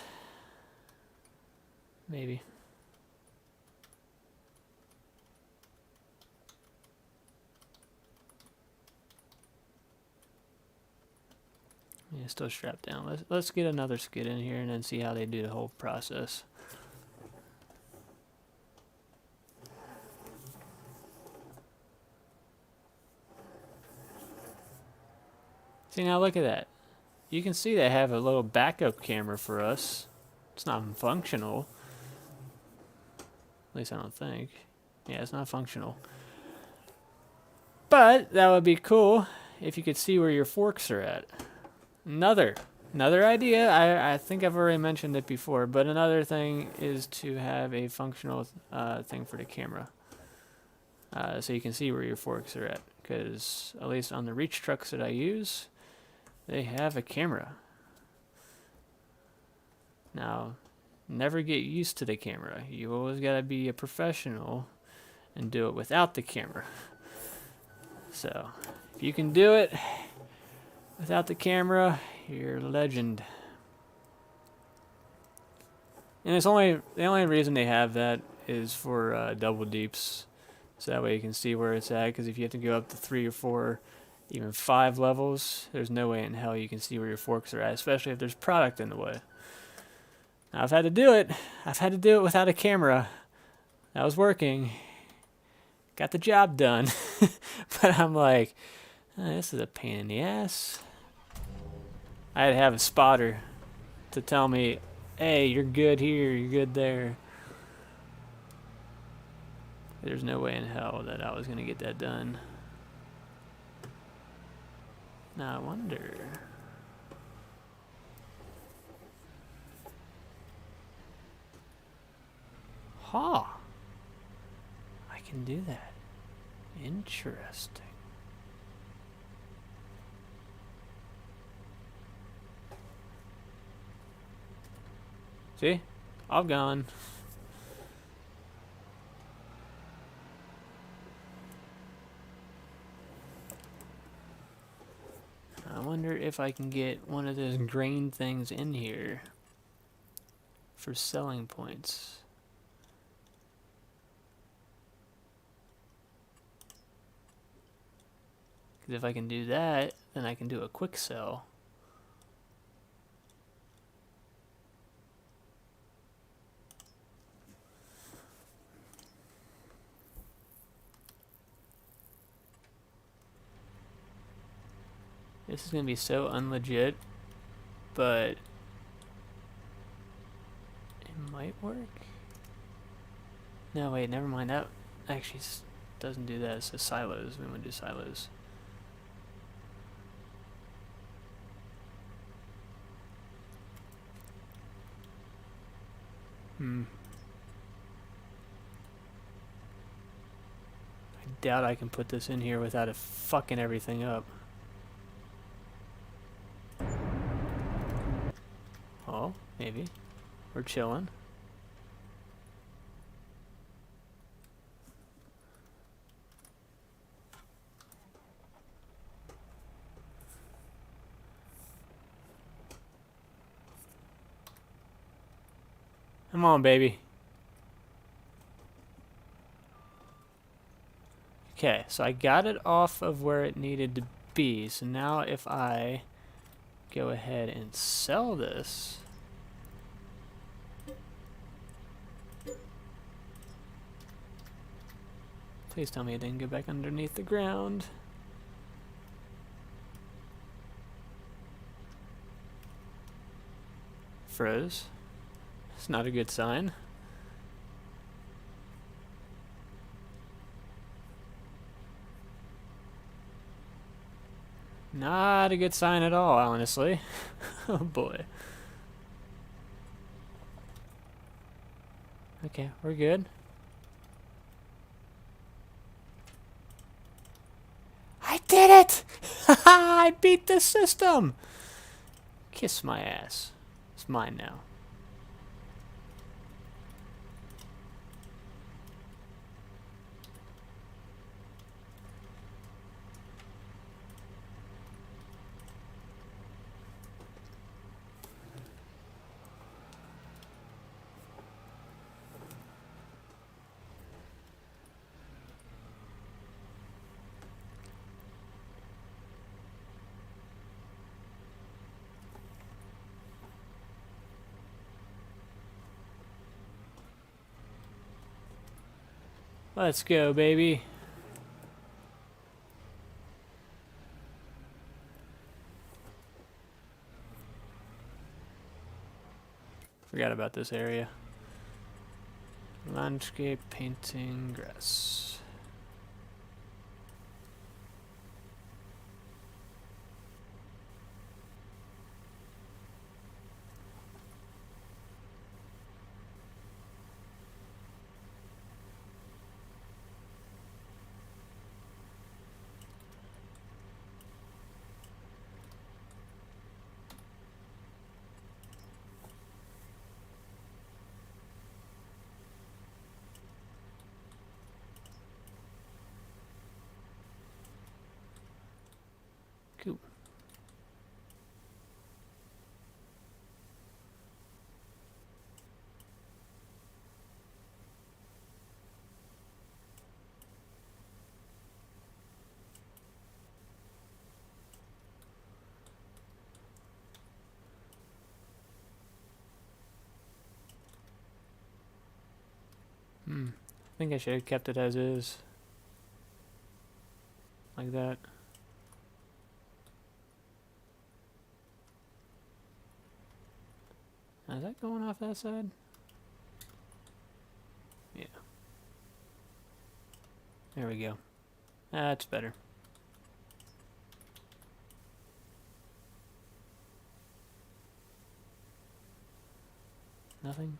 Maybe. Yeah, still strapped down. Let's get another skid in here and then see how they do the whole process. See, now look at that. You can see they have a little backup camera for us. It's not functional. At least I don't think. Yeah, it's not functional. But that would be cool if you could see where your forks are at. Another idea. I think I've already mentioned it before, but another thing is to have a functional thing for the camera. So you can see where your forks are at. Because at least on the reach trucks that I use, they have a camera. Now, never get used to the camera. You always gotta be a professional and do it without the camera. So, if you can do it without the camera, you're a legend. And it's only the only reason they have that is for double deeps, so that way you can see where it's at. Because if you have to go up to 3 or 4, even 5 levels, there's no way in hell you can see where your forks are at, especially if there's product in the way. Now, I've had to do it. I've had to do it without a camera. That was working. Got the job done. But I'm like, oh, this is a pain in the ass. I had to have a spotter to tell me, hey, you're good here, you're good there. There's no way in hell that I was going to get that done. Now I wonder... Huh. I can do that. Interesting. See? I've gone. I wonder if I can get one of those grain things in here for selling points. Because if I can do that, then I can do a quick sell. This is going to be so unlegit, but it might work. No, wait, never mind. That actually doesn't do that. It says silos. We want to do silos. I doubt I can put this in here without it fucking everything up. Oh, maybe. We're chilling. Come on, baby. Okay, so I got it off of where it needed to be. So now if I go ahead and sell this, please tell me it didn't go back underneath the ground. Froze. It's not a good sign. Not a good sign at all, honestly. Oh boy. Okay, we're good. I did it! I beat the system! Kiss my ass. It's mine now. Let's go, baby. Forgot about this area. Landscape, painting, grass. Cool. I think I should have kept it as is. Like that. Now, is that going off that side? Yeah. There we go. That's better. Nothing?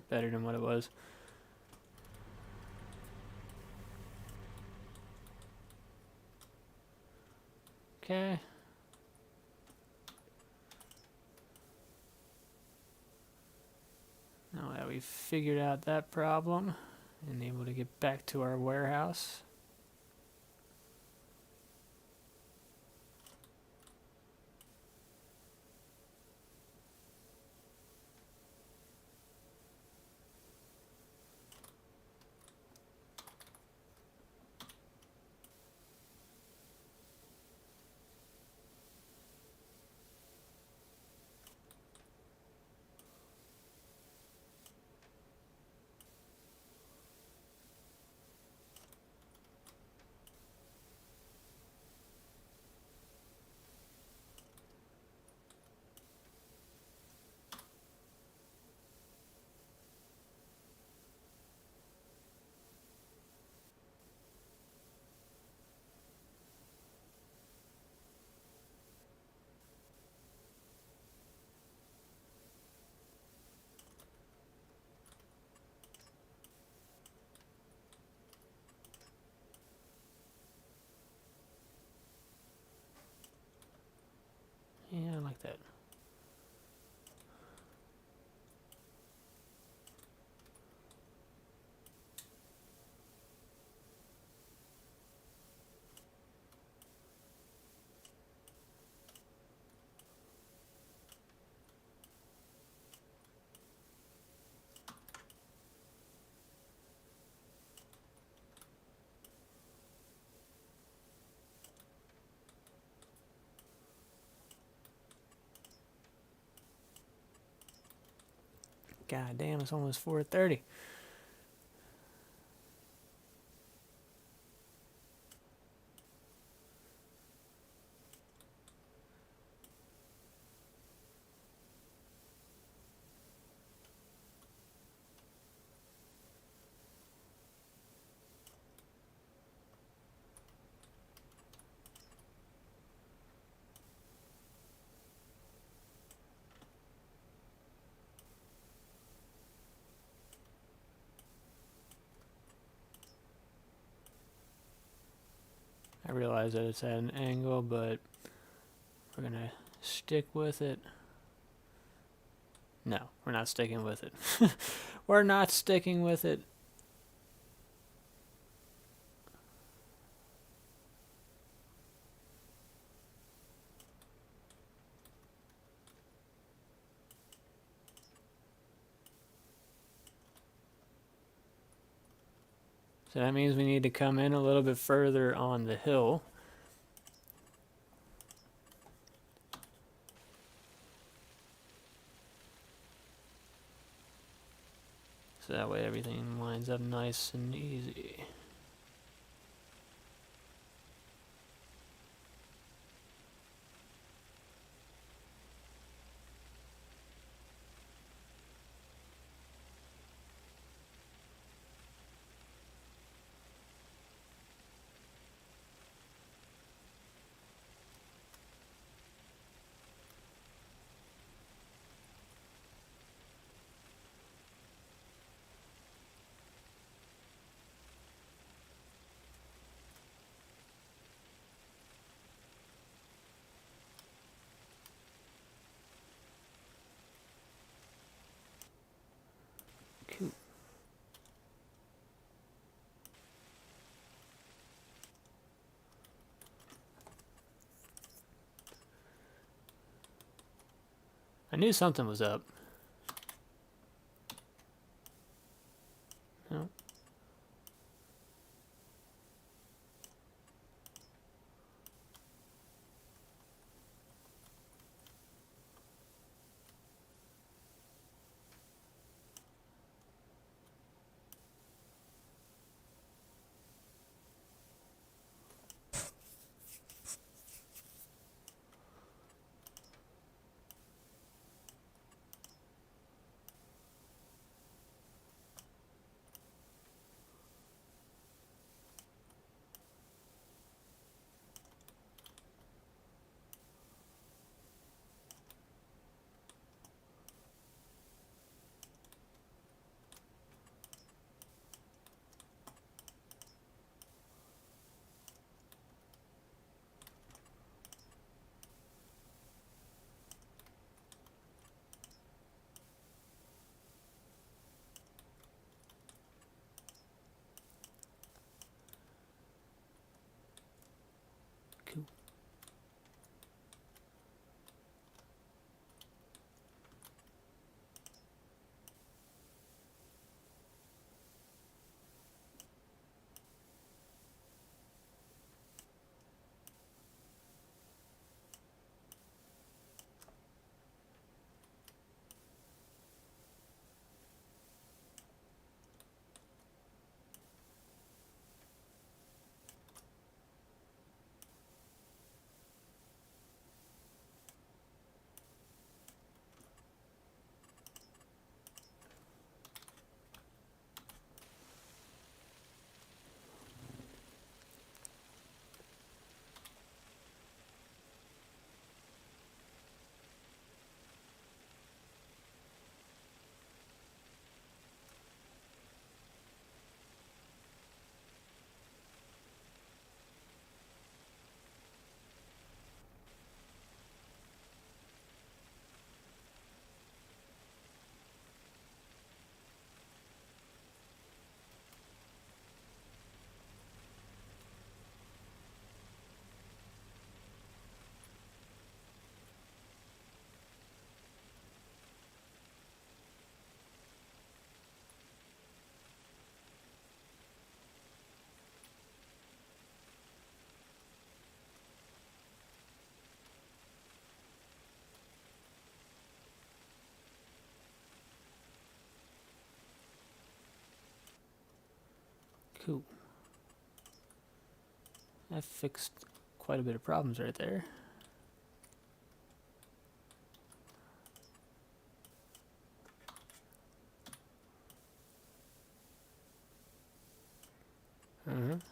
Better than what it was. Okay. Now that we've figured out that problem and able to get back to our warehouse. Yeah, I like that. God damn, it's almost 4:30. I realize that it's at an angle, but we're gonna stick with it. No, we're not sticking with it. We're not sticking with it. So that means we need to come in a little bit further on the hill. So that way everything lines up nice and easy. I knew something was up. No. Cool. Cool. That fixed quite a bit of problems right there.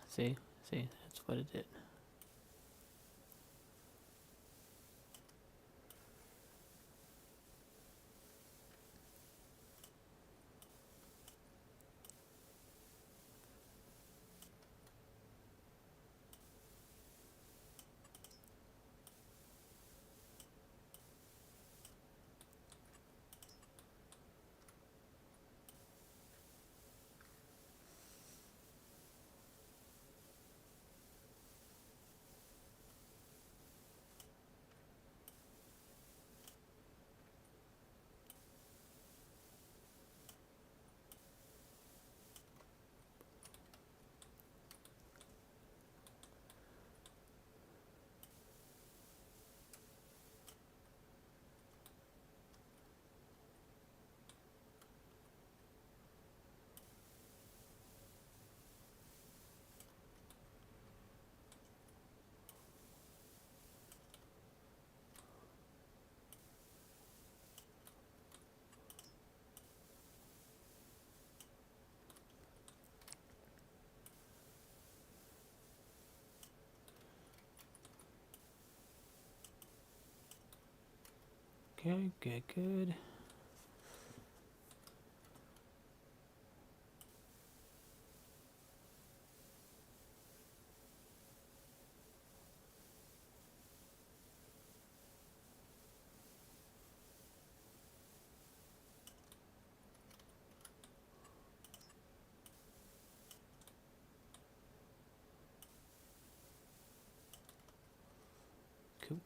See, that's what it did. Okay, good. Cool.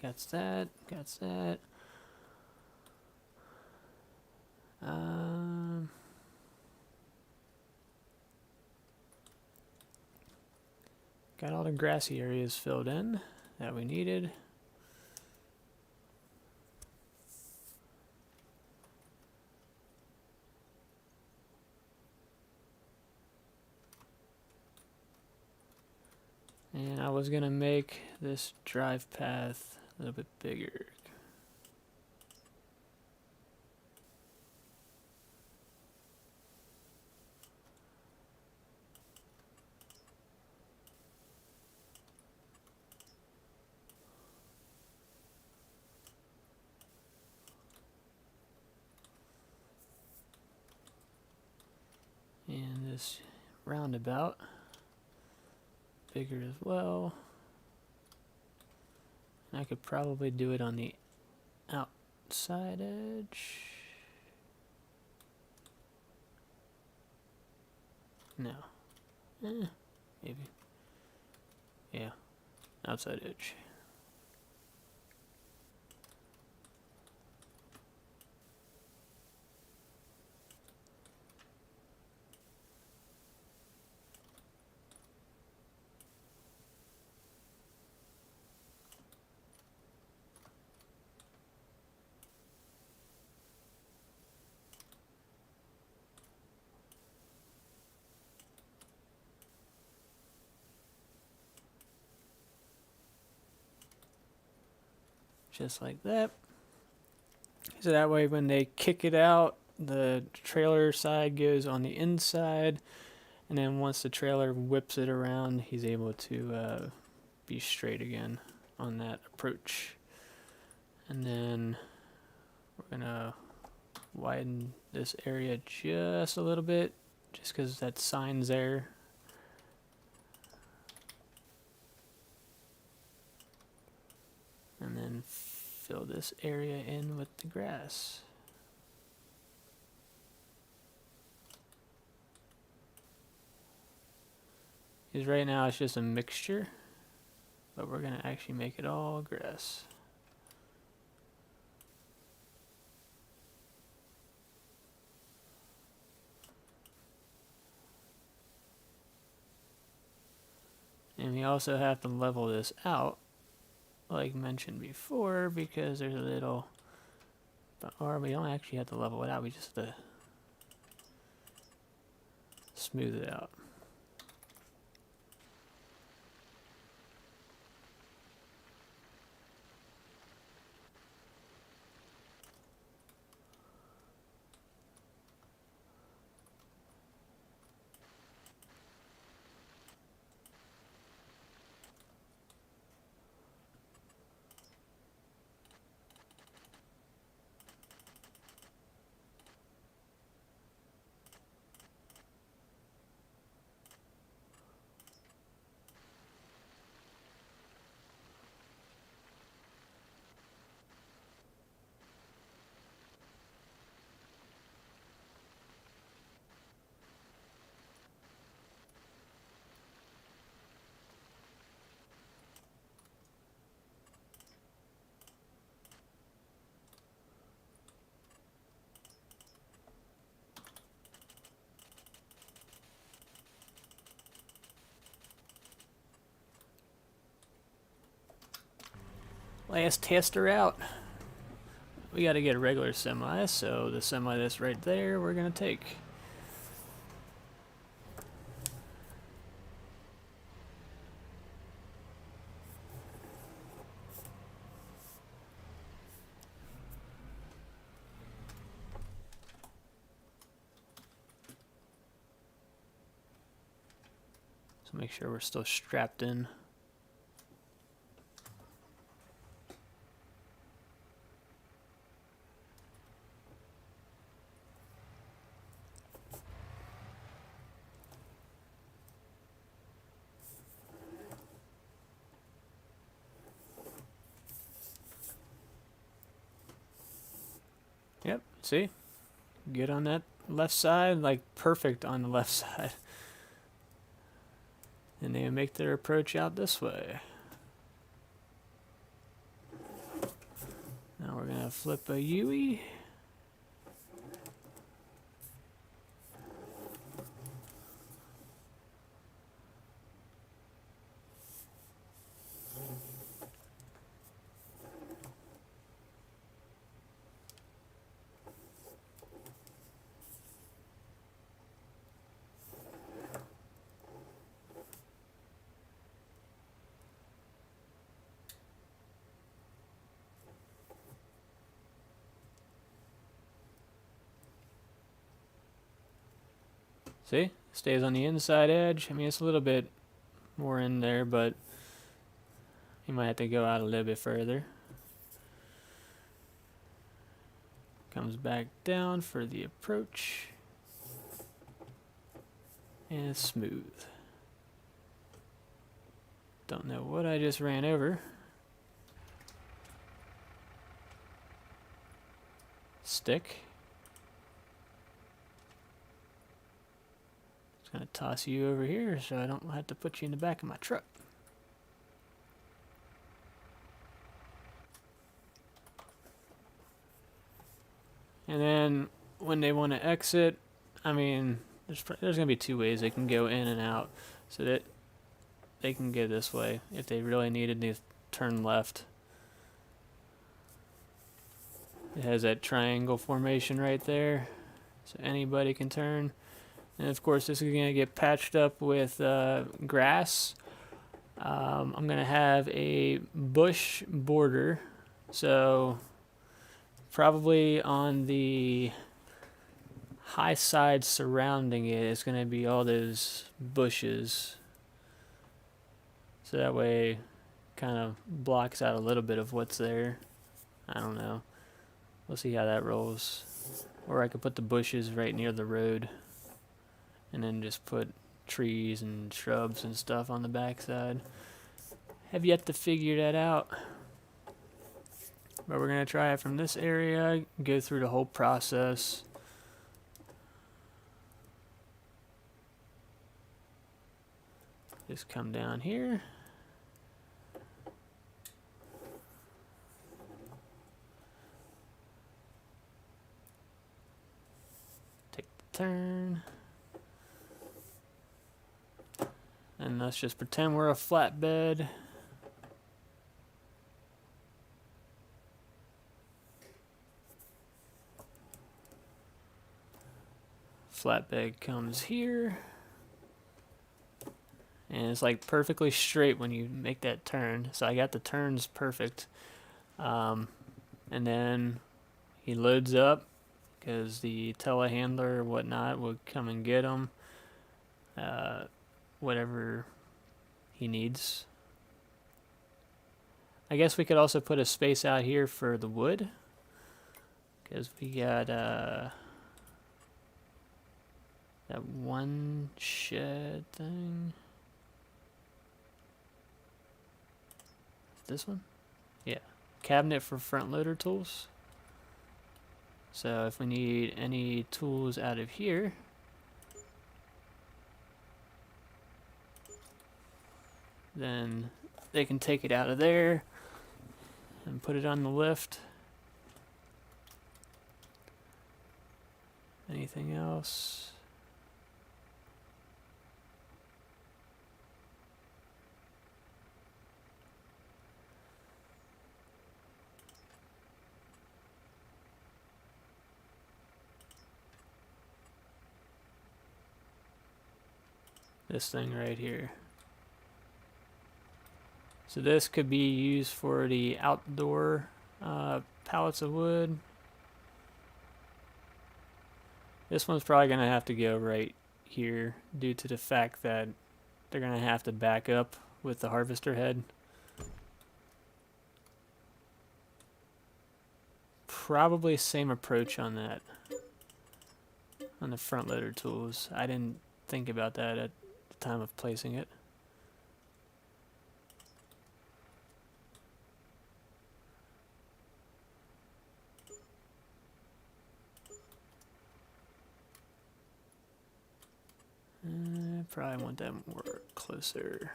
got that, got that. Got all the grassy areas filled in that we needed. And I was going to make this drive path a little bit bigger. And this roundabout, bigger as well. And I could probably do it on the outside edge. No. Maybe. Yeah, outside edge. Just like that. So that way when they kick it out, the trailer side goes on the inside, and then once the trailer whips it around, he's able to be straight again on that approach. And then we're gonna widen this area just a little bit, just because that sign's there. And then fill this area in with the grass. Because right now it's just a mixture, but we're going to actually make it all grass. And we also have to level this out, like mentioned before, because there's a little, or we don't actually have to level it out, we just have to smooth it out. Last tester out. We got to get a regular semi, so the semi that's right there we're going to take. So make sure we're still strapped in. Yep, see? Good on that left side, like perfect on the left side. And they make their approach out this way. we're gonna flip a Yui. See? Stays on the inside edge. I mean, it's a little bit more in there, but you might have to go out a little bit further. Comes back down for the approach. And it's smooth. Don't know what I just ran over. Stick. Just gonna toss you over here so I don't have to put you in the back of my truck. And then when they want to exit, I mean, there's gonna be two ways they can go in and out, so that they can go this way if they really needed to turn left. It has that triangle formation right there, so anybody can turn. And of course, this is gonna get patched up with grass. I'm gonna have a bush border, so probably on the high side surrounding it is going to be all those bushes, so that way kind of blocks out a little bit of what's there. I don't know, we'll see how that rolls. Or I could put the bushes right near the road and then just put trees and shrubs and stuff on the backside. Have yet to figure that out, but we're going to try it from this area, go through the whole process. Just come down here. Take the turn. And let's just pretend we're a flatbed. Flatbed comes here. And it's like perfectly straight when you make that turn. So I got the turns perfect. And then he loads up because the telehandler or whatnot will come and get him. Whatever he needs. I guess we could also put a space out here for the wood, because we got that one shed thing. This one? Yeah. Cabinet for front loader tools. So if we need any tools out of here, then they can take it out of there and put it on the lift. Anything else? This thing right here. So this could be used for the outdoor pallets of wood. This one's probably going to have to go right here due to the fact that they're going to have to back up with the harvester head. Probably same approach on that, on the front loader tools. I didn't think about that at the time of placing it. Probably want that more closer.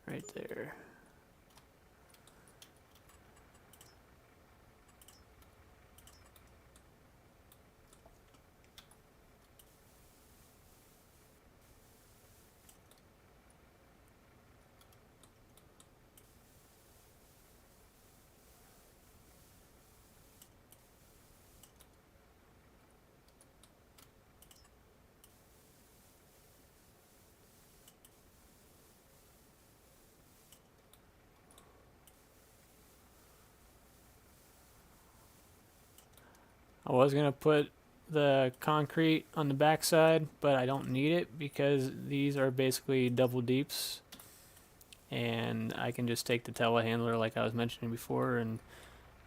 Right there. I was going to put the concrete on the backside, but I don't need it because these are basically double deeps. And I can just take the telehandler like I was mentioning before and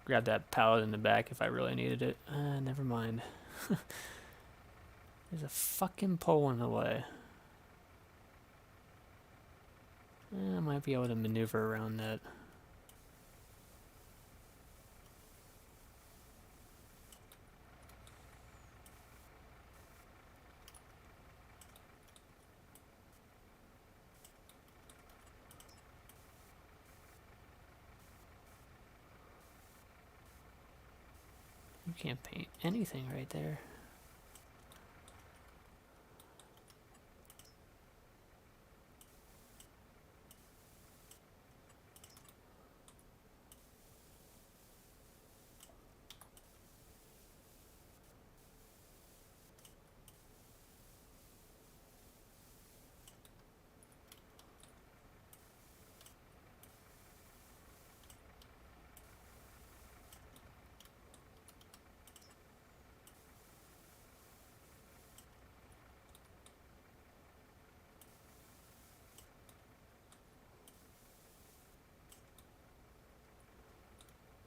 grab that pallet in the back if I really needed it. Never mind. There's a fucking pole in the way. I might be able to maneuver around that. You can't paint anything right there.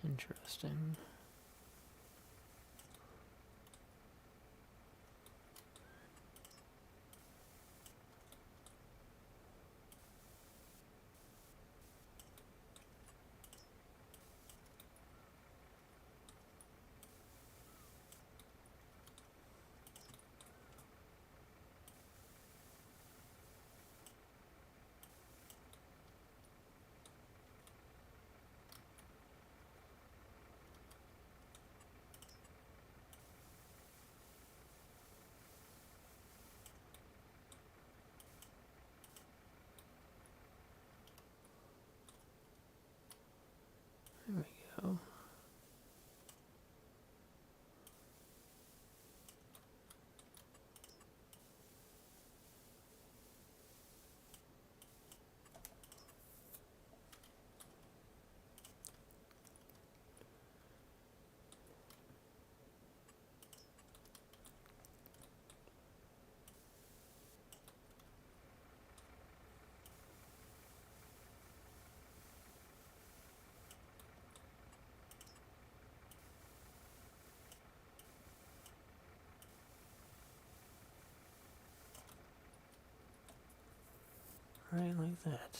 Interesting. There we go. Right like that.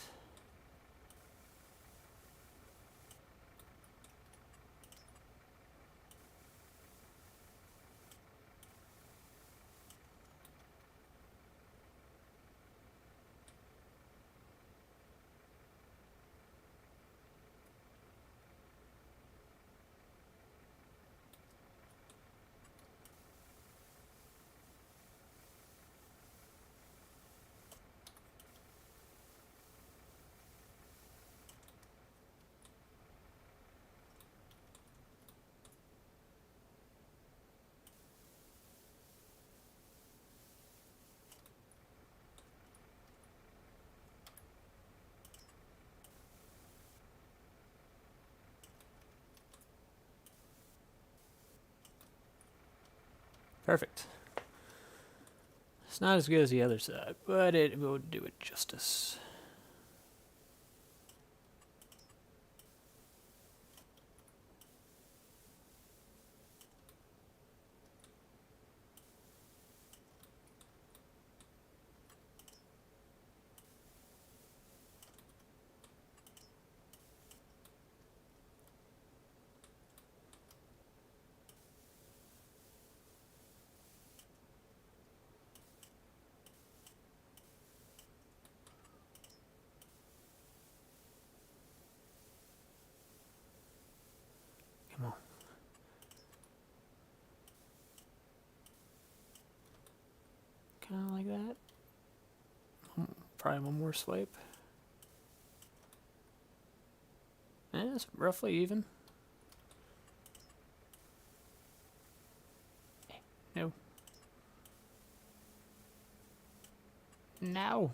Perfect. It's not as good as the other side, but it will do it justice. Come on. Kind of like that. Probably one more swipe. It's roughly even. No. Now.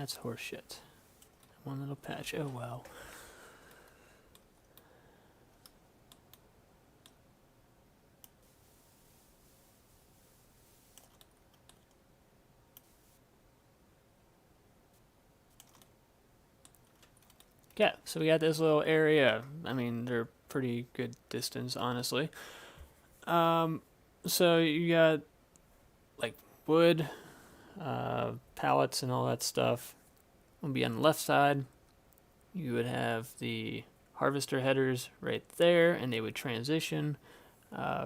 That's horseshit. One little patch. Oh well. Yeah, so we got this little area. I mean, they're pretty good distance, honestly. So you got like wood, pallets, and all that stuff. Will be on the left side. You would have the harvester headers right there, and they would transition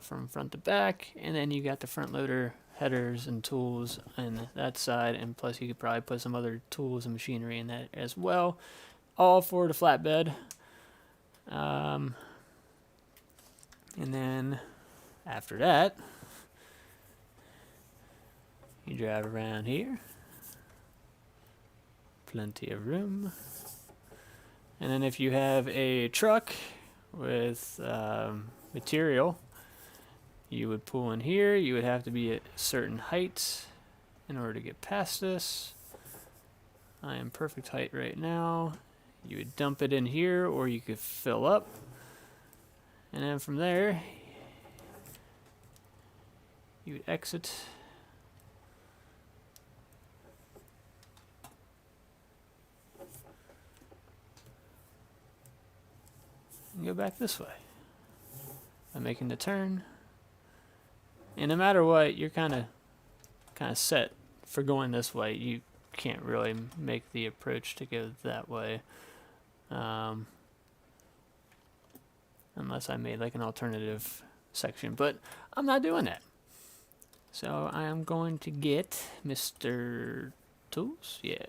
from front to back. And then you got the front loader headers and tools on that side, and plus you could probably put some other tools and machinery in that as well. All for the flatbed. And then after that, you drive around here. Plenty of room. And then if you have a truck with material, you would pull in here. You would have to be at a certain height in order to get past this. I am perfect height right now. You would dump it in here, or you could fill up. And then from there, you would exit. And go back this way by making the turn. And no matter what, you're kind of set for going this way. You can't really make the approach to go that way. Unless I made like an alternative section, but I'm not doing that. So I am going to get Mr. Tools, yeah.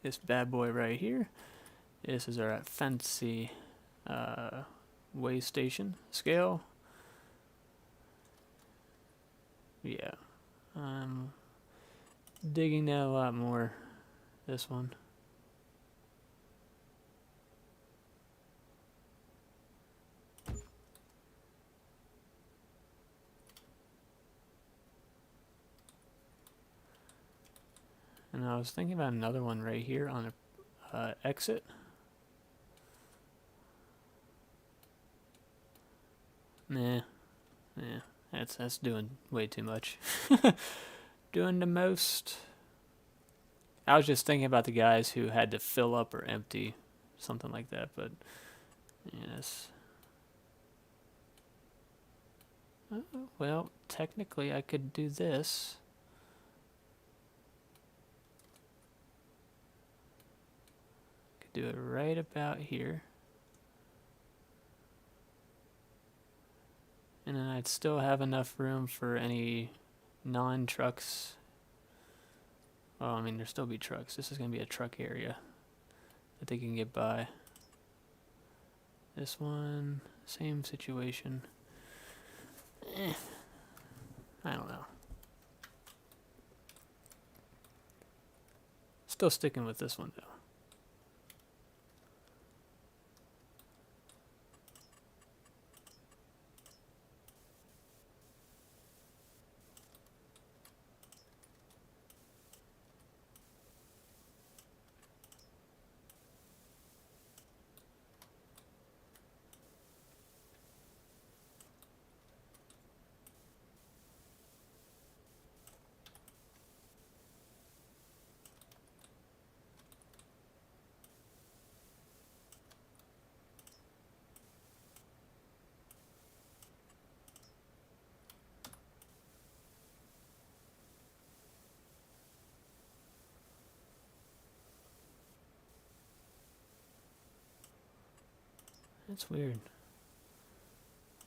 This bad boy right here. This is our fancy weigh station scale. Yeah, I'm digging that a lot more, this one. And I was thinking about another one right here on a exit. Nah, that's doing way too much. Doing the most. I was just thinking about the guys who had to fill up or empty, something like that. But yes. Well, technically, I could do this. Do it right about here. And then I'd still have enough room for any non-trucks. Well, I mean, there'll still be trucks. This is going to be a truck area that they can get by. This one, same situation. I don't know. Still sticking with this one, though. That's weird.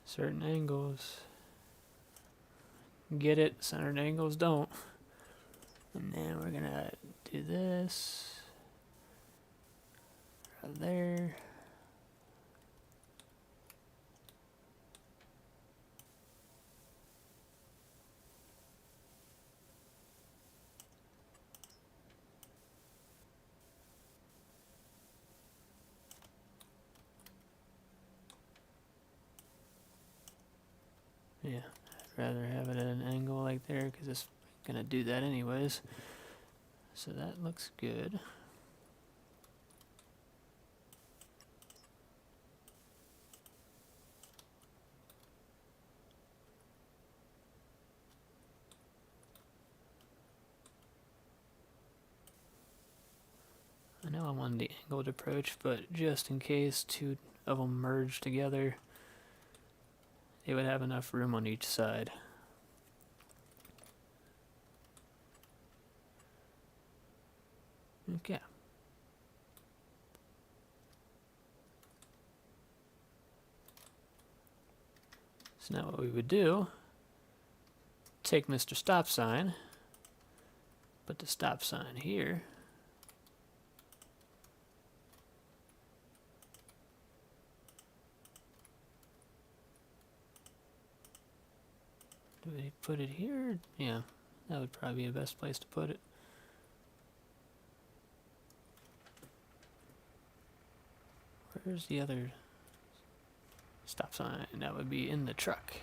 Certain angles get it, certain angles don't. And then we're gonna do this right there. Yeah, I'd rather have it at an angle like there because it's gonna do that anyways. So that looks good. I know I wanted the angled approach, but just in case two of them merge together, it would have enough room on each side. Okay. So now what we would do, take Mr. Stop Sign, put the stop sign here. Do we put it here? Yeah, that would probably be the best place to put it. Where's the other stop sign? That would be in the truck.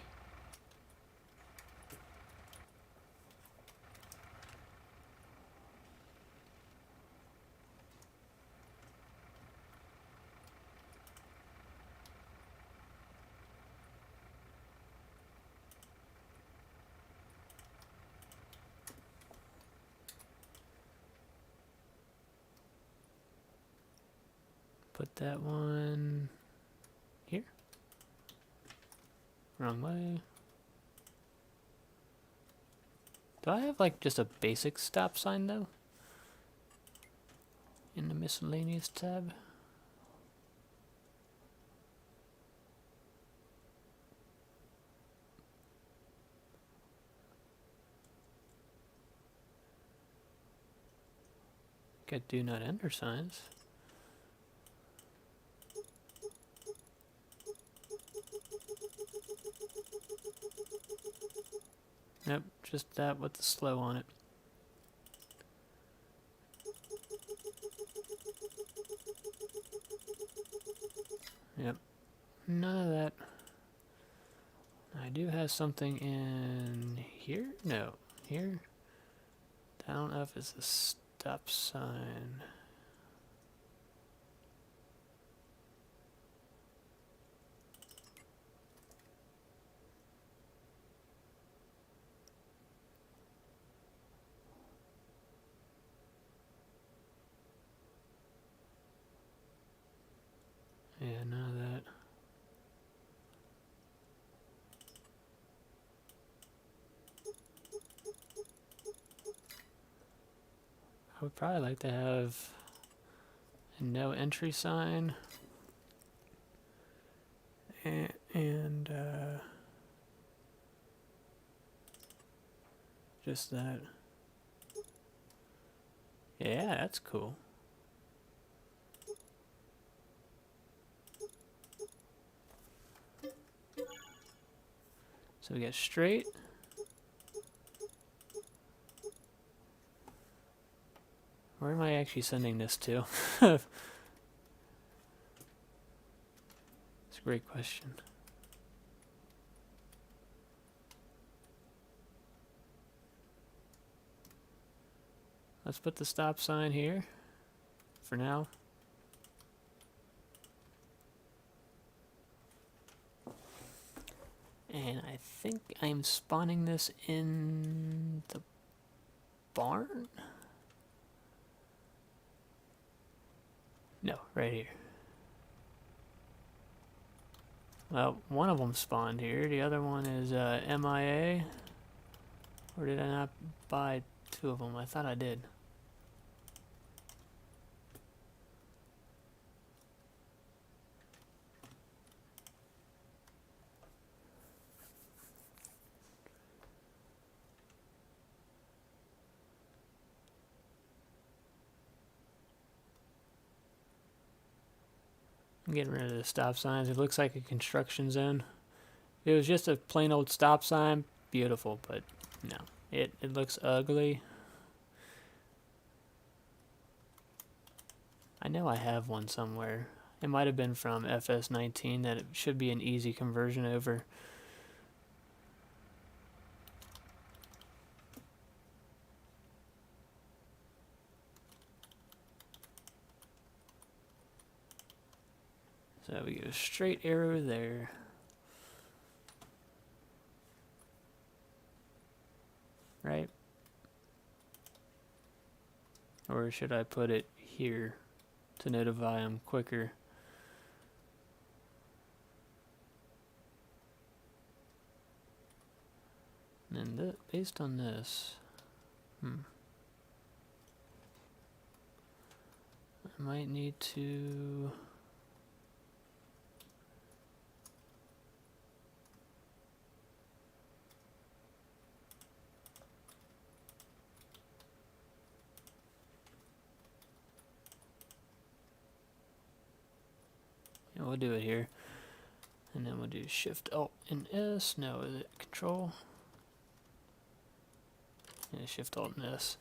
Put that one here. Wrong way. Do I have like just a basic stop sign though? In the miscellaneous tab? Got do not enter signs. Yep, just that with the slow on it. Yep, none of that. I do have something in here? No, here? I don't know if it's a stop sign. Yeah, none of that. I would probably like to have a no entry sign and just that. Yeah, that's cool. So we got straight. Where am I actually sending this to? That's a great question. Let's put the stop sign here for now. And I think I'm spawning this in the barn? No, right here. Well, one of them spawned here. The other one is MIA. Or did I not buy two of them? I thought I did. I'm getting rid of the stop signs. It looks like a construction zone. If it was just a plain old stop sign, beautiful, but no. It looks ugly. I know I have one somewhere. It might have been from FS19 that it should be an easy conversion over. So we go straight arrow there. Right? Or should I put it here to notify them quicker? And then based on this, I might need to... Yeah, we'll do it here. And then we'll do Shift Alt and S. No, is it Control? Yeah, Shift Alt and S.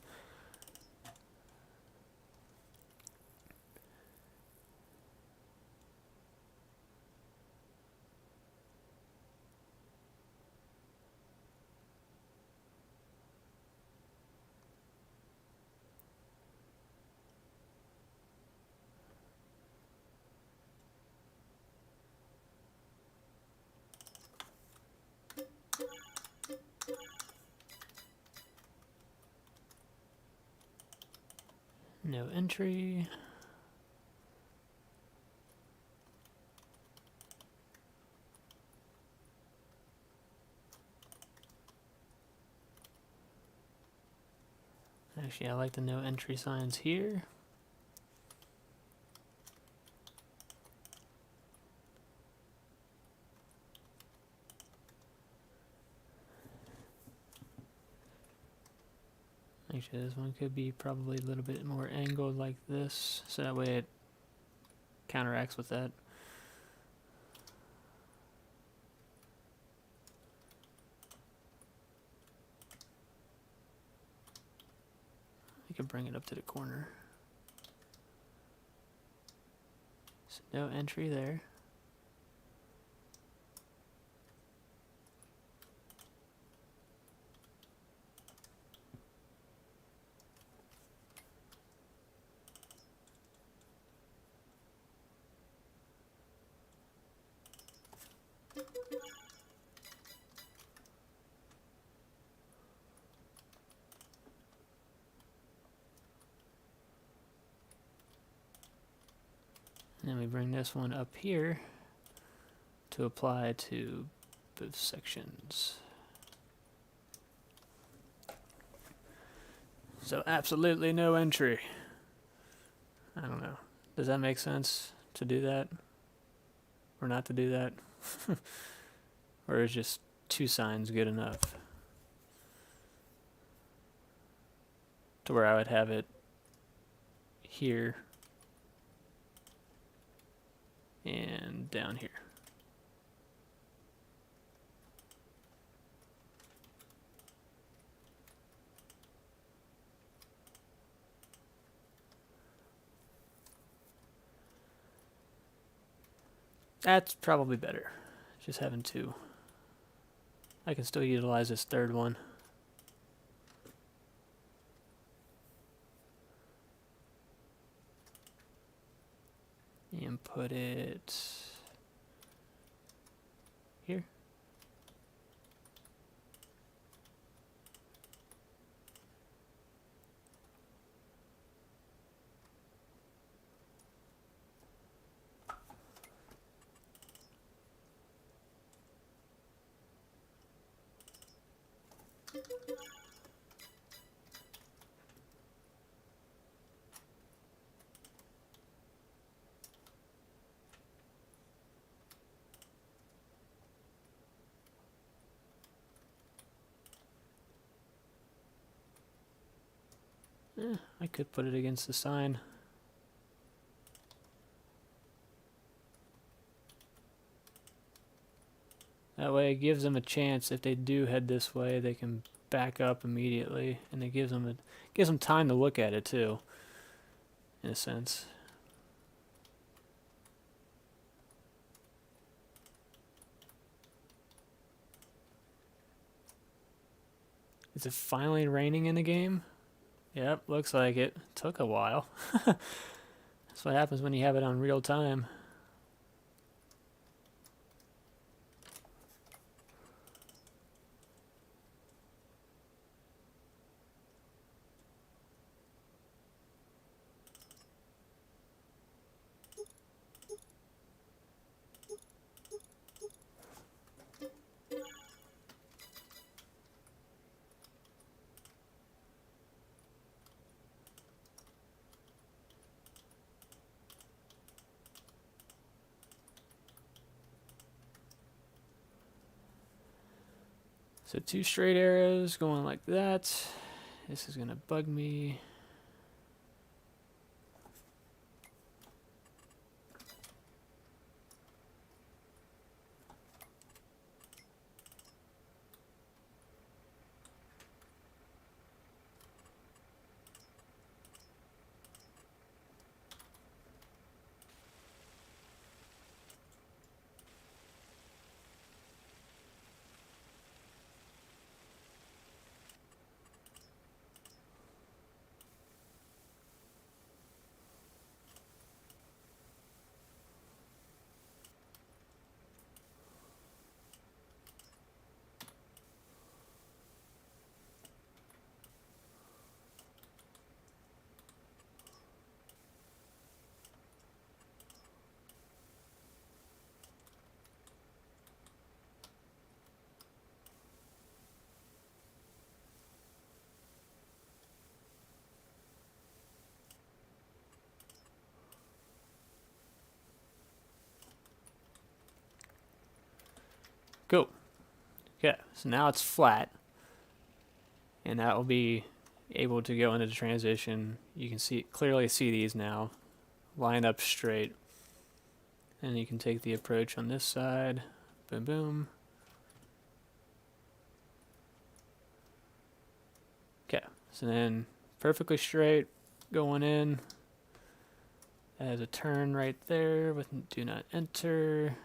No entry. Actually, I like the no entry signs here. Actually, this one could be probably a little bit more angled like this, so that way it counteracts with that. I could bring it up to the corner. So no entry there. And then we bring this one up here to apply to both sections. So absolutely no entry. I don't know. Does that make sense to do that? Or not to do that? Or is just two signs good enough? To where I would have it here and down here. That's probably better, just having two. I can still utilize this third one. And put it here. I could put it against the sign. That way it gives them a chance, if they do head this way, they can back up immediately, and it gives them time to look at it too, in a sense. Is it finally raining in the game? Yep, looks like it. Took a while. That's what happens when you have it on real time. So 2 straight arrows going like that. This is gonna bug me. Cool. Okay, so now it's flat. And that will be able to go into the transition. You can clearly see these now. Line up straight. And you can take the approach on this side. Boom, boom. Okay, so then perfectly straight going in. As a turn right there with do not enter.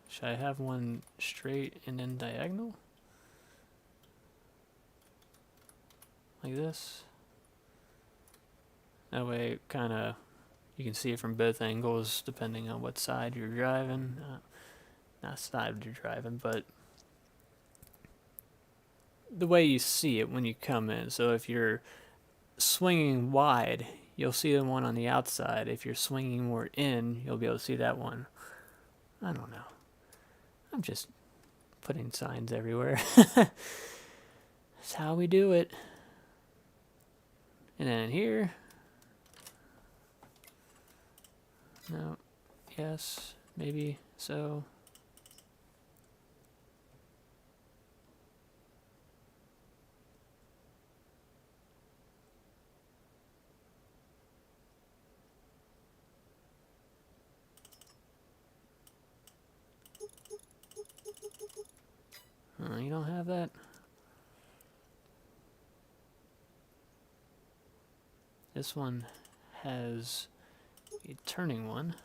Should I have one straight and then diagonal? Like this. That way, kind of, you can see it from both angles depending on what side you're driving. Not side you're driving, but the way you see it when you come in. So if you're swinging wide, you'll see the one on the outside. If you're swinging more in, you'll be able to see that one. I don't know. I'm just putting signs everywhere. That's how we do it. And then here. No. Yes. Maybe so. You don't have that? This one has a turning one.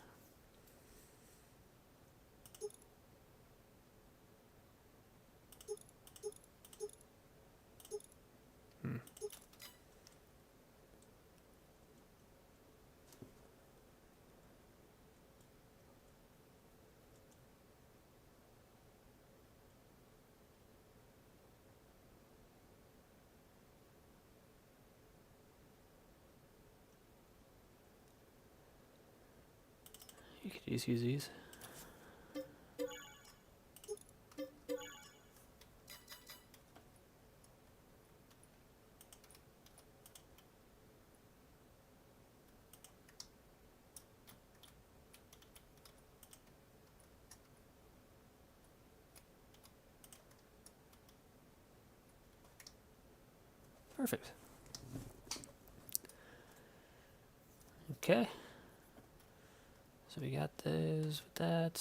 You could just use these. Perfect. Okay. So we got those with that.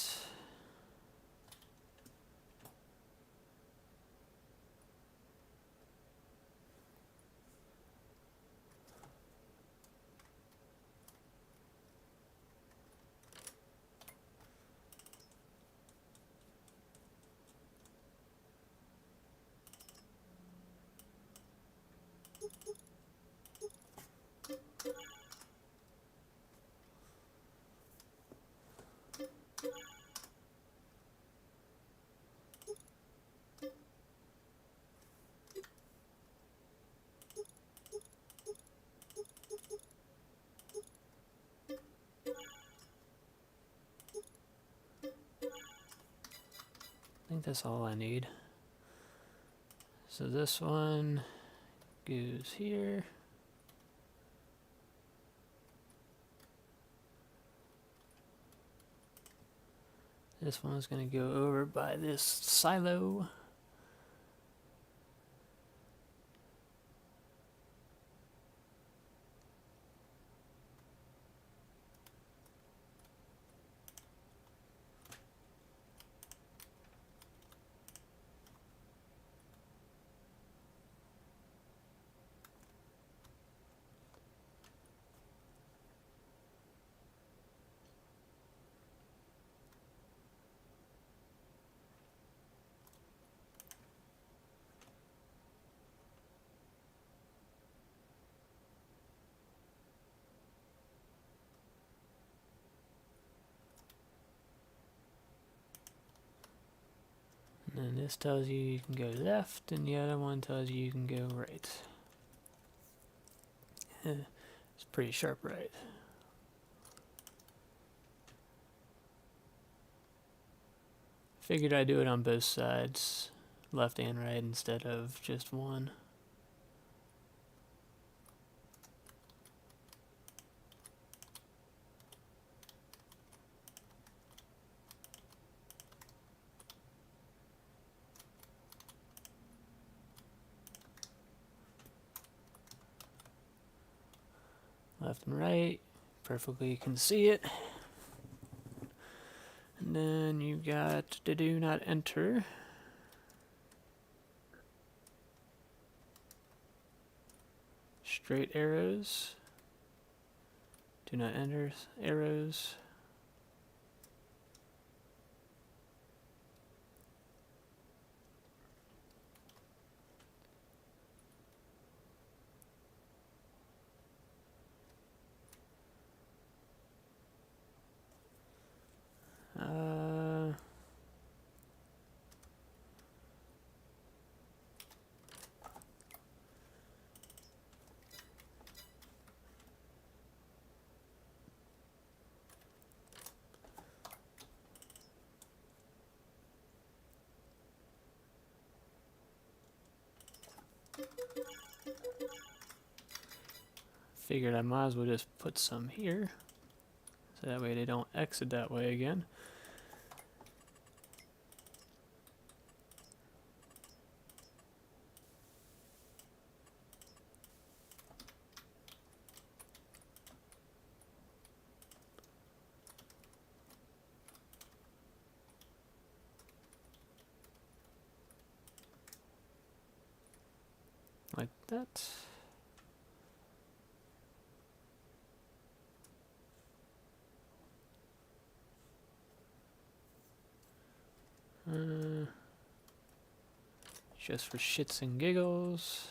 I think that's all I need. So this one goes here. This one's going to go over by this silo. And this tells you can go left, and the other one tells you can go right. It's pretty sharp right. Figured I'd do it on both sides, left and right, instead of just one. Left and right, perfectly can see it. And then you got the do not enter. Straight arrows. Do not enter arrows. Figured I might as well just put some here, so that way they don't exit that way again. Like that. Just for shits and giggles.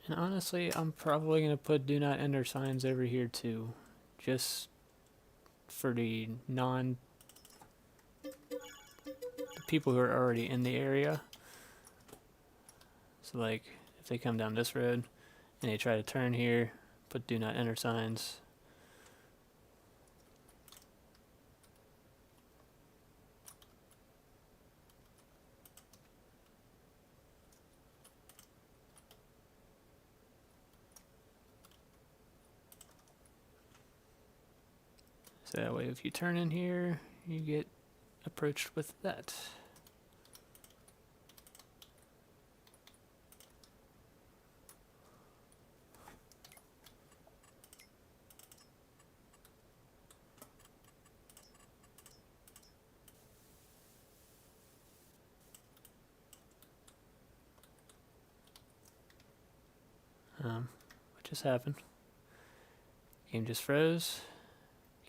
And honestly, I'm probably going to put do not enter signs over here too, just for the people who are already in the area. So like, if they come down this road and they try to turn here, put do not enter signs. So that way if you turn in here, you get approached with that. just happened? Game just froze.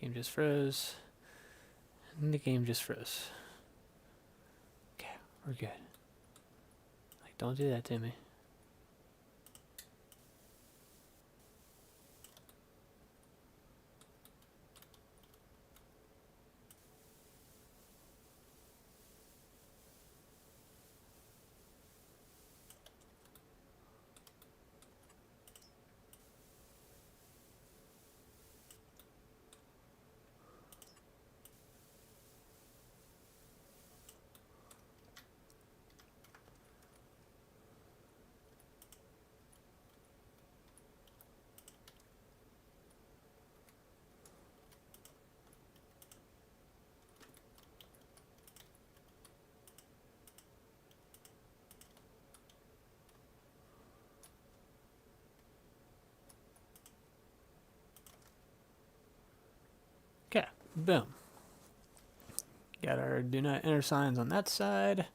Game just froze. And the game just froze. Okay, we're good. Like, don't do that to me. Okay, boom. Got our do not enter signs on that side.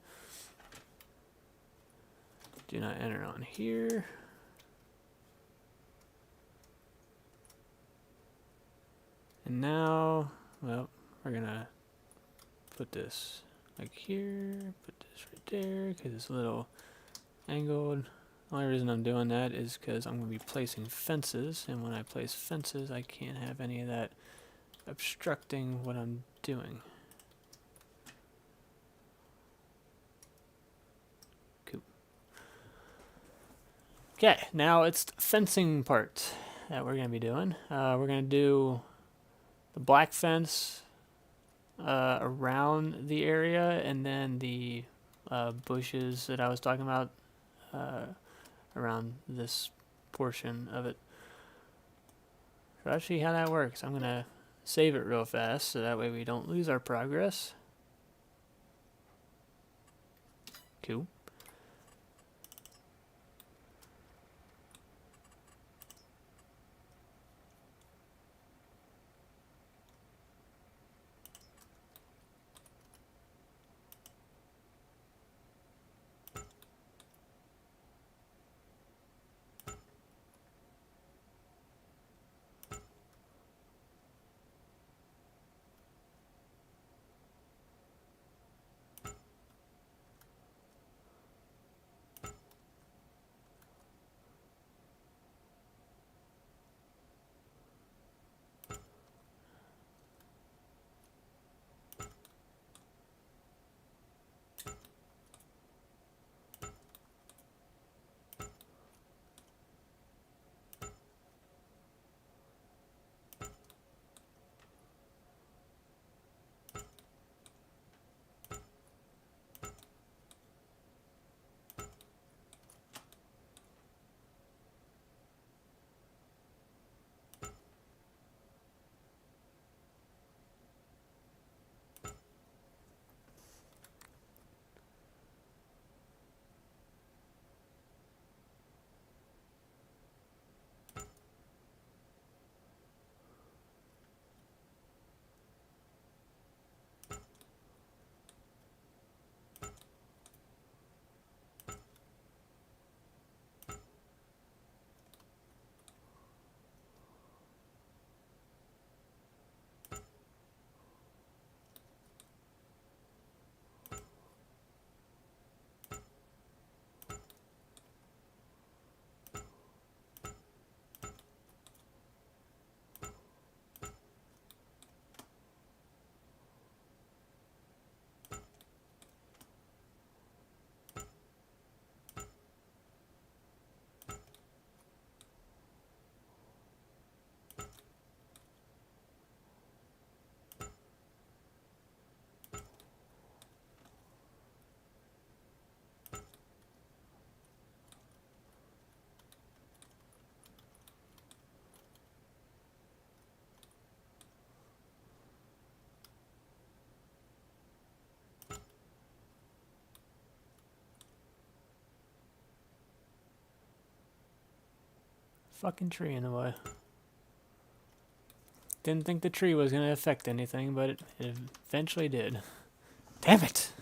Do not enter on here. And now, well, we're gonna put this like here, put this right there, because it's a little angled. The only reason I'm doing that is because I'm going to be placing fences, and when I place fences, I can't have any of that obstructing what I'm doing. Cool. Okay, now it's the fencing part that we're going to be doing. We're going to do the black fence around the area, and then the bushes that I was talking about around this portion of it. So I'll show you how that works. I'm going to save it real fast so that way we don't lose our progress. Cool. Fucking tree in the way. Didn't think the tree was going to affect anything, but it eventually did. Damn it!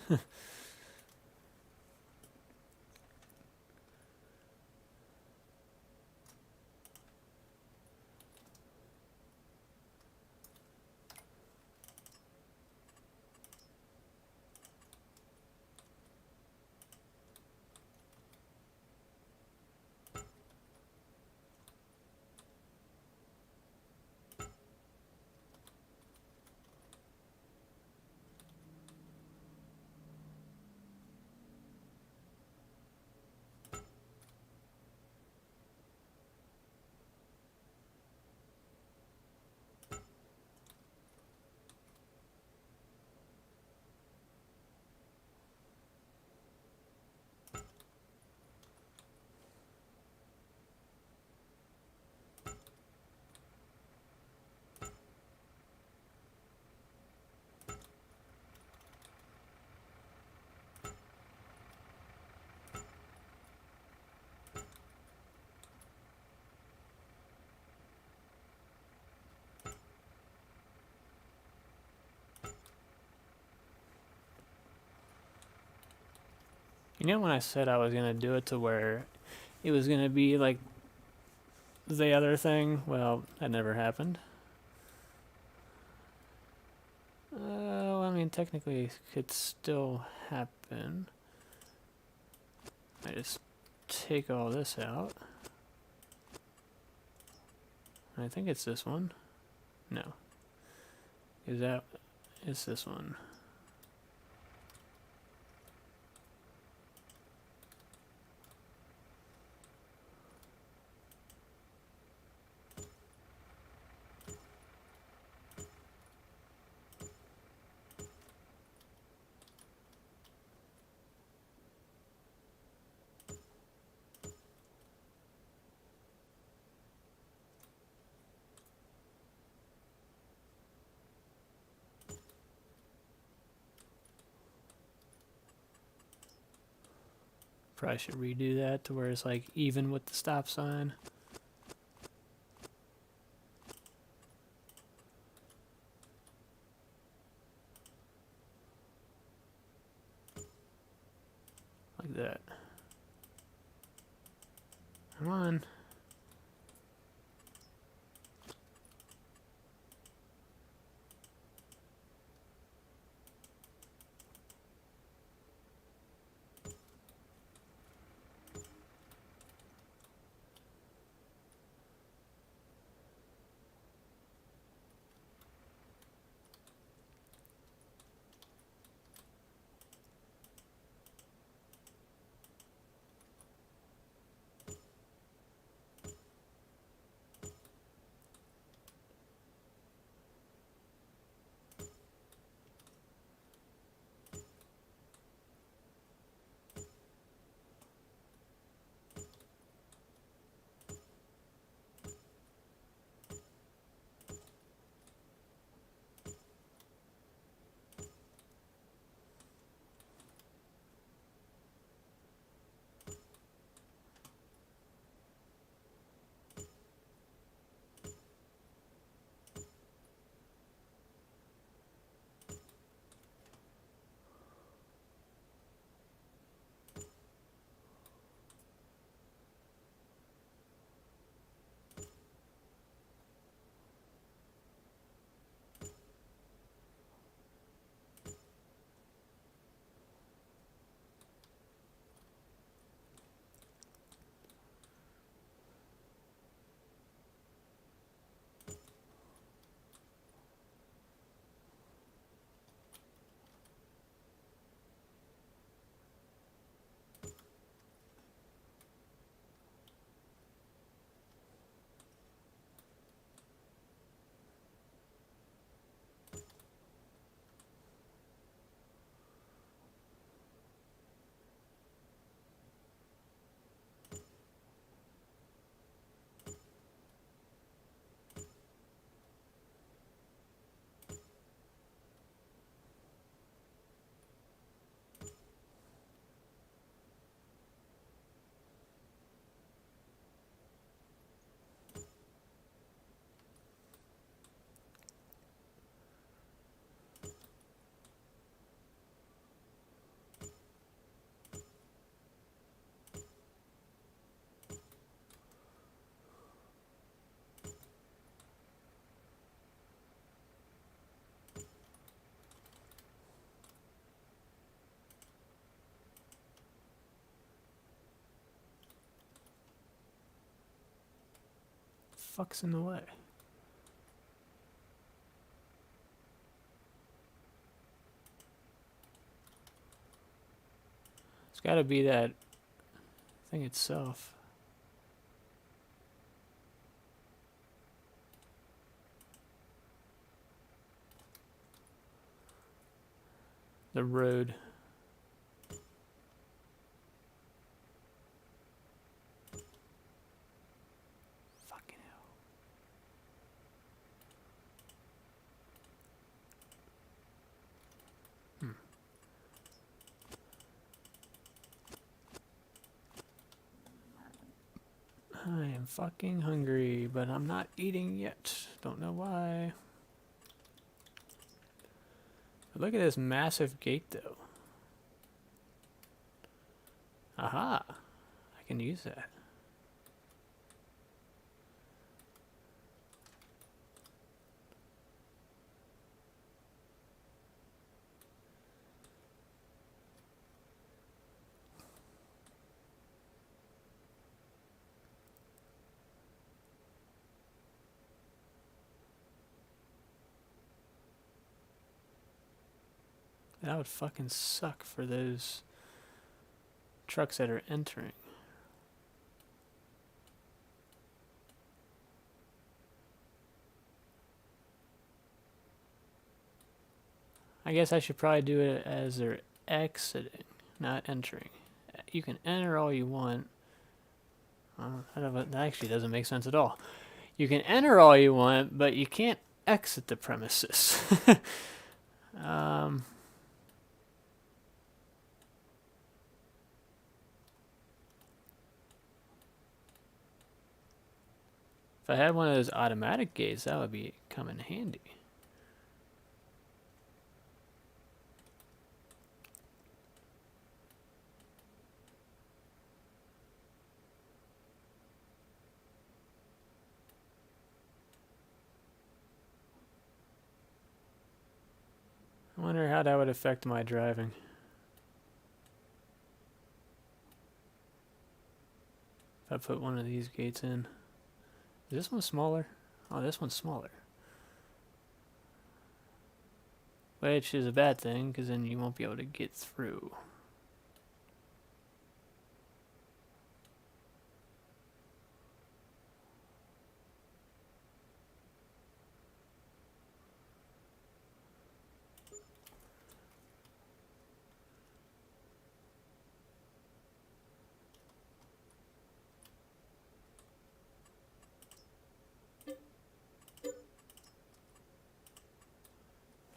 You know when I said I was gonna do it to where it was gonna be like the other thing? Well, that never happened. Well, I mean, technically it could still happen. I just take all this out. I think it's this one. No. It's this one. Probably should redo that to where it's like even with the stop sign. Like that. Come on. Fuck's in the way? It's gotta be that thing itself. The road. Fucking hell. I am fucking hungry, but I'm not eating yet. Don't know why. Look at this massive gate, though. Aha! I can use that. That would fucking suck for those trucks that are entering. I guess I should probably do it as they're exiting, not entering. You can enter all you want. That actually doesn't make sense at all. You can enter all you want, but you can't exit the premises. If I had one of those automatic gates, that would be come in handy. I wonder how that would affect my driving. If I put one of these gates in. Is this one smaller? Oh, this one's smaller. Which is a bad thing, because then you won't be able to get through.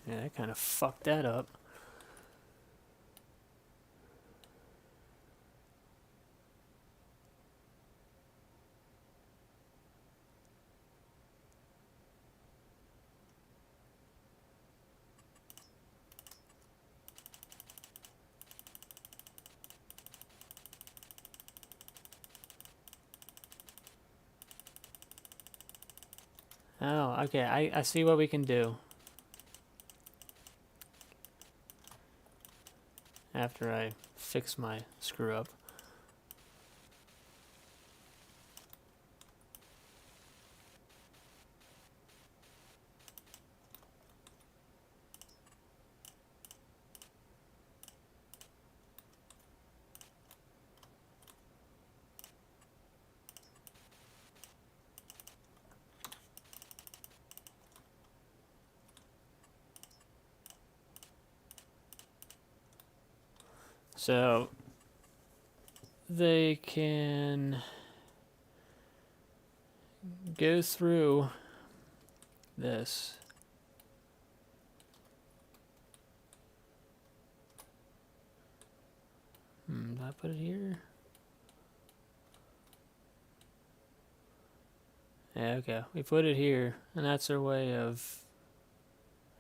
Yeah, that kind of fucked that up. Oh, okay, I see what we can do. After I fix my screw up. So they can go through this. Do I put it here? Yeah, okay. We put it here, and that's our way of,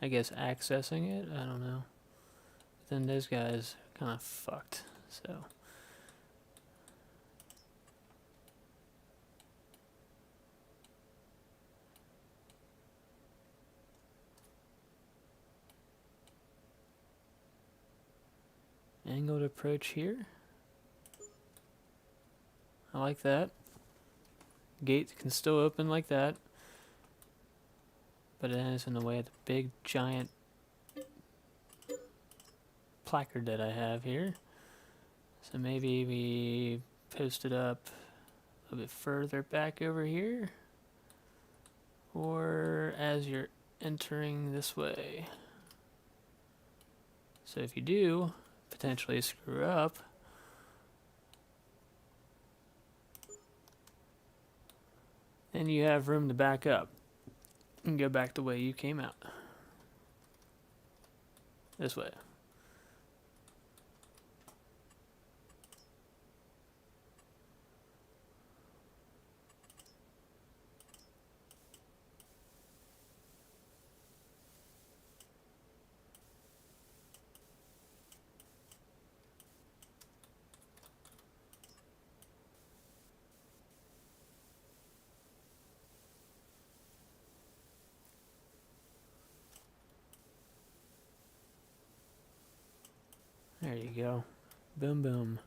I guess, accessing it. I don't know. But then those guys are kind of fucked, so. Angled approach here. I like that. Gate can still open like that. But it is in the way of the big giant placard that I have here. So maybe we post it up a little bit further back over here. Or as you're entering this way. So if you do potentially screw up, then you have room to back up and go back the way you came out. This way. There you go. Boom, boom.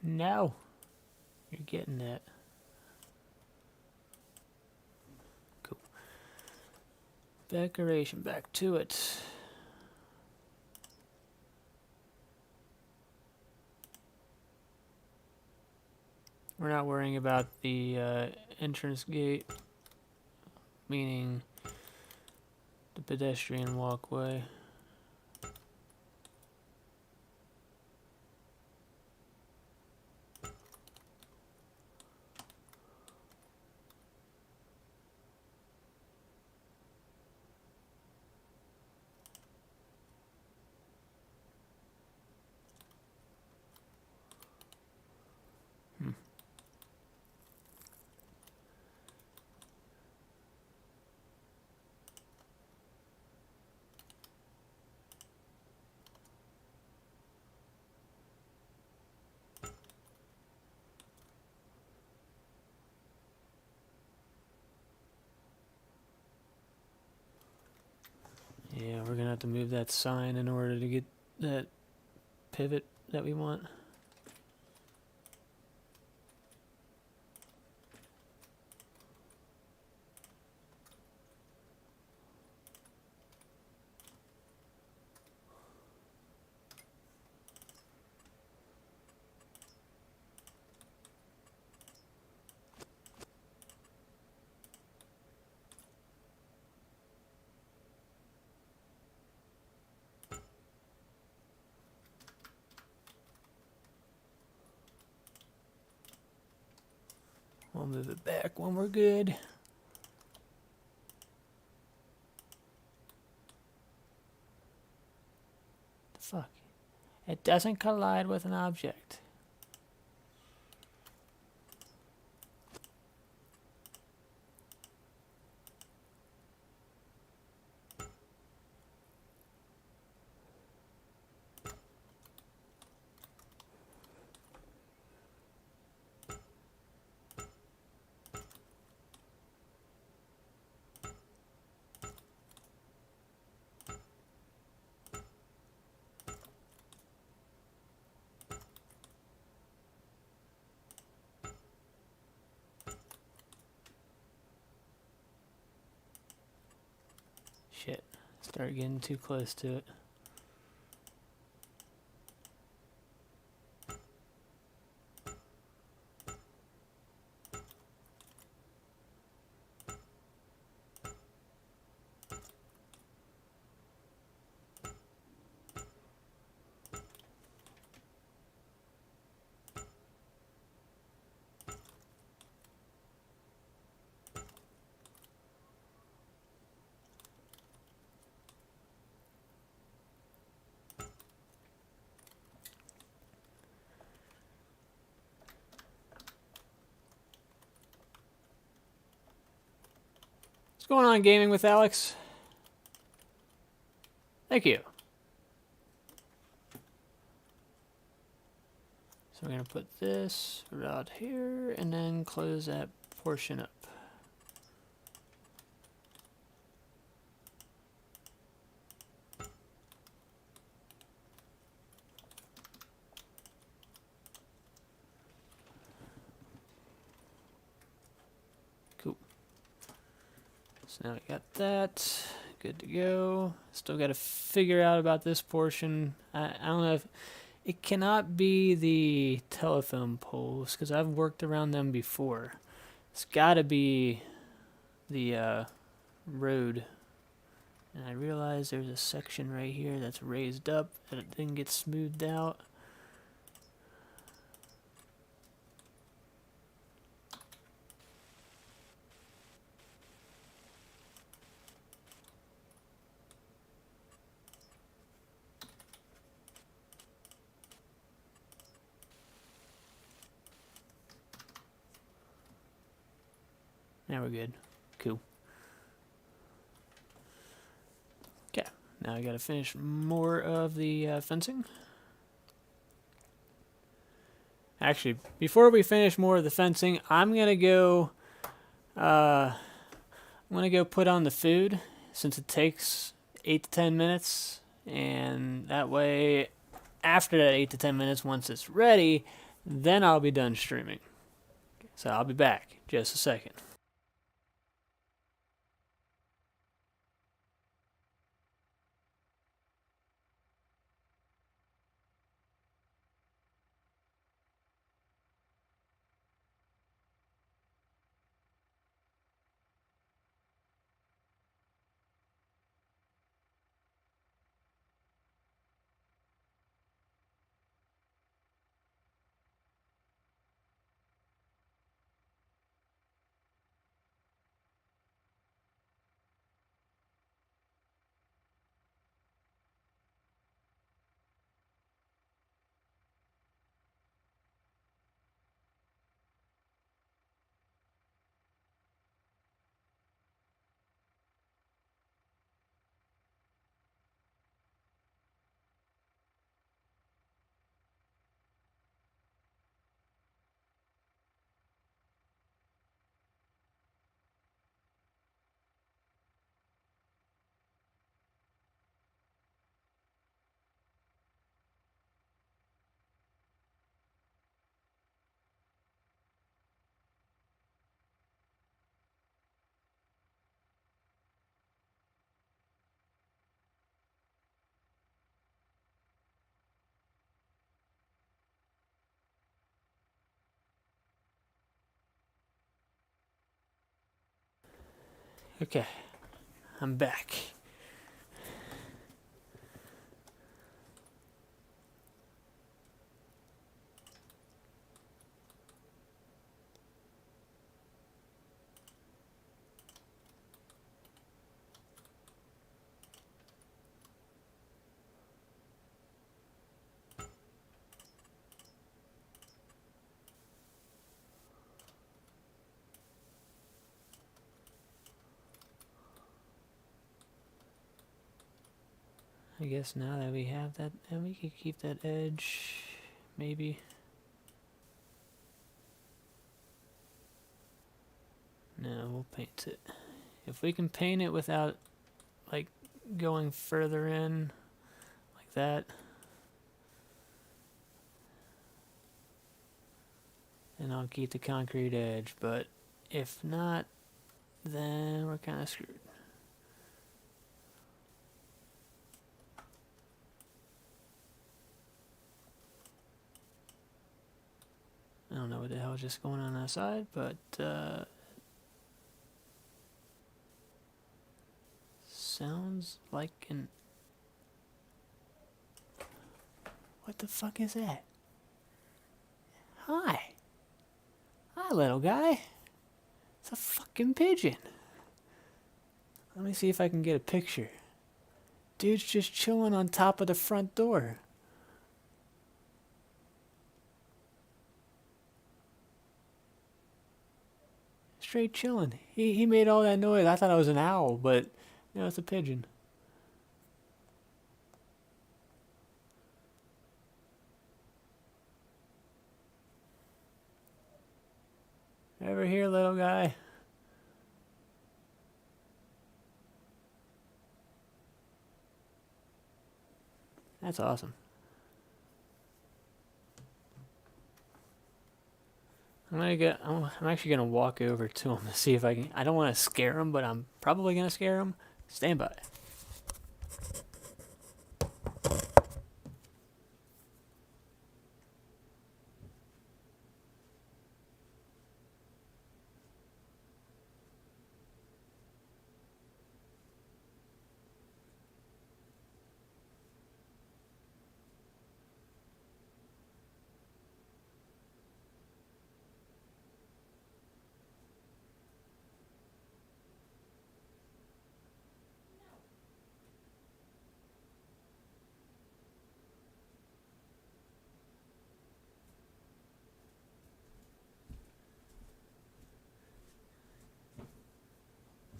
Now you're getting that. Cool. Decoration, back to it. We're not worrying about the entrance gate, meaning the pedestrian walkway. Yeah, we're gonna have to move that sign in order to get that pivot that we want. We'll move it back when we're good. The fuck? It doesn't collide with an object. Shit. Start getting too close to it. What's going on, Gaming with Alex? Thank you. So we're going to put this right here and then close that portion up. Cool. So now we got that. Good to go. Still got to figure out about this portion. I don't know if it cannot be the telephone poles because I've worked around them before. It's got to be the road. And I realize there's a section right here that's raised up that it didn't get smoothed out. Now we're good. Cool. Okay, now I gotta finish more of the fencing. Actually, before we finish more of the fencing, I'm gonna go put on the food, since it takes 8 to 10 minutes, and that way after that 8 to 10 minutes, once it's ready, then I'll be done streaming. So I'll be back just a second. Okay, I'm back. I guess now that we have that, and we could keep that edge, maybe. No, we'll paint it. If we can paint it without, like, going further in, like that, then I'll keep the concrete edge, but if not, then we're kind of screwed. I don't know what the hell is just going on outside, but sounds like an... What the fuck is that? Hi. Hi, little guy. It's a fucking pigeon. Let me see if I can get a picture. Dude's just chilling on top of the front door. Straight chilling. He made all that noise. I thought it was an owl, but no, it's a pigeon. Over here, little guy. That's awesome. I'm actually gonna walk over to him to see if I can. I don't want to scare him, but I'm probably gonna scare him. Stand by.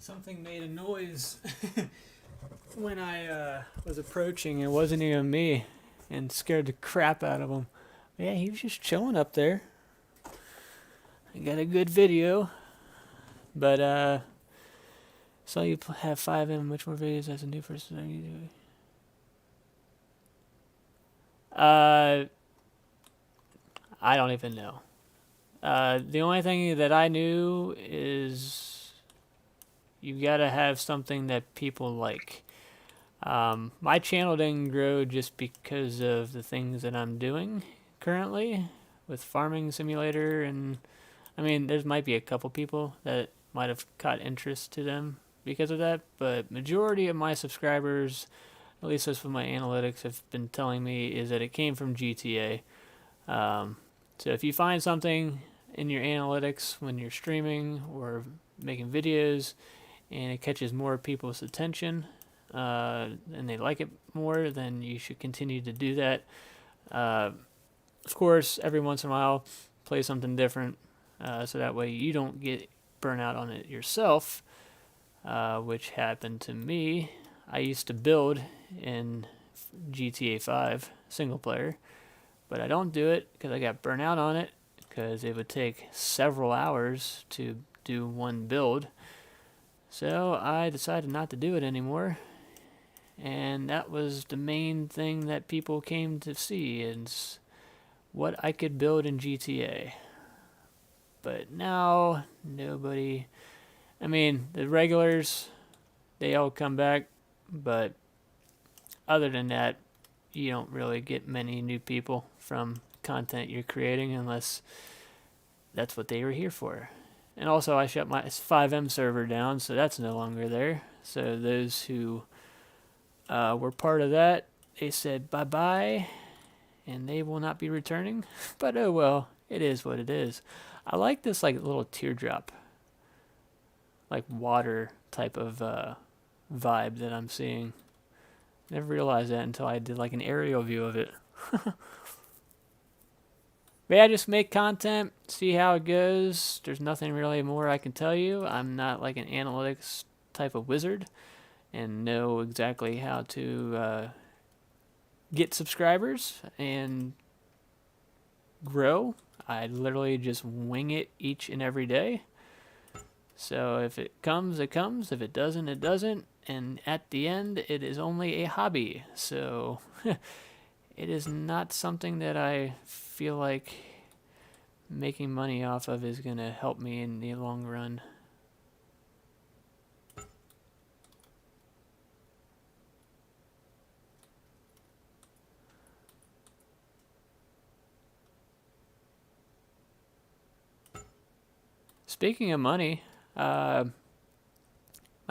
Something made a noise when I was approaching. It wasn't even me, and scared the crap out of him. Yeah, he was just chilling up there. I got a good video, but saw you have 5M. Which more videos as a new person are you doing? I don't even know. The only thing that I knew is you gotta have something that people like. My channel didn't grow just because of the things that I'm doing currently with Farming Simulator, and I mean, there might be a couple people that might have caught interest to them because of that, but majority of my subscribers, at least that's what my analytics have been telling me, is that it came from GTA. So if you find something in your analytics when you're streaming or making videos and it catches more people's attention and they like it more, then you should continue to do that. Of course, every once in a while, play something different so that way you don't get burnt out on it yourself, which happened to me. I used to build in GTA 5 single player, but I don't do it because I got burnt out on it because it would take several hours to do one build. So I decided not to do it anymore, and that was the main thing that people came to see, is what I could build in GTA. But now nobody, I mean, the regulars, they all come back, but other than that, you don't really get many new people from content you're creating unless that's what they were here for. And also, I shut my 5M server down, so that's no longer there. So those who were part of that, they said bye-bye, and they will not be returning. But oh well, it is what it is. I like this like little teardrop, like water type of vibe that I'm seeing. Never realized that until I did like an aerial view of it. But yeah, just make content, see how it goes. There's nothing really more I can tell you. I'm not like an analytics type of wizard and know exactly how to get subscribers and grow. I literally just wing it each and every day. So if it comes, it comes. If it doesn't, it doesn't. And at the end, it is only a hobby. So it is not something that I feel like making money off of is going to help me in the long run. Speaking of money, my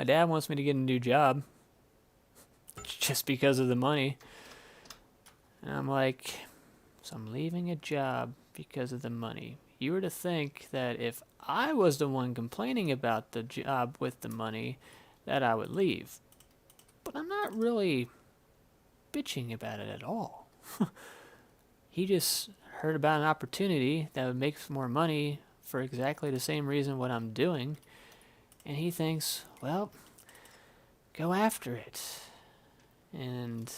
dad wants me to get a new job just because of the money. And I'm like, so I'm leaving a job because of the money. You were to think that if I was the one complaining about the job with the money, that I would leave. But I'm not really bitching about it at all. He just heard about an opportunity that would make more money for exactly the same reason what I'm doing, and he thinks, well, go after it. And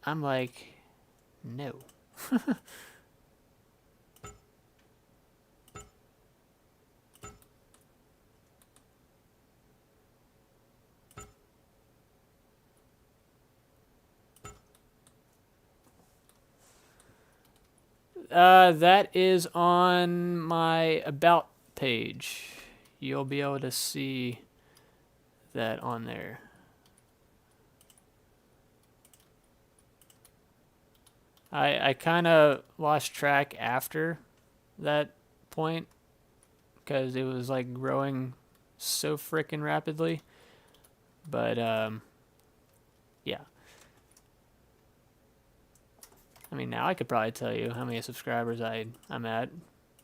I'm like, no. That is on my About page. You'll be able to see that on there. I kind of lost track after that point because it was like growing so freaking rapidly. But yeah. I mean, now I could probably tell you how many subscribers I'm at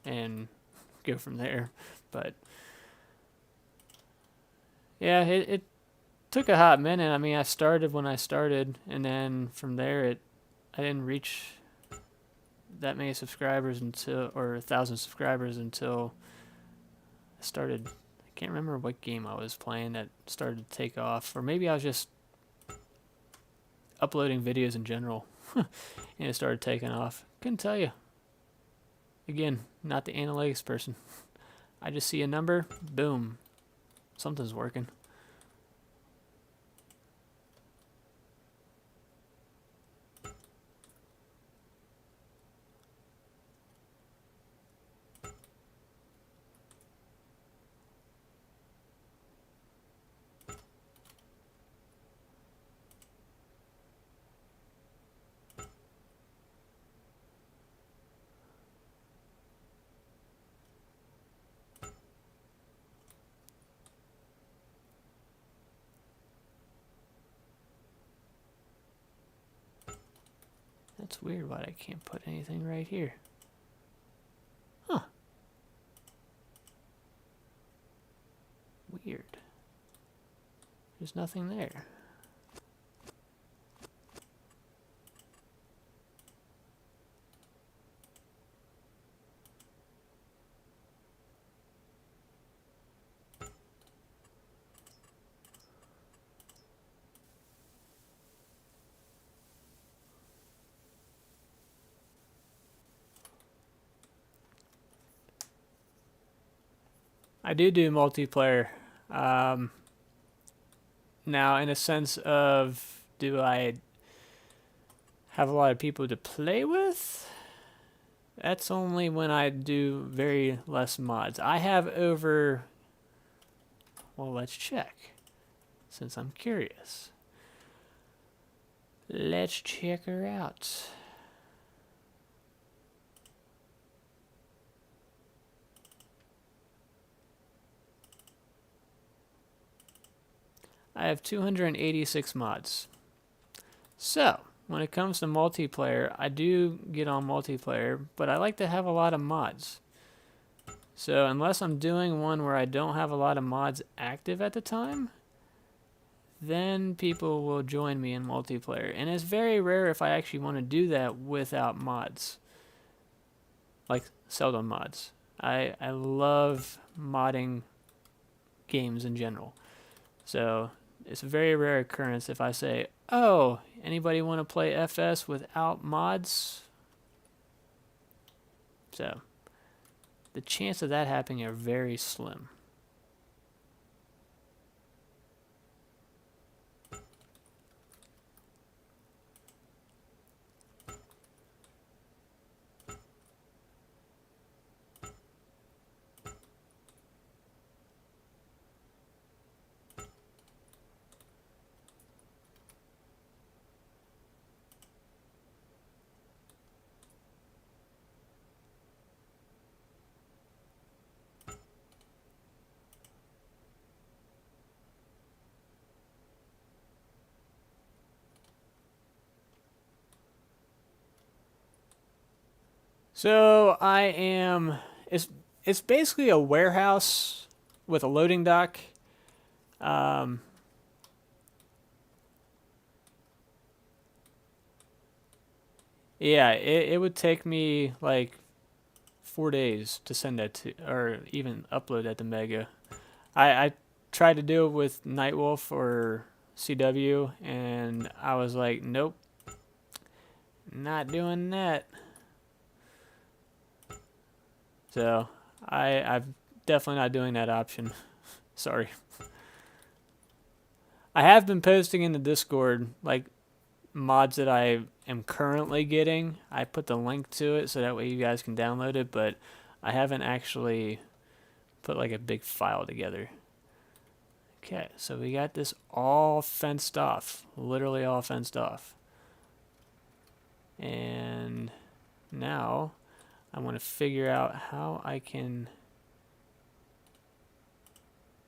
and go from there. But yeah, it took a hot minute. I mean, I started when I started, and then from there I didn't reach that many subscribers until, or 1,000 subscribers until I started Can't remember what game I was playing that started to take off, or maybe I was just uploading videos in general and it started taking off. Couldn't tell you. Again, not the analytics person. I just see a number, boom, something's working. That's weird why I can't put anything right here. Huh. Weird. There's nothing there. I do multiplayer. Now, in a sense of, do I have a lot of people to play with? That's only when I do very less mods. I have over, well, let's check, since I'm curious. Let's check her out. I have 286 mods. So, when it comes to multiplayer, I do get on multiplayer, but I like to have a lot of mods. So, unless I'm doing one where I don't have a lot of mods active at the time, then people will join me in multiplayer. And it's very rare if I actually want to do that without mods. Like, seldom mods. I love modding games in general. So, it's a very rare occurrence if I say, oh, anybody want to play FS without mods? So, the chance of that happening are very slim. So I am, it's basically a warehouse with a loading dock. Yeah, it would take me like 4 days to send that to, or even upload that to Mega. I tried to do it with Nightwolf or CW, and I was like, nope, not doing that. So I'm definitely not doing that option. Sorry. I have been posting in the Discord like mods that I am currently getting. I put the link to it so that way you guys can download it, but I haven't actually put like a big file together. Okay, so we got this all fenced off, literally all fenced off. And now I want to figure out how I can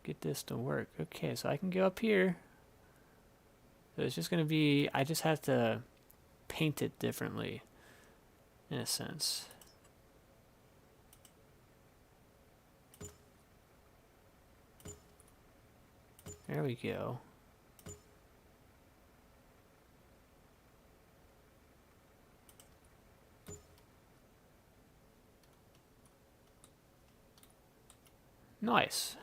get this to work. Okay, so I can go up here. So it's just going to be, I just have to paint it differently, in a sense. There we go. Nice.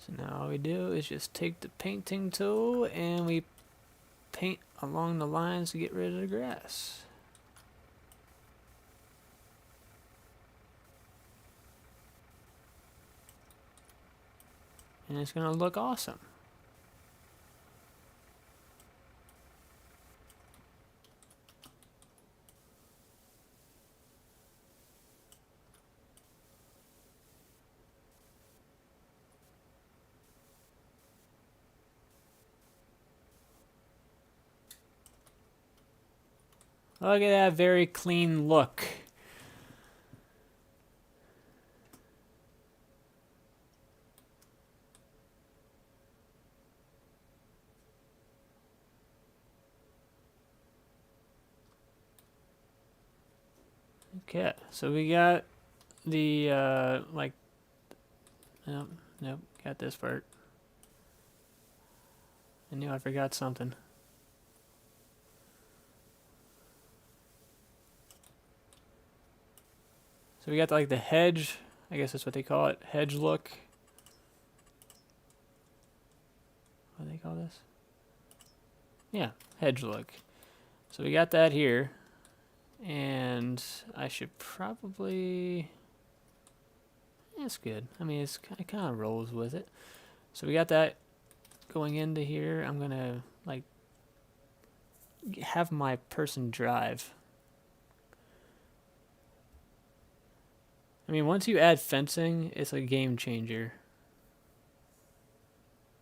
So now all we do is just take the painting tool and we paint along the lines to get rid of the grass. And it's going to look awesome. Look at that very clean look. Okay, so we got the, nope, got this part. I knew I forgot something. So we got like the hedge, I guess that's what they call it, hedge look. What do they call this? Yeah, hedge look. So we got that here. And I should probably, it's good. I mean, it kind of rolls with it. So we got that going into here. I'm going to like have my person drive. I mean, once you add fencing, it's a game changer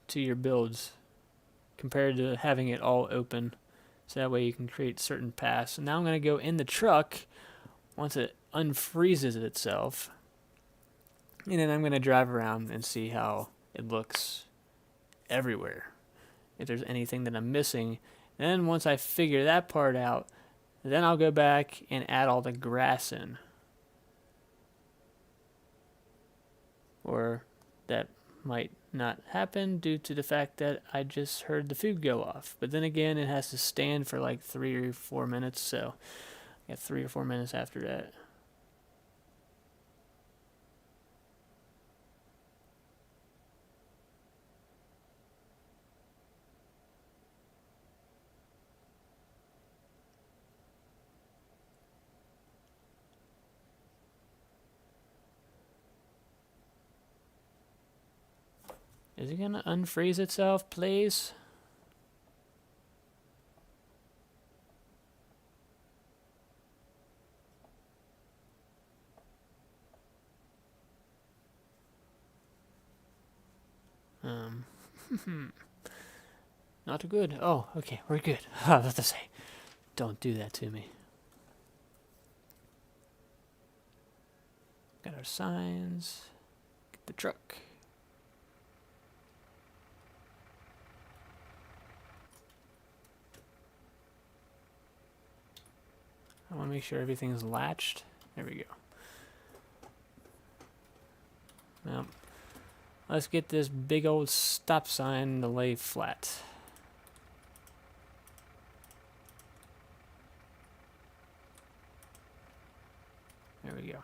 to your builds compared to having it all open. So that way you can create certain paths. And now I'm going to go in the truck once it unfreezes itself. And then I'm going to drive around and see how it looks everywhere. If there's anything that I'm missing. And then once I figure that part out, then I'll go back and add all the grass in. Or that might not happen due to the fact that I just heard the food go off. But then again, it has to stand for like 3 or 4 minutes, so I got 3 or 4 minutes after that. Is it gonna unfreeze itself, please? Not good. Oh, okay, we're good. I was about to say, don't do that to me. Got our signs. Get the truck. I want to make sure everything's latched. There we go. Now, let's get this big old stop sign to lay flat. There we go.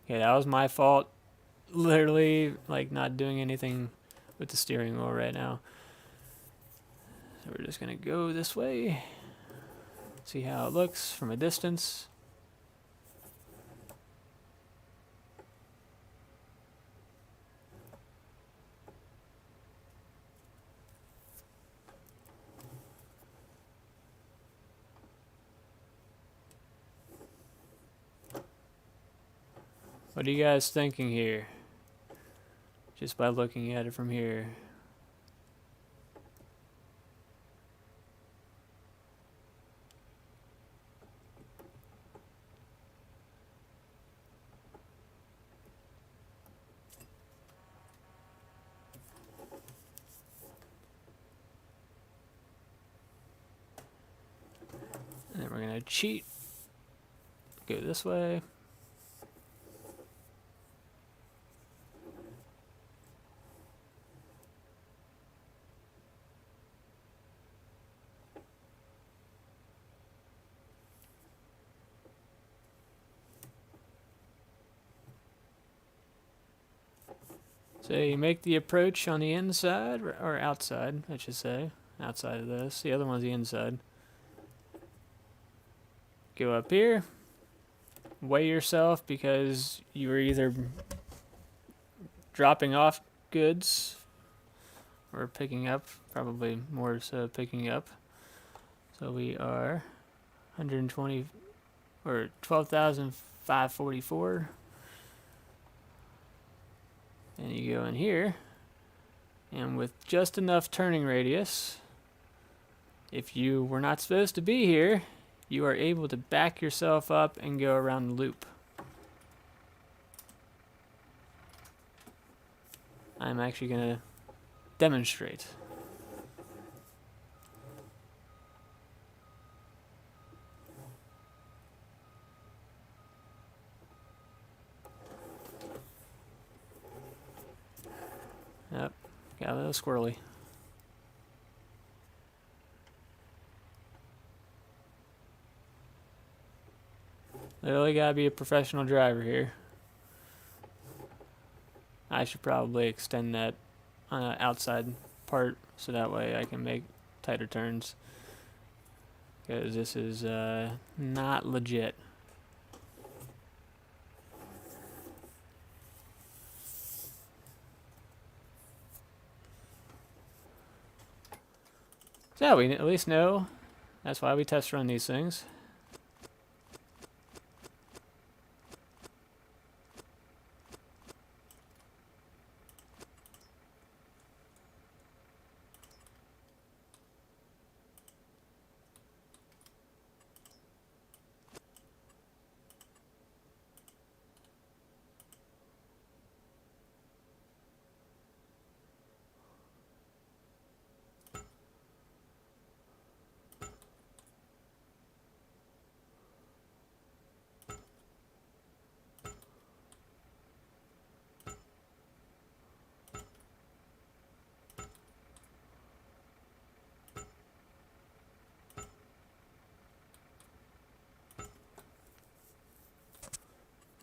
Okay, that was my fault. Literally, like, not doing anything with the steering wheel right now. So we're just gonna go this way. See how it looks from a distance. What are you guys thinking here? Just by looking at it from here. And then we're gonna cheat. Go this way. So you make the approach on the inside, or outside, I should say. Outside of this. The other one's the inside. Go up here. Weigh yourself because you are either dropping off goods or picking up. Probably more so picking up. So we are 120 or 12,544. And you go in here, and with just enough turning radius, if you were not supposed to be here, you are able to back yourself up and go around the loop. I'm actually going to demonstrate. Yep, got a little squirrely. Literally gotta be a professional driver here. I should probably extend that outside part so that way I can make tighter turns. Because this is not legit. So we at least know that's why we test run these things.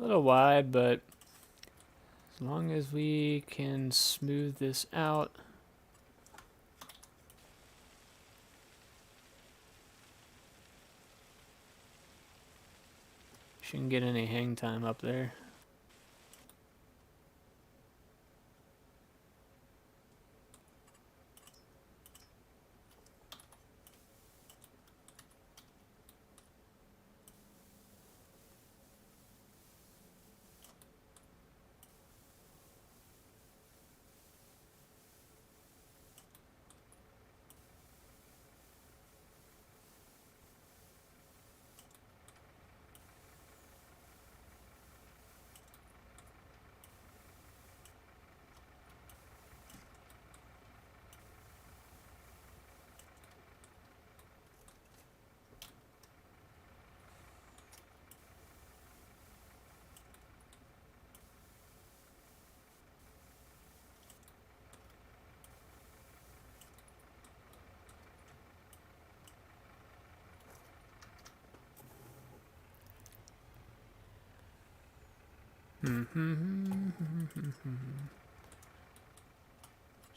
A little wide, but as long as we can smooth this out. Shouldn't get any hang time up there.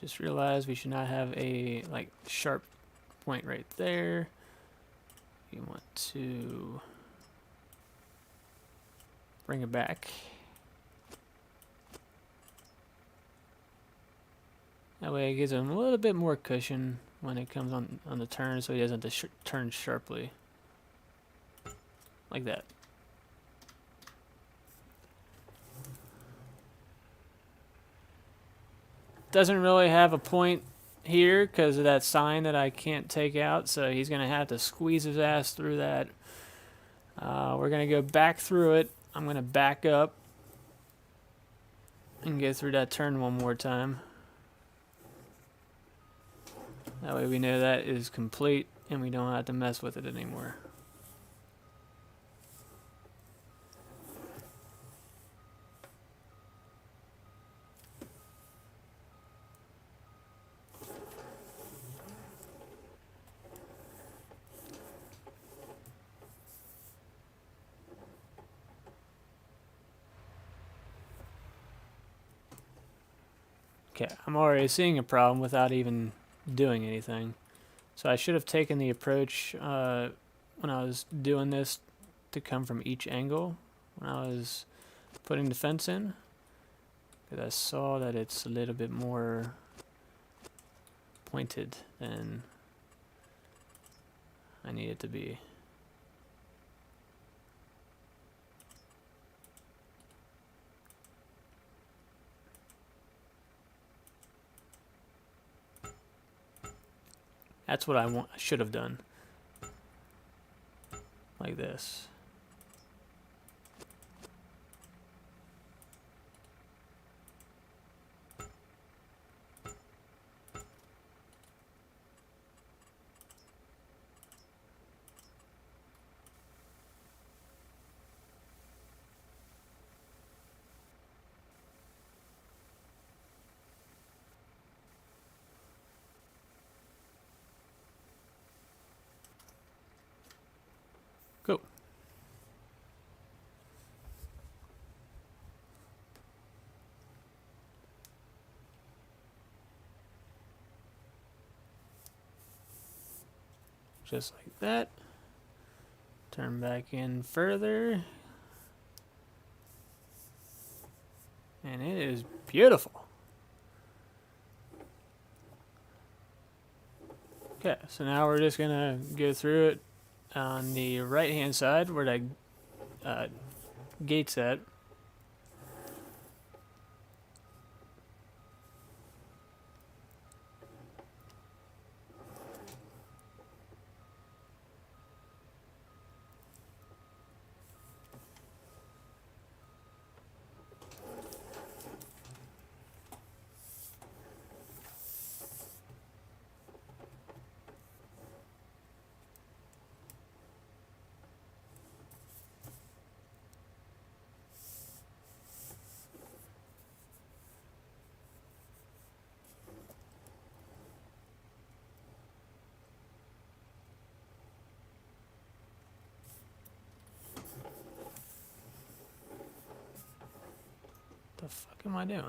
Just realized we should not have a sharp point right there. You want to bring it back. That way it gives him a little bit more cushion when it comes on the turn, so he doesn't have to turn sharply. Like that. Doesn't really have a point here because of that sign that I can't take out, so he's going to have to squeeze his ass through that. We're going to go back through it. I'm going to back up and go through that turn one more time. That way we know that is complete and we don't have to mess with it anymore. Okay, I'm already seeing a problem without even doing anything. So I should have taken the approach when I was doing this to come from each angle when I was putting the fence in, because I saw that it's a little bit more pointed than I need it to be. That's what I should have done. Like this. Cool. Just like that. Turn back in further. And it is beautiful. Okay, so now we're just gonna go through it on the right hand side where the gate's at. The fuck am I doing?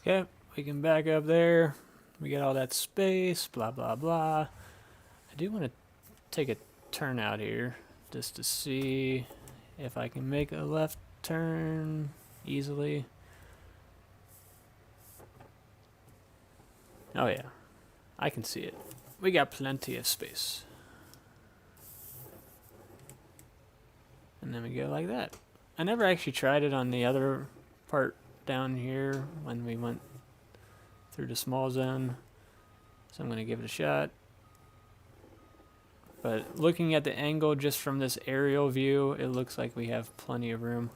Okay, we can back up there. We get all that space, blah, blah, blah. I do want to take a turn out here just to see if I can make a left turn easily. Oh yeah, I can see it. We got plenty of space. And then we go like that. I never actually tried it on the other part down here when we went through the small zone, so I'm going to give it a shot. But looking at the angle just from this aerial view, it looks like we have plenty of room.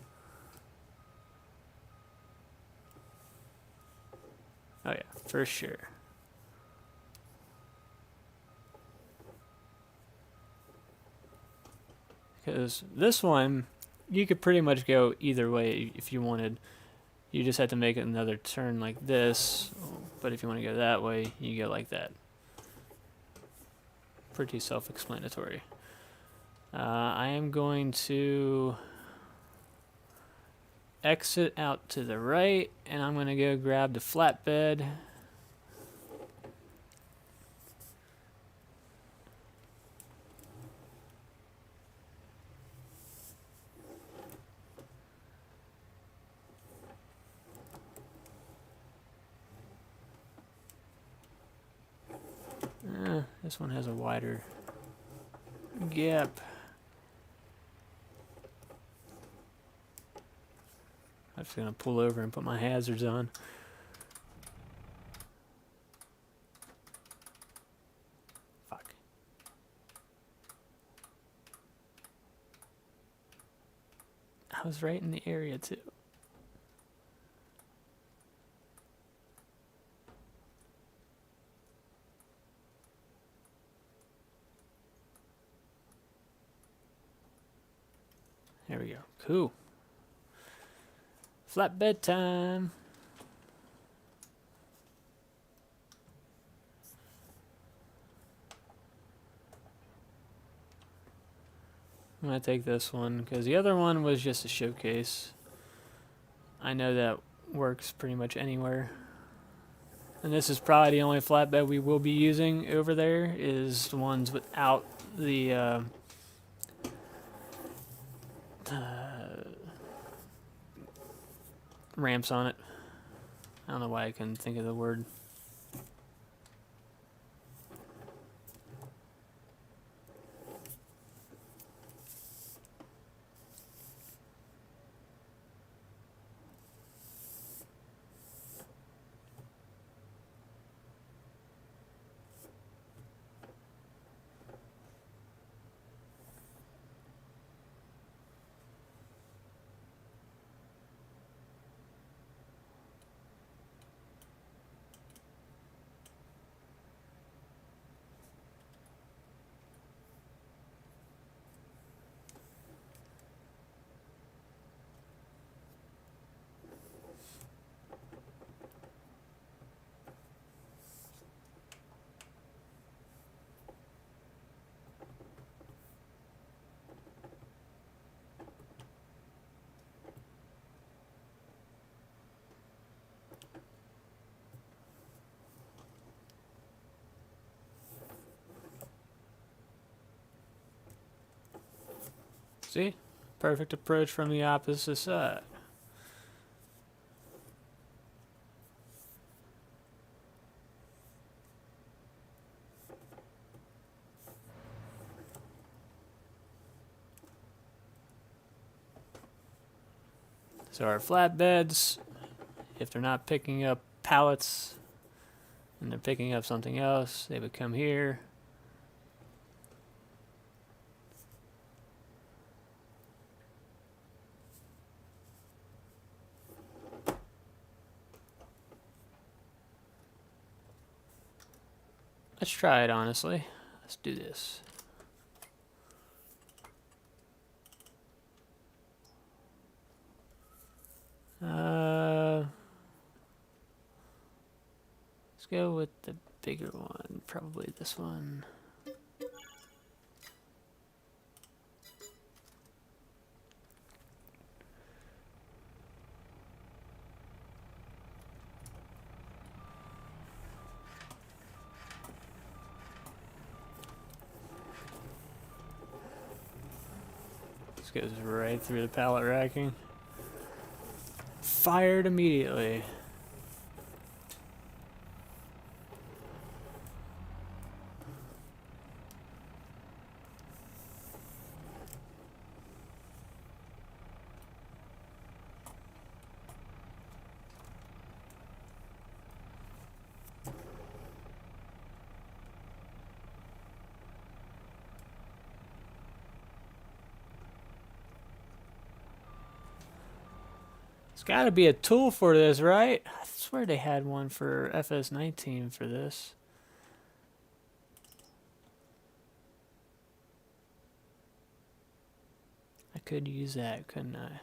Oh yeah, for sure. Because this one, you could pretty much go either way if you wanted. You just have to make another turn like this, but if you want to go that way, you go like that. Pretty self-explanatory. I am going to exit out to the right, and I'm going to go grab the flatbed. This one has a wider gap. I'm just going to pull over and put my hazards on. Fuck. I was right in the area too. There we go. Cool. Flatbed time. I'm going to take this one because the other one was just a showcase. I know that works pretty much anywhere. And this is probably the only flatbed we will be using over there, is the ones without the ramps on it. I don't know why I couldn't think of the word. See? Perfect approach from the opposite side. So our flatbeds, if they're not picking up pallets and they're picking up something else, they would come here. Let's try it, honestly. Let's do this. Let's go with the bigger one, probably this one. This goes right through the pallet racking. Fired immediately. It's got to be a tool for this, right? I swear they had one for FS19 for this. I could use that, couldn't I?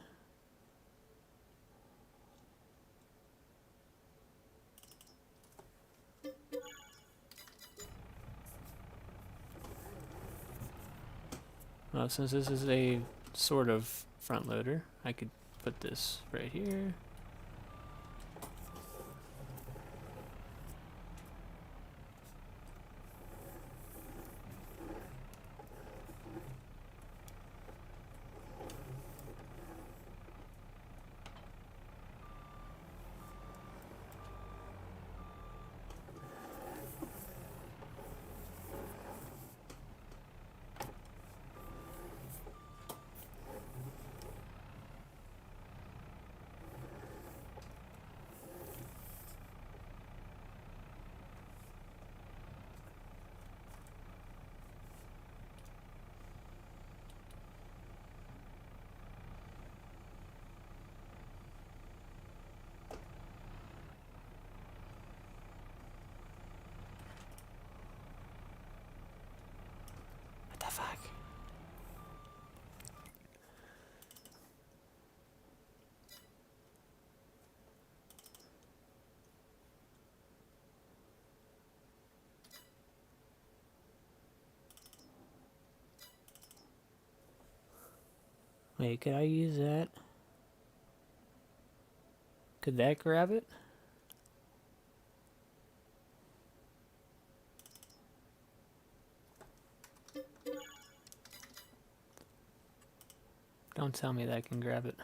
Well, since this is a sort of front loader, I could put this right here. Wait, could I use that? Could that grab it? Don't tell me that I can grab it.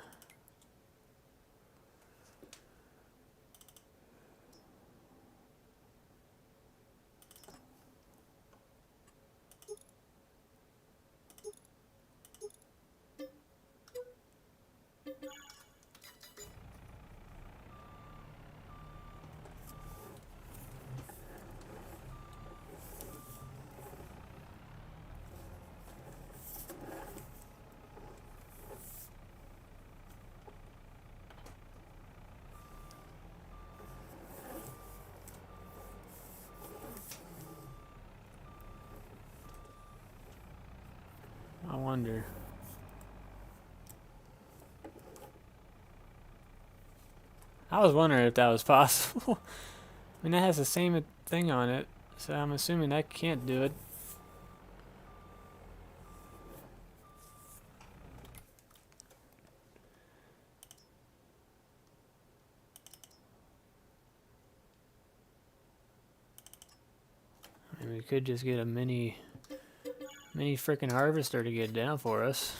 I wonder. I was wondering if that was possible. I mean, that has the same thing on it, so I'm assuming that can't do it. I mean, we could just get a mini frickin' harvester to get down for us.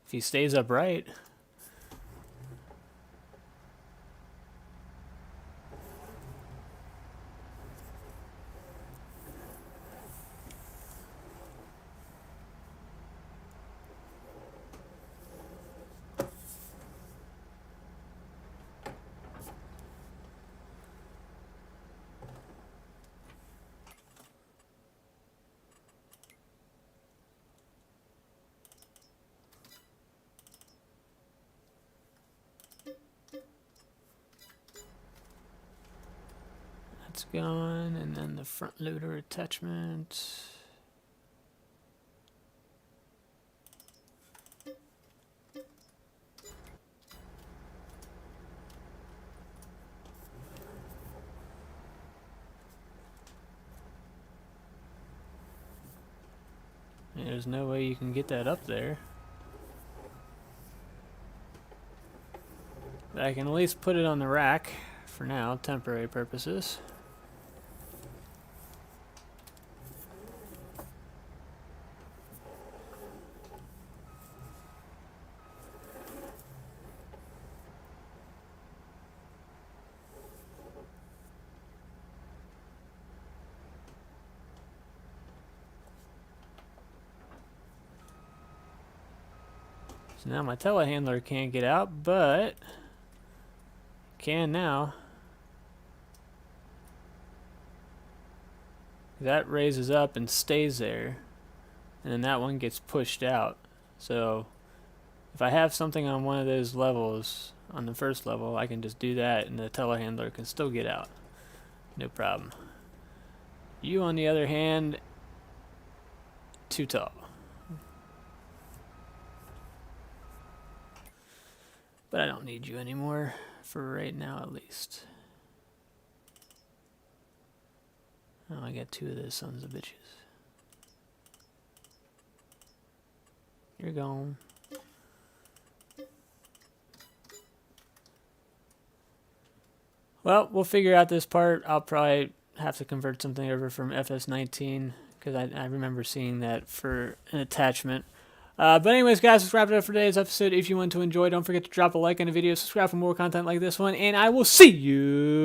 If he stays upright. That's gone, and then the front loader attachment. There's no way you can get that up there. But I can at least put it on the rack for now, temporary purposes. So now my telehandler can't get out, but can now. That raises up and stays there, and then that one gets pushed out. So if I have something on one of those levels, on the first level, I can just do that and the telehandler can still get out. No problem. You, on the other hand, too tall. But I don't need you anymore, for right now at least. Oh, I got two of those sons of bitches. You're gone. Well, we'll figure out this part. I'll probably have to convert something over from FS19, because I remember seeing that for an attachment. But anyways, guys, let's wrap it up for today's episode. If you want to enjoy, don't forget to drop a like on the video, subscribe for more content like this one, and I will see you